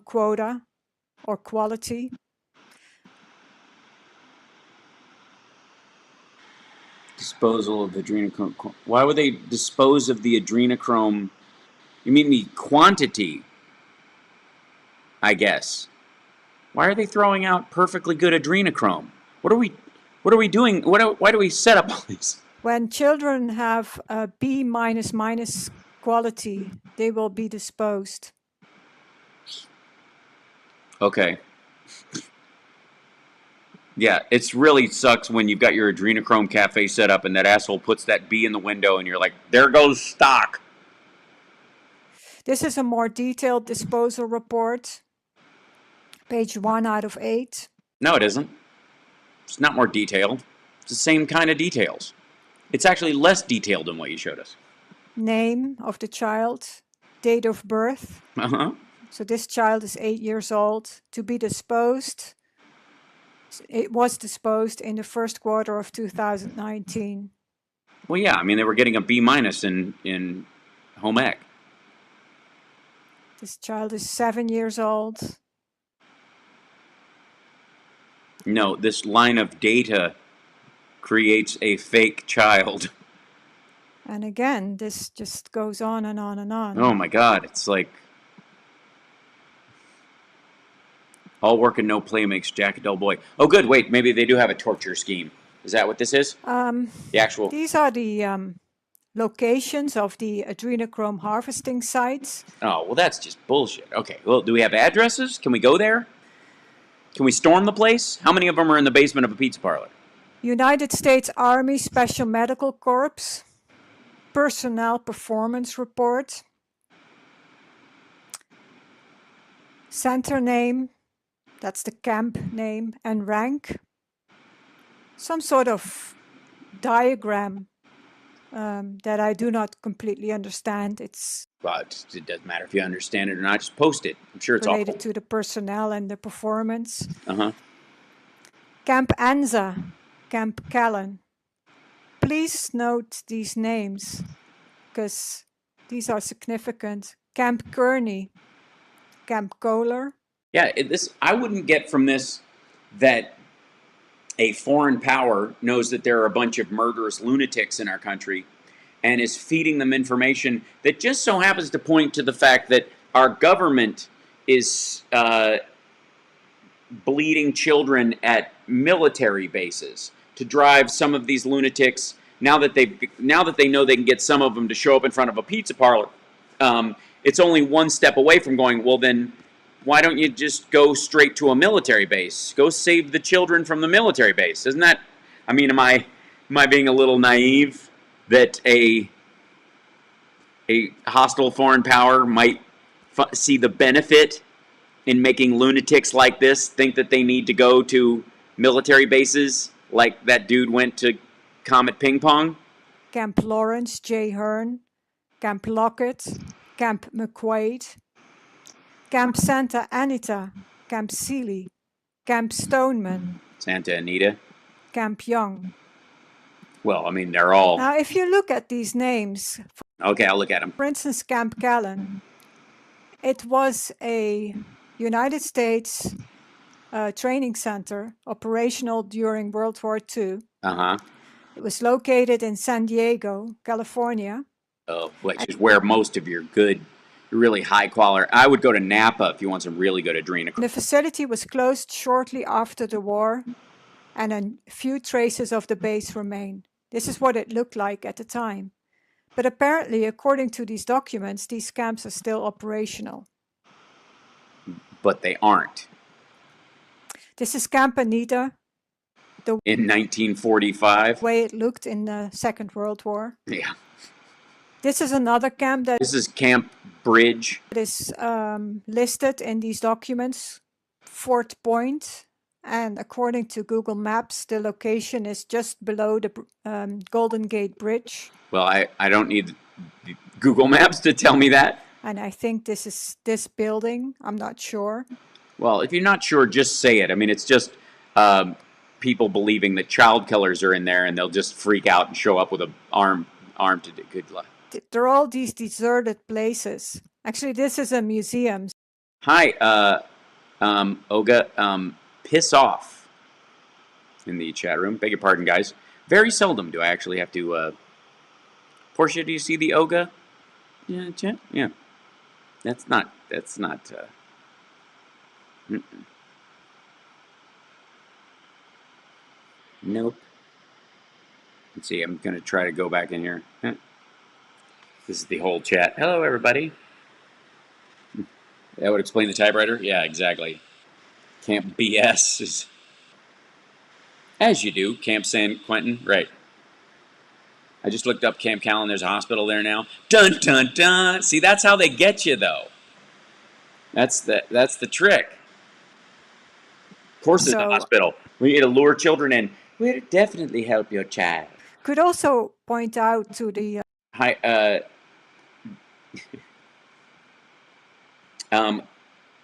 quota or quality. Disposal of adrenochrome. Why would they dispose of the adrenochrome? You mean the quantity? I guess. Why are they throwing out perfectly good adrenochrome? What are we doing? Why do we set up all these? When children have a B quality, they will be disposed. Okay. Yeah, it's really sucks when you've got your adrenochrome cafe set up and that asshole puts that B in the window and you're like, there goes stock. This is a more detailed disposal report. Page 1 out of 8. No, it isn't. It's not more detailed. It's the same kind of details. It's actually less detailed than what you showed us. Name of the child, date of birth. Uh-huh. So this child is 8 years old. To be disposed. It was disposed in the first quarter of 2019. Well, yeah, I mean, they were getting a B- in home ec. This child is 7 years old. No, this line of data creates a fake child. And again, this just goes on and on and on. Oh my God, it's like all work and no play makes Jack a dull boy. Oh good, wait, maybe they do have a torture scheme. Is that what this is? The actual... These are the locations of the adrenochrome harvesting sites. Oh, well that's just bullshit. Okay, well, do we have addresses? Can we go there? Can we storm the place? How many of them are in the basement of a pizza parlor? United States Army Special Medical Corps. Personnel performance report. Center name, that's the camp name, and rank. Some sort of diagram that I do not completely understand. It's Well, it doesn't matter if you understand it or not. Just post it. I'm sure it's related awful. to the personnel and the performance. Uh-huh. Camp Anza, Camp Callan. Please note these names because these are significant. Camp Kearney, Camp Kohler. Yeah, I wouldn't get from this that a foreign power knows that there are a bunch of murderous lunatics in our country and is feeding them information that just so happens to point to the fact that our government is bleeding children at military bases to drive some of these lunatics. Now that they know they can get some of them to show up in front of a pizza parlor, it's only one step away from going, well then, why don't you just go straight to a military base? Go save the children from the military base. Isn't that, I mean, am I being a little naive that a hostile foreign power might see the benefit in making lunatics like this think that they need to go to military bases like that dude went to Comet Ping Pong? Camp Lawrence J. Hearn, Camp Lockett, Camp McQuaid, Camp Santa Anita, Camp Sealy, Camp Stoneman, Santa Anita? Camp Young. Well, I mean, they're all... Now, if you look at these names... Okay, I'll look at them. For instance, Camp Callan. It was a United States training center, operational during World War II. Uh-huh. It was located in San Diego, California. Oh, which is where most of your good, really high quality... I would go to Napa if you want some really good adrenochrome. The facility was closed shortly after the war, and a few traces of the base remain. This is what it looked like at the time. But apparently, according to these documents, these camps are still operational. But they aren't. This is Camp Anita. In 1945? The way it looked in the Second World War. Yeah. This is another camp that... This is Camp Bridge. It is listed in these documents. Fort Point. And according to Google Maps, the location is just below the Golden Gate Bridge. Well, I don't need Google Maps to tell me that. And I think this is this building. I'm not sure. Well, if you're not sure, just say it. I mean, it's just people believing that child killers are in there and they'll just freak out and show up with an arm to do good luck. There are all these deserted places. Actually, this is a museum. Hi, Olga. Piss off in the chat room. Beg your pardon, guys. Very seldom do I actually have to... Portia, do you see the Olga? Yeah, chat? Yeah. That's not... Nope. Let's see, I'm going to try to go back in here. This is the whole chat. Hello, everybody. That would explain the typewriter? Yeah, exactly. Camp BS is... As you do, Camp San Quentin. Right. I just looked up Camp Callan. There's a hospital there now. Dun, dun, dun. See, that's how they get you, though. That's the trick. Of course, it's a hospital. We need to lure children in. We'll definitely help your child. Could also point out to the... Hi,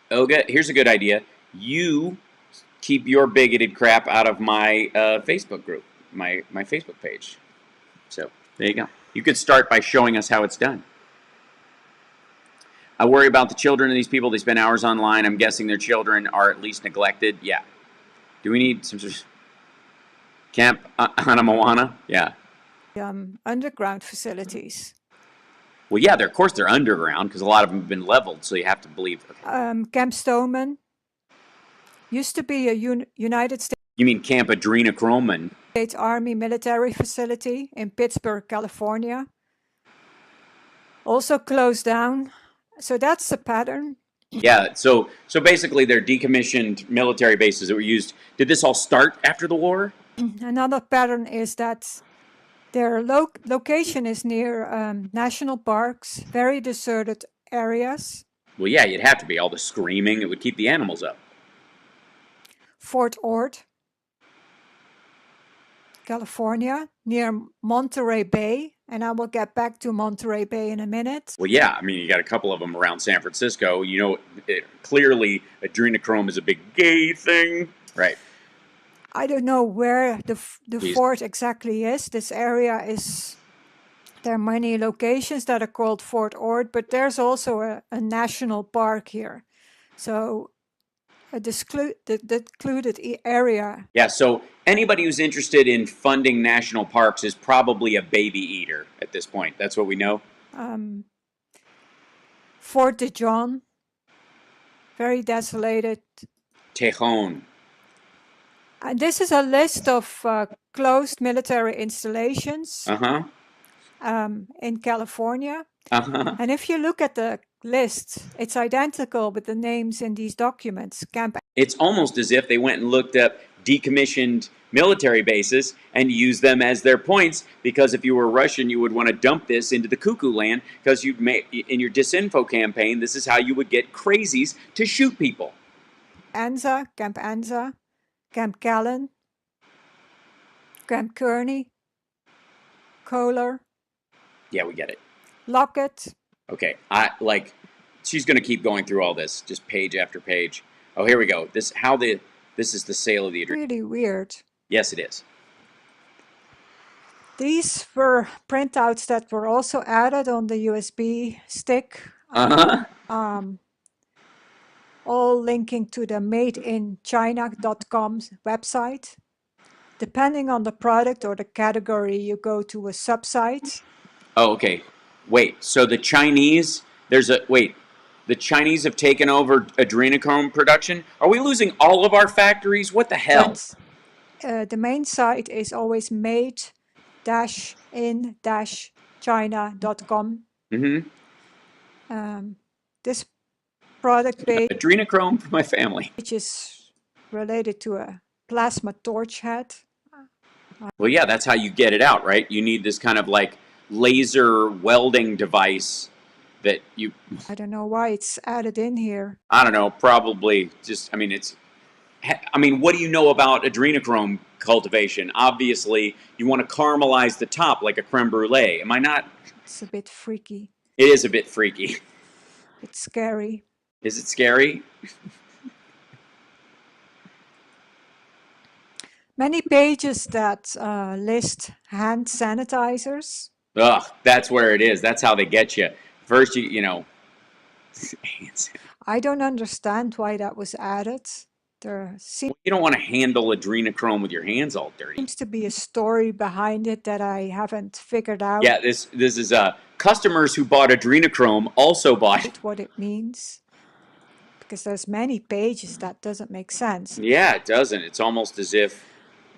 Olga, here's a good idea. You keep your bigoted crap out of my Facebook group, my Facebook page. So, there you go. You could start by showing us how it's done. I worry about the children of these people. They spend hours online. I'm guessing their children are at least neglected. Yeah. Do we need some sort of... Camp Anamoana? Yeah. Underground facilities. Well, yeah, of course they're underground because a lot of them have been leveled, so you have to believe. Camp Stoneman used to be a United States. You mean Camp Adrenochrome? States Army military facility in Pittsburgh, California. Also closed down. So that's the pattern. Yeah, so basically they're decommissioned military bases that were used. Did this all start after the war? Another pattern is that their location is near national parks, very deserted areas. Well, yeah, you'd have to be. All the screaming, it would keep the animals up. Fort Ord, California, near Monterey Bay. And I will get back to Monterey Bay in a minute. Well, yeah, I mean, you got a couple of them around San Francisco. You know, clearly adrenochrome is a big gay thing. Right. I don't know where the fort exactly is. This area is, there are many locations that are called Fort Ord, but there's also a national park here. So a secluded area. Yeah, so anybody who's interested in funding national parks is probably a baby eater at this point. That's what we know. Fort de John, very desolated. Tejon. And this is a list of closed military installations in California. And if you look at the list, it's identical with the names in these documents. It's almost as if they went and looked up decommissioned military bases and used them as their points, because if you were Russian, you would want to dump this into the cuckoo land, because you'd make, in your disinfo campaign, this is how you would get crazies to shoot people. Anza, Camp Anza, Camp Callan, Camp Kearney, Kohler. Yeah, we get it. Lockett. Okay, she's going to keep going through all this, just page after page. Oh, here we go. This is the sale of the Adrenochrome. Really weird. Yes, it is. These were printouts that were also added on the USB stick. All linking to the madeinchina.com website. Depending on the product or the category, you go to a subsite. Oh, okay. Wait, so the Chinese, the Chinese have taken over adrenochrome production? Are we losing all of our factories? What the hell? The main site is always made-in-china.com. This product page, adrenochrome for my family, which is related to a plasma torch head. Well, yeah, that's how you get it out, right? You need this kind of like laser welding device that you... I don't know why it's added in here. I don't know, probably just, what do you know about adrenochrome cultivation? Obviously, you want to caramelize the top like a creme brulee. Am I not? It's a bit freaky. It is a bit freaky. It's scary. Is it scary? Many pages that list hand sanitizers. Ugh, that's where it is. That's how they get you. First, you know. I don't understand why that was added. There you don't want to handle adrenochrome with your hands all dirty. Seems to be a story behind it that I haven't figured out. Yeah, this is customers who bought adrenochrome also bought what it means. Because there's many pages that doesn't make sense. Yeah, it doesn't. It's almost as if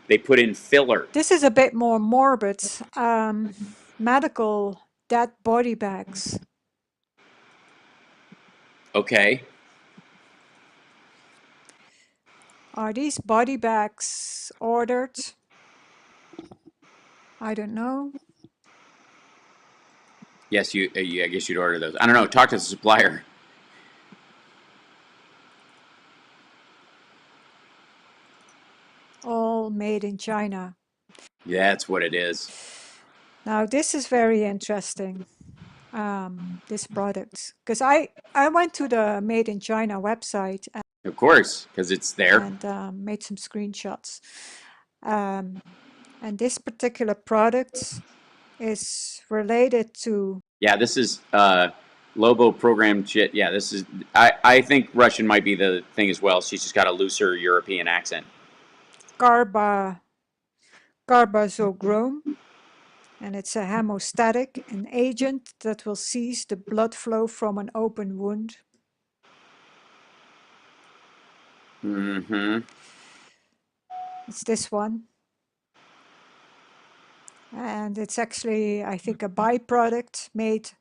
they put in filler. This is a bit more morbid. Medical dead body bags. Okay. Are these body bags ordered? I don't know. Yes, I guess you'd order those. I don't know. Talk to the supplier. All made in China. Yeah, that's what it is. Now this is very interesting. This product, because I went to the Made in China website. Of course, because it's there. And made some screenshots. And this particular product is related to... Yeah, this is Lobo programmed shit. Yeah, this is... I think Russian might be the thing as well. She's just got a looser European accent. Carbazochrome, and it's a hemostatic, an agent that will seize the blood flow from an open wound. Mm-hmm. It's this one. And it's actually, I think, a byproduct made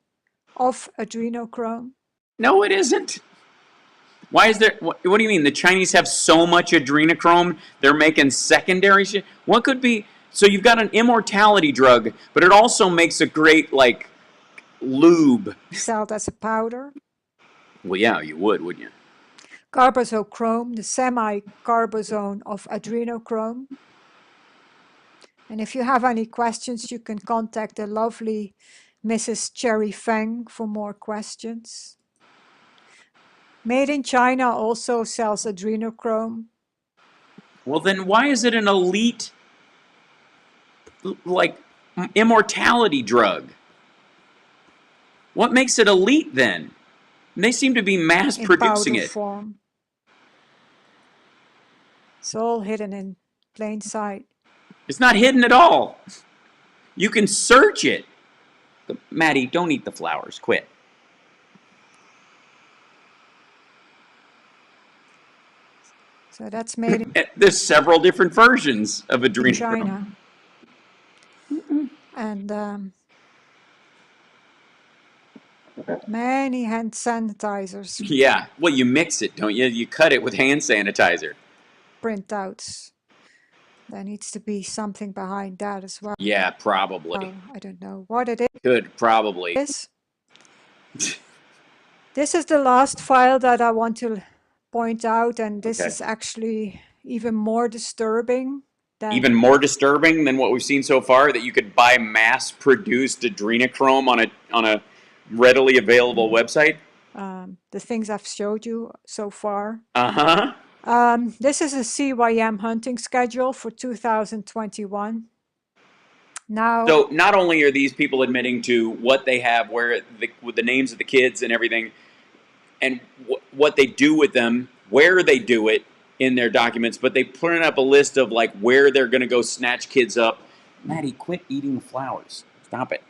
of adrenochrome. No, it isn't. Why is there? What do you mean? The Chinese have so much adrenochrome, they're making secondary shit? What could be? So you've got an immortality drug, but it also makes a great, like, lube. Sold as a powder. Well, yeah, you would, wouldn't you? Carbazochrome, the semi-carbazone of adrenochrome. And if you have any questions, you can contact the lovely Mrs. Cherry Feng for more questions. Made in China also sells adrenochrome. Well, then why is it an elite, like, immortality drug? What makes it elite then? They seem to be mass producing it. Form. It's all hidden in plain sight. It's not hidden at all. You can search it. But Maddie, don't eat the flowers. Quit. So that's made in There's several different versions of adrenochrome. China. And many hand sanitizers. Yeah. Well, you mix it, don't you? You cut it with hand sanitizer. Printouts. There needs to be something behind that as well. Yeah, probably. I don't know what it is. Could, probably. This is the last file that I want to point out, and this is actually even more disturbing. Even more disturbing than what we've seen so far, that you could buy mass-produced adrenochrome on a readily available website? The things I've showed you so far. Uh-huh. This is a CYM hunting schedule for 2021. Now, so not only are these people admitting to what they have, with the names of the kids and everything, and what they do with them, where they do it in their documents, but they print up a list of like where they're going to go snatch kids up. Maddie, quit eating the flowers. Stop it.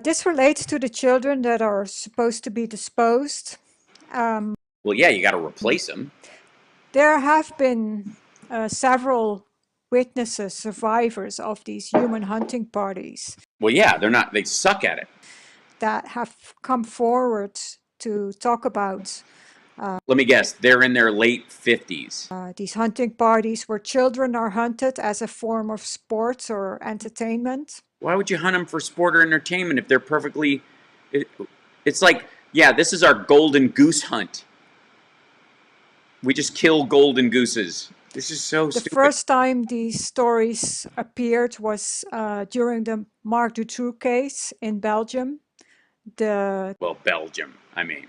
This relates to the children that are supposed to be disposed. Well, yeah, you got to replace them. There have been several witnesses, survivors of these human hunting parties. Well, yeah, they suck at it. That have come forward to talk about. Let me guess, they're in their late 50s. These hunting parties where children are hunted as a form of sports or entertainment. Why would you hunt them for sport or entertainment if they're perfectly... It's like, yeah, this is our golden goose hunt. We just kill golden gooses. This is so stupid. The first time these stories appeared was during the Marc Dutroux case in Belgium. Well, Belgium, I mean.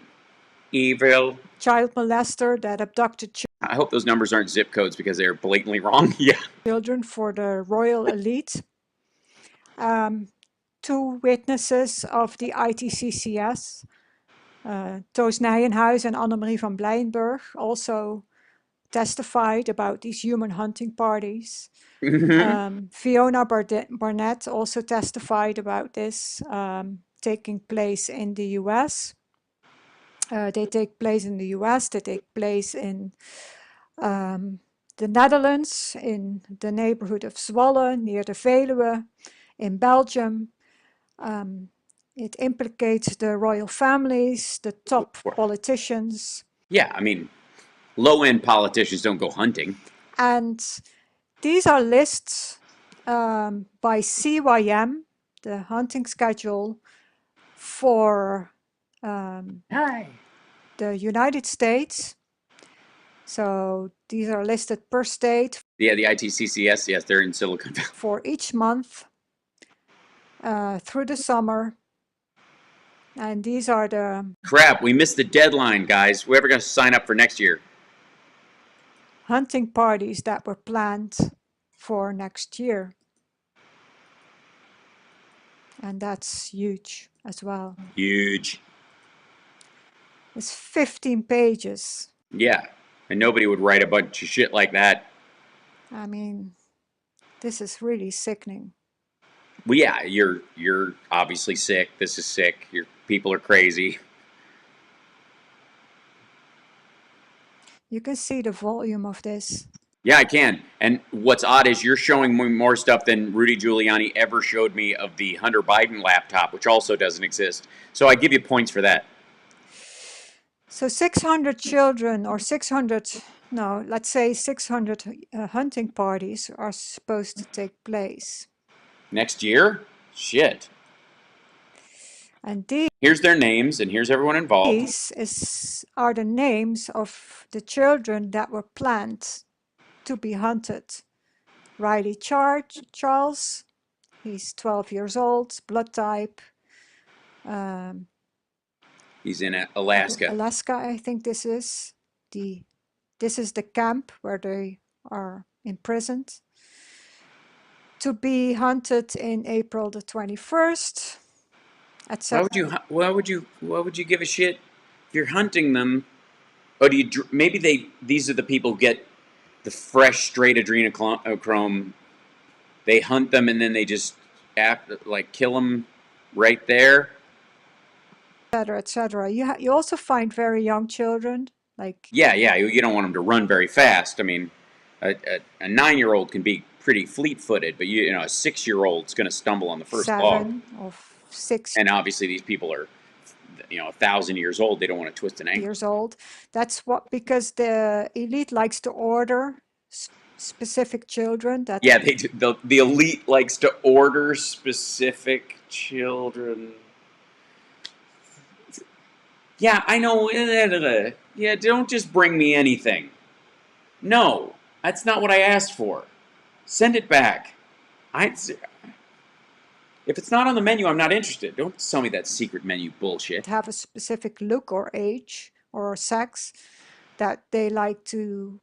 Evil. Child molester that abducted children. I hope those numbers aren't zip codes because they're blatantly wrong. Yeah. Children for the royal elite. 2 witnesses of the ITCCS, Toos Nijenhuis and Annemarie van Blijenburg, also testified about these human hunting parties. Fiona Barnett also testified about this taking place in the US. They take place in the US, they take place in the Netherlands, in the neighborhood of Zwolle, near the Veluwe, in Belgium. It implicates the royal families, the top politicians. Yeah, I mean, low-end politicians don't go hunting. And these are lists by CYM, the hunting schedule for the United States. So these are listed per state. Yeah, the ITCCS, yes, they're in Silicon Valley. For each month through the summer. And these are the... Crap, we missed the deadline, guys. We're ever going to sign up for next year? Hunting parties that were planned for next year. And that's huge as well. Huge. It's 15 pages. Yeah, and nobody would write a bunch of shit like that. I mean, this is really sickening. Well, yeah, you're obviously sick. This is sick. Your people are crazy. You can see the volume of this. Yeah, I can. And what's odd is you're showing me more stuff than Rudy Giuliani ever showed me of the Hunter Biden laptop, which also doesn't exist. So I give you points for that. So 600 children, or 600, no, let's say 600 hunting parties are supposed to take place. Next year? Shit. And here's their names, and here's everyone involved. these are the names of the children that were planned to be hunted. Riley Charles, he's 12 years old, blood type. He's in Alaska. Alaska, I think this is the camp where they are imprisoned. To be hunted in April the 21st. Why would you give a shit if you're hunting them? Oh, maybe these are the people who get the fresh, straight adrenochrome. They hunt them and then they just kill them right there. Etc. etc. You also find very young children, like yeah. You don't want them to run very fast. I mean, a 9-year-old can be pretty fleet-footed, but a 6-year-old's going to stumble on the first log. 7 or 6. And obviously, these people are 1,000 years old. They don't want to twist an ankle. Years old. That's because the elite likes to order specific children. Yeah, they do. The elite likes to order specific children. Yeah, I know. Yeah, don't just bring me anything. No, that's not what I asked for. Send it back. If it's not on the menu, I'm not interested. Don't sell me that secret menu bullshit. Have a specific look or age or sex that they like to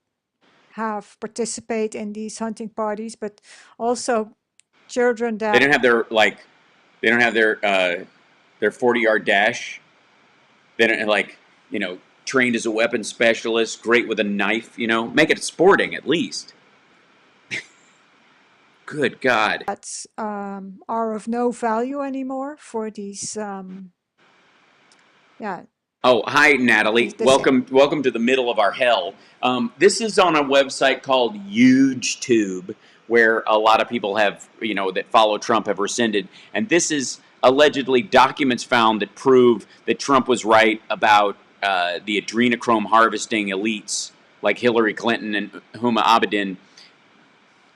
have participate in these hunting parties, but also children that they don't have their 40-yard dash. They don't trained as a weapons specialist, great with a knife. Make it sporting at least. Good God. That's are of no value anymore for these. Yeah. Oh, hi, Natalie. Welcome to the middle of our hell. This is on a website called HugeTube, where a lot of people have, that follow Trump have rescinded. And this is allegedly documents found that prove that Trump was right about the adrenochrome harvesting elites like Hillary Clinton and Huma Abedin.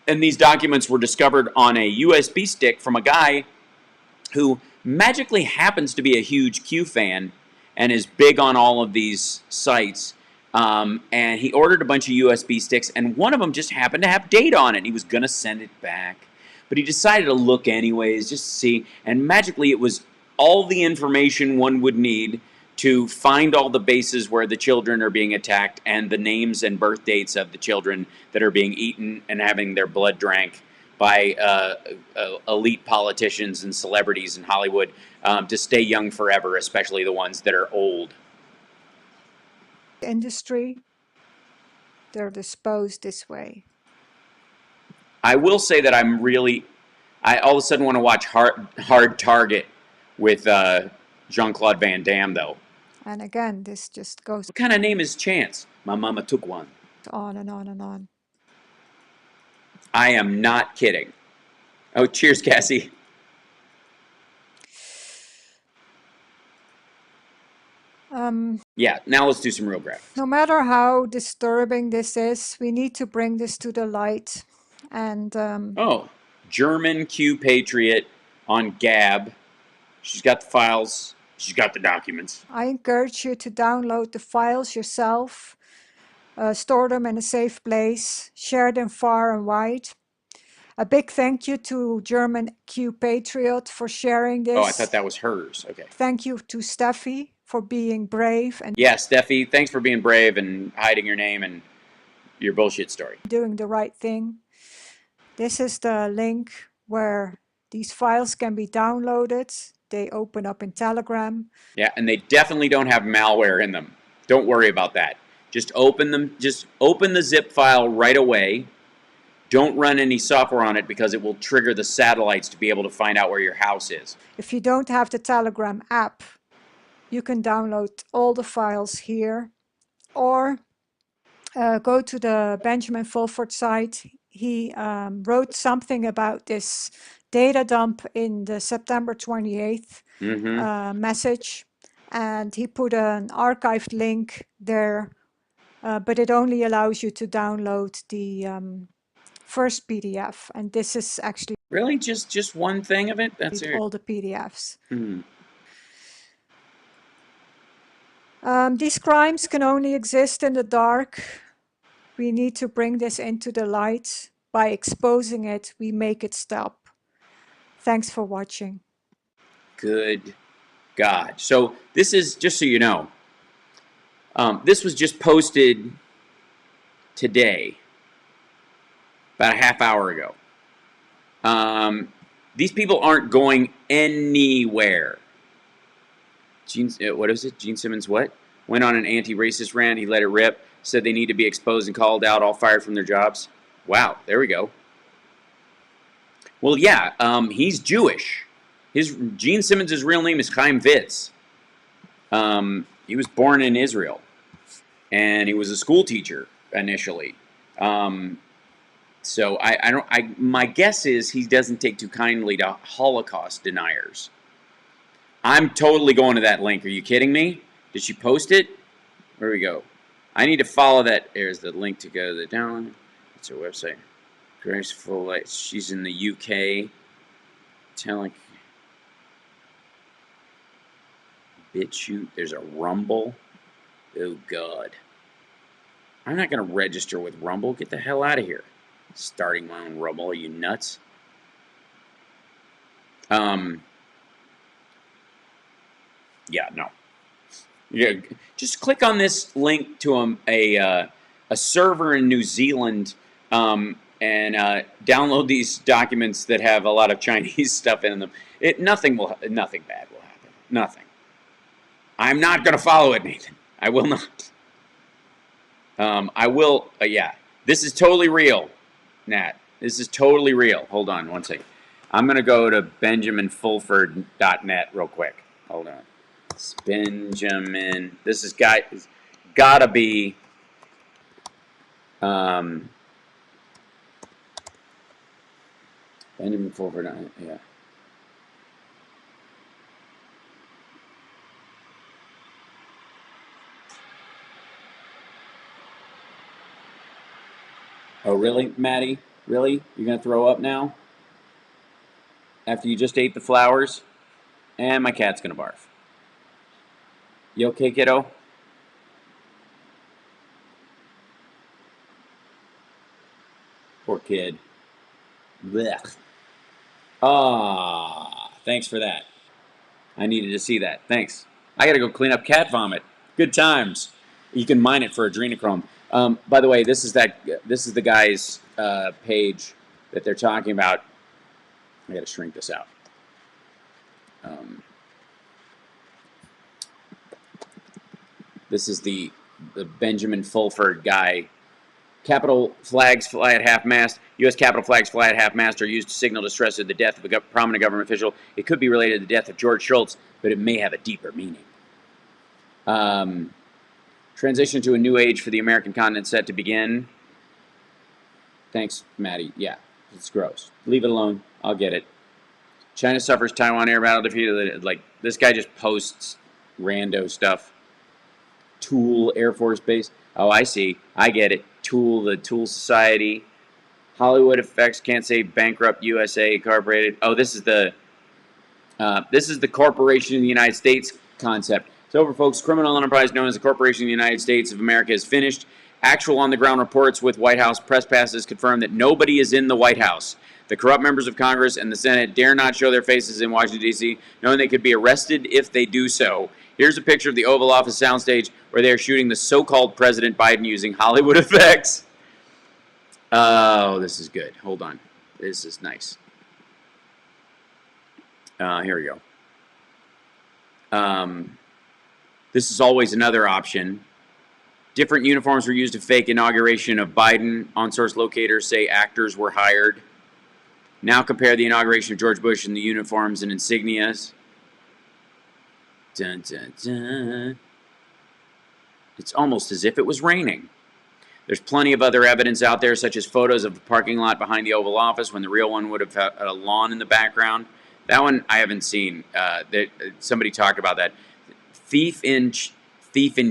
And these documents were discovered on a USB stick from a guy who magically happens to be a huge Q fan and is big on all of these sites. And he ordered a bunch of USB sticks, and one of them just happened to have data on it. He was going to send it back, but he decided to look anyways, just to see. And magically, it was all the information one would need to find all the bases where the children are being attacked and the names and birth dates of the children that are being eaten and having their blood drank by elite politicians and celebrities in Hollywood to stay young forever, especially the ones that are old. Industry, they're disposed this way. I will say that I all of a sudden want to watch Hard Target with Jean-Claude Van Damme, though. And again, this just goes... What kind of name is Chance? My mama took one. On and on and on. I am not kidding. Oh, cheers, Cassie. Yeah, now let's do some real graphics. No matter how disturbing this is, we need to bring this to the light. And oh, German Q Patriot on Gab. She's got the files. She's got the documents. I encourage you to download the files yourself, store them in a safe place, share them far and wide. A big thank you to German Q Patriot for sharing this. Oh, I thought that was hers. Okay. Thank you to Steffi for being brave. And yeah, Steffi, thanks for being brave and hiding your name and your bullshit story. Doing the right thing. This is the link where these files can be downloaded. They open up in Telegram. Yeah, and they definitely don't have malware in them. Don't worry about that. Just open them. Just open the zip file right away don't run any software on it because it will trigger the satellites to be able to find out where your house is. If you don't have the Telegram app, you can download all the files here, or go to the Benjamin Fulford site. He wrote something about this data dump in the September 28th message, and he put an archived link there, but it only allows you to download the first PDF, and this is actually really just one thing of it. That's all the PDFs. Hmm. These crimes can only exist in the dark. We need to bring this into the light. By exposing it, we make it stop. Thanks for watching. Good God. So this is, just so you know, this was just posted today, about a half hour ago. These people aren't going anywhere. What is it? Gene Simmons what? Went on an anti-racist rant. He let it rip. Said they need to be exposed and called out, all fired from their jobs. Wow, there we go. Well, yeah, he's Jewish. Gene Simmons' real name is Chaim Vitz. He was born in Israel, and he was a school teacher initially. So my guess is he doesn't take too kindly to Holocaust deniers. I'm totally going to that link. Are you kidding me? Did she post it? Where we go? I need to follow that. There's the link to go to the download. It's her website. Graceful Lights. She's in the UK. Telling. BitChute. There's a Rumble. Oh, God. I'm not going to register with Rumble. Get the hell out of here. Starting my own Rumble. Are you nuts? Yeah, no. Yeah, just click on this link to a server in New Zealand and download these documents that have a lot of Chinese stuff in them. Nothing bad will happen. Nothing. I'm not going to follow it, Nathan. I will not. I will. Yeah, this is totally real, Nat. This is totally real. Hold on one second. I'm going to go to benjaminfulford.net real quick. Hold on. It's Benjamin. This is gotta be Benjamin Fulford. Yeah. Oh, really, Maddie? Really? You're gonna throw up now? After you just ate the flowers? And my cat's gonna barf. You okay, kiddo? Poor kid. Blech. Ah, thanks for that. I needed to see that. Thanks. I gotta go clean up cat vomit. Good times. You can mine it for Adrenochrome. By the way, this is the guy's page that they're talking about. I gotta shrink this out. This is the Benjamin Fulford guy. Capitol flags fly at half-mast. U.S. Capitol flags fly at half-mast are used to signal distress at the death of a prominent government official. It could be related to the death of George Shultz, but it may have a deeper meaning. Transition to a new age for the American continent set to begin. Thanks, Maddie. Yeah, it's gross. Leave it alone. I'll get it. China suffers Taiwan air battle defeat. Like, this guy just posts rando stuff. Tool Air Force Base. Oh, I see. I get it. Tool, the Tool Society. Hollywood Effects, can't say bankrupt USA Incorporated. Oh, this is the Corporation of the United States concept. It's over, folks. Criminal enterprise known as the Corporation of the United States of America is finished. Actual on-the-ground reports with White House press passes confirm that nobody is in the White House. The corrupt members of Congress and the Senate dare not show their faces in Washington, D.C., knowing they could be arrested if they do so. Here's a picture of the Oval Office soundstage where they are shooting the so-called President Biden using Hollywood effects. Oh, this is good. Hold on. This is nice. Here we go. This is always another option Different uniforms were used to fake inauguration of Biden. On-source locators say actors were hired. Now compare the inauguration of George Bush and the uniforms and insignias. Dun, dun, dun. It's almost as if it was raining. There's plenty of other evidence out there, such as photos of the parking lot behind the Oval Office when the real one would have had a lawn in the background. That one I haven't seen. Somebody talked about that. Thief in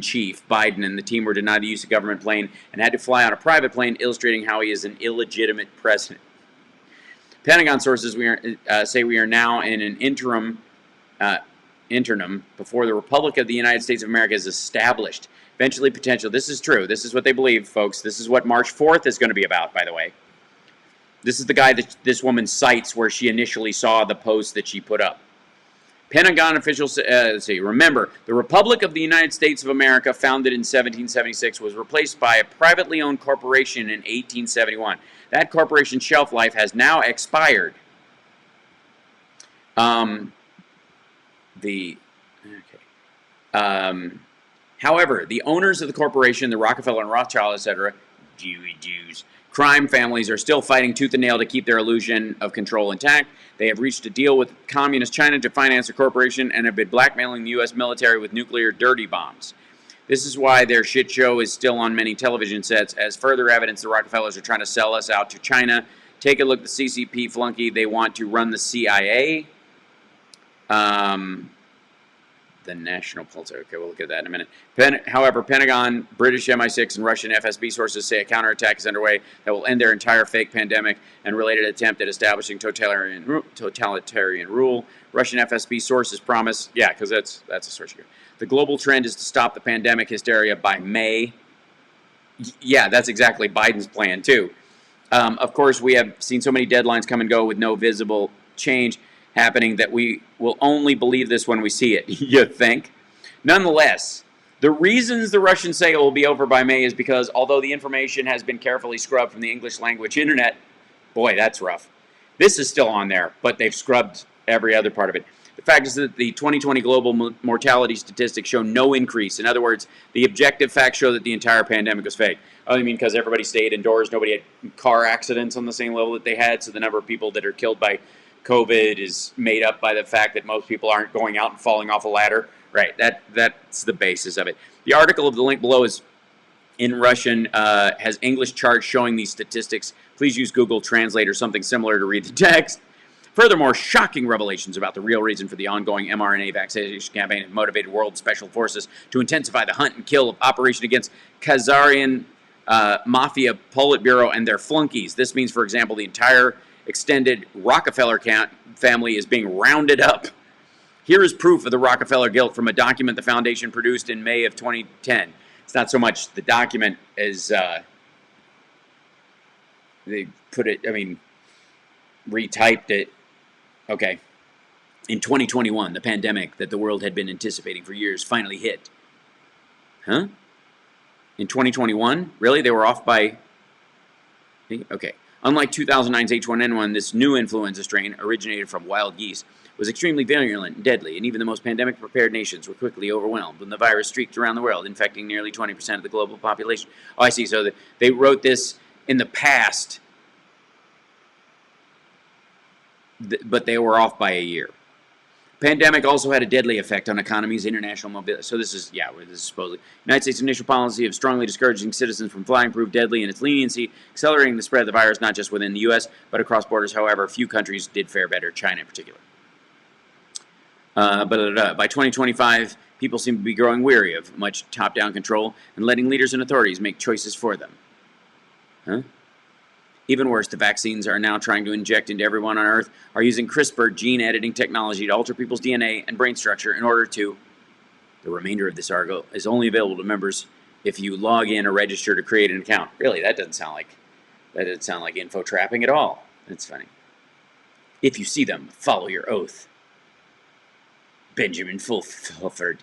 chief, Biden, and the team were denied the use of government plane and had to fly on a private plane, illustrating how he is an illegitimate president. Pentagon sources say we are now in an interim before the Republic of the United States of America is established. Eventually potential. This is true. This is what they believe, folks. This is what March 4th is going to be about, by the way. This is the guy that this woman cites where she initially saw the post that she put up. Pentagon officials say, remember, the Republic of the United States of America, founded in 1776, was replaced by a privately owned corporation in 1871. That corporation's shelf life has now expired. However, the owners of the corporation, the Rockefeller and Rothschild, etc., Jews, crime families are still fighting tooth and nail to keep their illusion of control intact. They have reached a deal with communist China to finance the corporation and have been blackmailing the U.S. military with nuclear dirty bombs. This is why their shit show is still on many television sets. As further evidence, the Rockefellers are trying to sell us out to China. Take a look at the CCP flunky. They want to run the CIA. The National Pulse. Okay, we'll look at that in a minute. However, Pentagon, British MI6, and Russian FSB sources say a counterattack is underway that will end their entire fake pandemic and related attempt at establishing totalitarian rule. Russian FSB sources promise, yeah, because that's a source here. The global trend is to stop the pandemic hysteria by May. Yeah, that's exactly Biden's plan, too. Of course, we have seen so many deadlines come and go with no visible change happening that we will only believe this when we see it, you think? Nonetheless, the reasons the Russians say it will be over by May is because although the information has been carefully scrubbed from the English language internet, boy, that's rough. This is still on there, but they've scrubbed every other part of it. The fact is that the 2020 global mortality statistics show no increase. In other words, the objective facts show that the entire pandemic was fake. I mean, because everybody stayed indoors, nobody had car accidents on the same level that they had, so the number of people that are killed by COVID is made up by the fact that most people aren't going out and falling off a ladder. Right, that's the basis of it. The article of the link below is in Russian, has English charts showing these statistics. Please use Google Translate or something similar to read the text. Furthermore, shocking revelations about the real reason for the ongoing mRNA vaccination campaign have motivated world special forces to intensify the hunt and kill operation against Khazarian Mafia Politburo and their flunkies. This means, for example, the entire extended Rockefeller family is being rounded up. Here is proof of the Rockefeller guilt from a document the foundation produced in May of 2010. It's not so much the document as they put it, I mean, retyped it. Okay. In 2021, the pandemic that the world had been anticipating for years finally hit. Huh? In 2021? Really? They were off by... Okay. Unlike 2009's H1N1, this new influenza strain, originated from wild geese, was extremely virulent and deadly, and even the most pandemic-prepared nations were quickly overwhelmed when the virus streaked around the world, infecting nearly 20% of the global population. Oh, I see. So they wrote this in the past, but they were off by a year. Pandemic also had a deadly effect on economies, international mobility. So this is, yeah, this is supposedly. United States' initial policy of strongly discouraging citizens from flying proved deadly in its leniency, accelerating the spread of the virus not just within the U.S., but across borders. However, few countries did fare better, China in particular. By 2025, people seem to be growing weary of much top-down control and letting leaders and authorities make choices for them. Huh? Even worse, the vaccines are now trying to inject into everyone on Earth are using CRISPR gene editing technology to alter people's DNA and brain structure in order to... The remainder of this article is only available to members if you log in or register to create an account. Really, that doesn't sound like info trapping at all. That's funny. If you see them, follow your oath. Benjamin Fulford.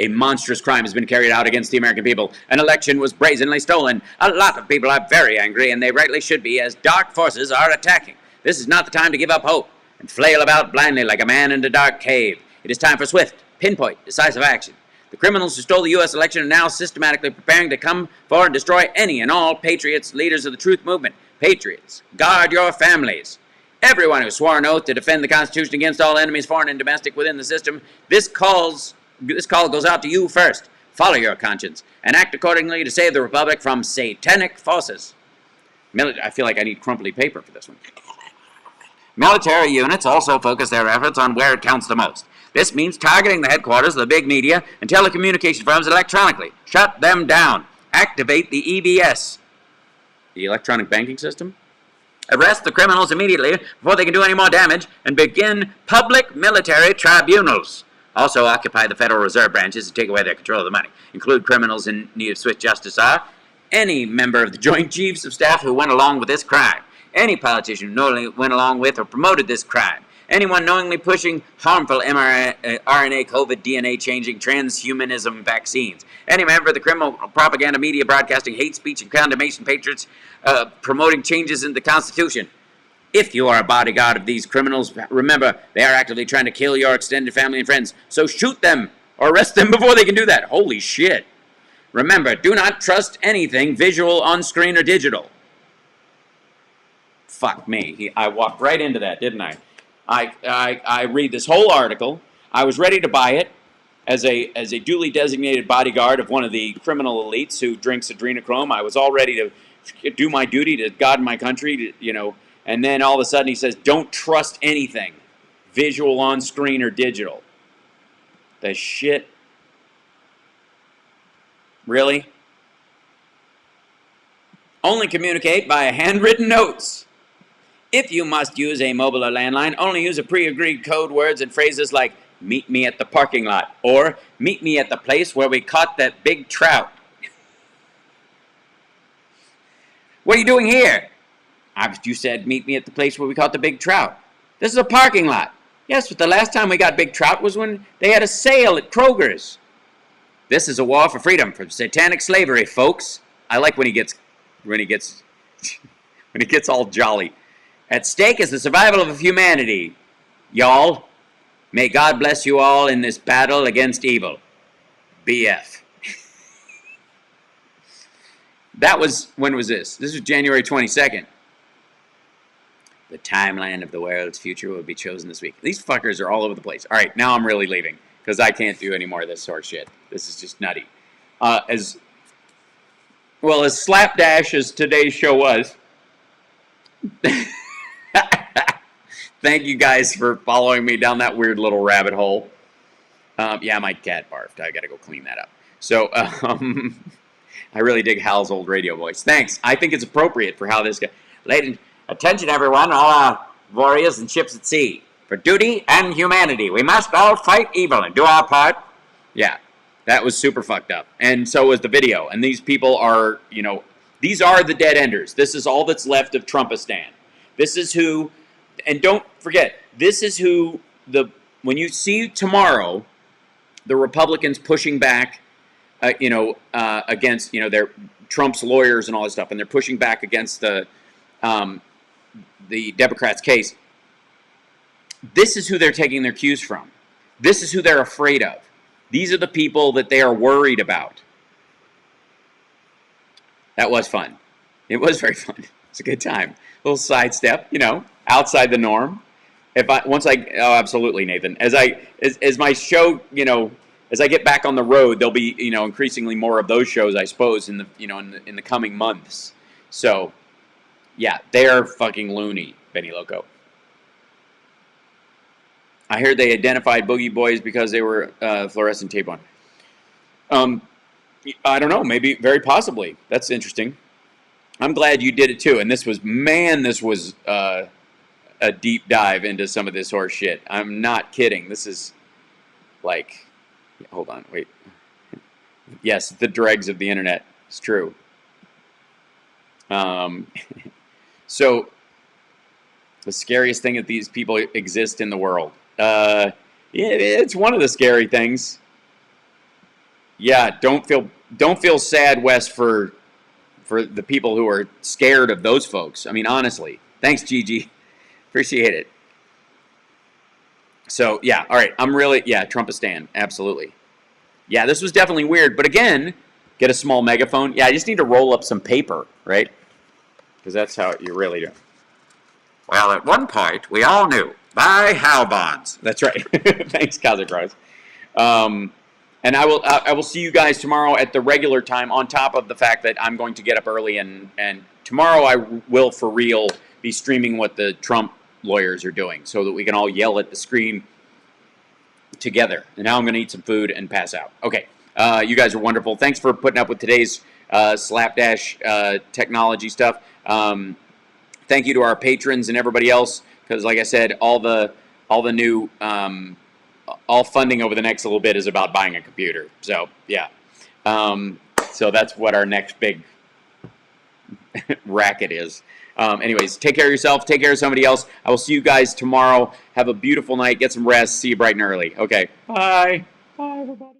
A monstrous crime has been carried out against the American people. An election was brazenly stolen. A lot of people are very angry, and they rightly should be, as dark forces are attacking. This is not the time to give up hope and flail about blindly like a man in a dark cave. It is time for swift, pinpoint, decisive action. The criminals who stole the U.S. election are now systematically preparing to come for and destroy any and all patriots, leaders of the truth movement. Patriots, guard your families. Everyone who swore an oath to defend the Constitution against all enemies, foreign and domestic, within the system, this call goes out to you first. Follow your conscience and act accordingly to save the Republic from satanic forces. I feel like I need crumply paper for this one. Military units also focus their efforts on where it counts the most. This means targeting the headquarters of the big media and telecommunication firms electronically. Shut them down. Activate the EBS, the electronic banking system. Arrest the criminals immediately before they can do any more damage, and begin public military tribunals. Also occupy the Federal Reserve branches and take away their control of the money. Include criminals in need of swift justice are any member of the Joint Chiefs of Staff who went along with this crime. Any politician who knowingly went along with or promoted this crime. Anyone knowingly pushing harmful mRNA, COVID, DNA-changing transhumanism vaccines. Any member of the criminal propaganda media broadcasting hate speech and condemnation patriots promoting changes in the Constitution. If you are a bodyguard of these criminals, remember, they are actively trying to kill your extended family and friends. So shoot them or arrest them before they can do that. Holy shit. Remember, do not trust anything visual, on screen, or digital. Fuck me. I walked right into that, didn't I? I read this whole article. I was ready to buy it as a duly designated bodyguard of one of the criminal elites who drinks Adrenochrome. I was all ready to do my duty to God and my country, and then all of a sudden he says, don't trust anything, visual, on screen, or digital. The shit. Really? Only communicate by handwritten notes. If you must use a mobile or landline, only use a pre-agreed code words and phrases like, meet me at the parking lot, or meet me at the place where we caught that big trout. What are you doing here? You said meet me at the place where we caught the big trout. This is a parking lot. Yes, but the last time we got big trout was when they had a sale at Kroger's. This is a war for freedom from satanic slavery, folks. I like when he gets all jolly. At stake is the survival of humanity, y'all. May God bless you all in this battle against evil. BF. When was this? This was January 22nd. The timeline of the world's future will be chosen this week. These fuckers are all over the place. All right, now I'm really leaving because I can't do any more of this sort of shit. This is just nutty. As slapdash as today's show was, thank you guys for following me down that weird little rabbit hole. Yeah, my cat barfed. I gotta go clean that up. So, I really dig Hal's old radio voice. Thanks. I think it's appropriate for how this guy... Ladies, attention everyone, all our warriors and ships at sea. For duty and humanity, we must all fight evil and do our part. Yeah, that was super fucked up. And so was the video. And these people are, these are the dead enders. This is all that's left of Trumpistan. This is who... And don't forget, this is who when you see tomorrow the Republicans pushing back, against, their Trump's lawyers and all this stuff, and they're pushing back against the Democrats' case. This is who they're taking their cues from. This is who they're afraid of. These are the people that they are worried about. That was fun. It was very fun. It's a good time. A little sidestep, outside the norm. Oh, absolutely, Nathan. As my show, as I get back on the road, there'll be, increasingly more of those shows, I suppose, in the coming months. So, yeah, they are fucking loony, Benny Loco. I heard they identified Boogie Boys because they were fluorescent tape on. I don't know, maybe, very possibly. That's interesting. I'm glad you did it too. And this was a deep dive into some of this horse shit. I'm not kidding. This is like, hold on, wait. Yes, the dregs of the internet. It's true. So, the scariest thing that these people exist in the world. Yeah, it's one of the scary things. Yeah, don't feel sad, Wes, for the people who are scared of those folks. I mean, honestly. Thanks, Gigi. Appreciate it. So, yeah, all right. I'm really, Trumpistan, absolutely. Yeah, this was definitely weird. But again, get a small megaphone. Yeah, I just need to roll up some paper, right? Because that's how you really do. Well, at one point, we all knew. Buy Hal bonds. That's right. Thanks, Carbazochrome. And I will see you guys tomorrow at the regular time, on top of the fact that I'm going to get up early, and tomorrow I will, for real, be streaming what the Trump lawyers are doing so that we can all yell at the screen together. And now I'm going to eat some food and pass out. Okay. You guys are wonderful. Thanks for putting up with today's slapdash technology stuff. Thank you to our patrons and everybody else, because like I said, all the new all funding over the next little bit is about buying a computer. So yeah, so that's what our next big racket is. Anyways, take care of yourself. Take care of somebody else. I will see you guys tomorrow. Have a beautiful night. Get some rest. See you bright and early. Okay. Bye. Bye, everybody.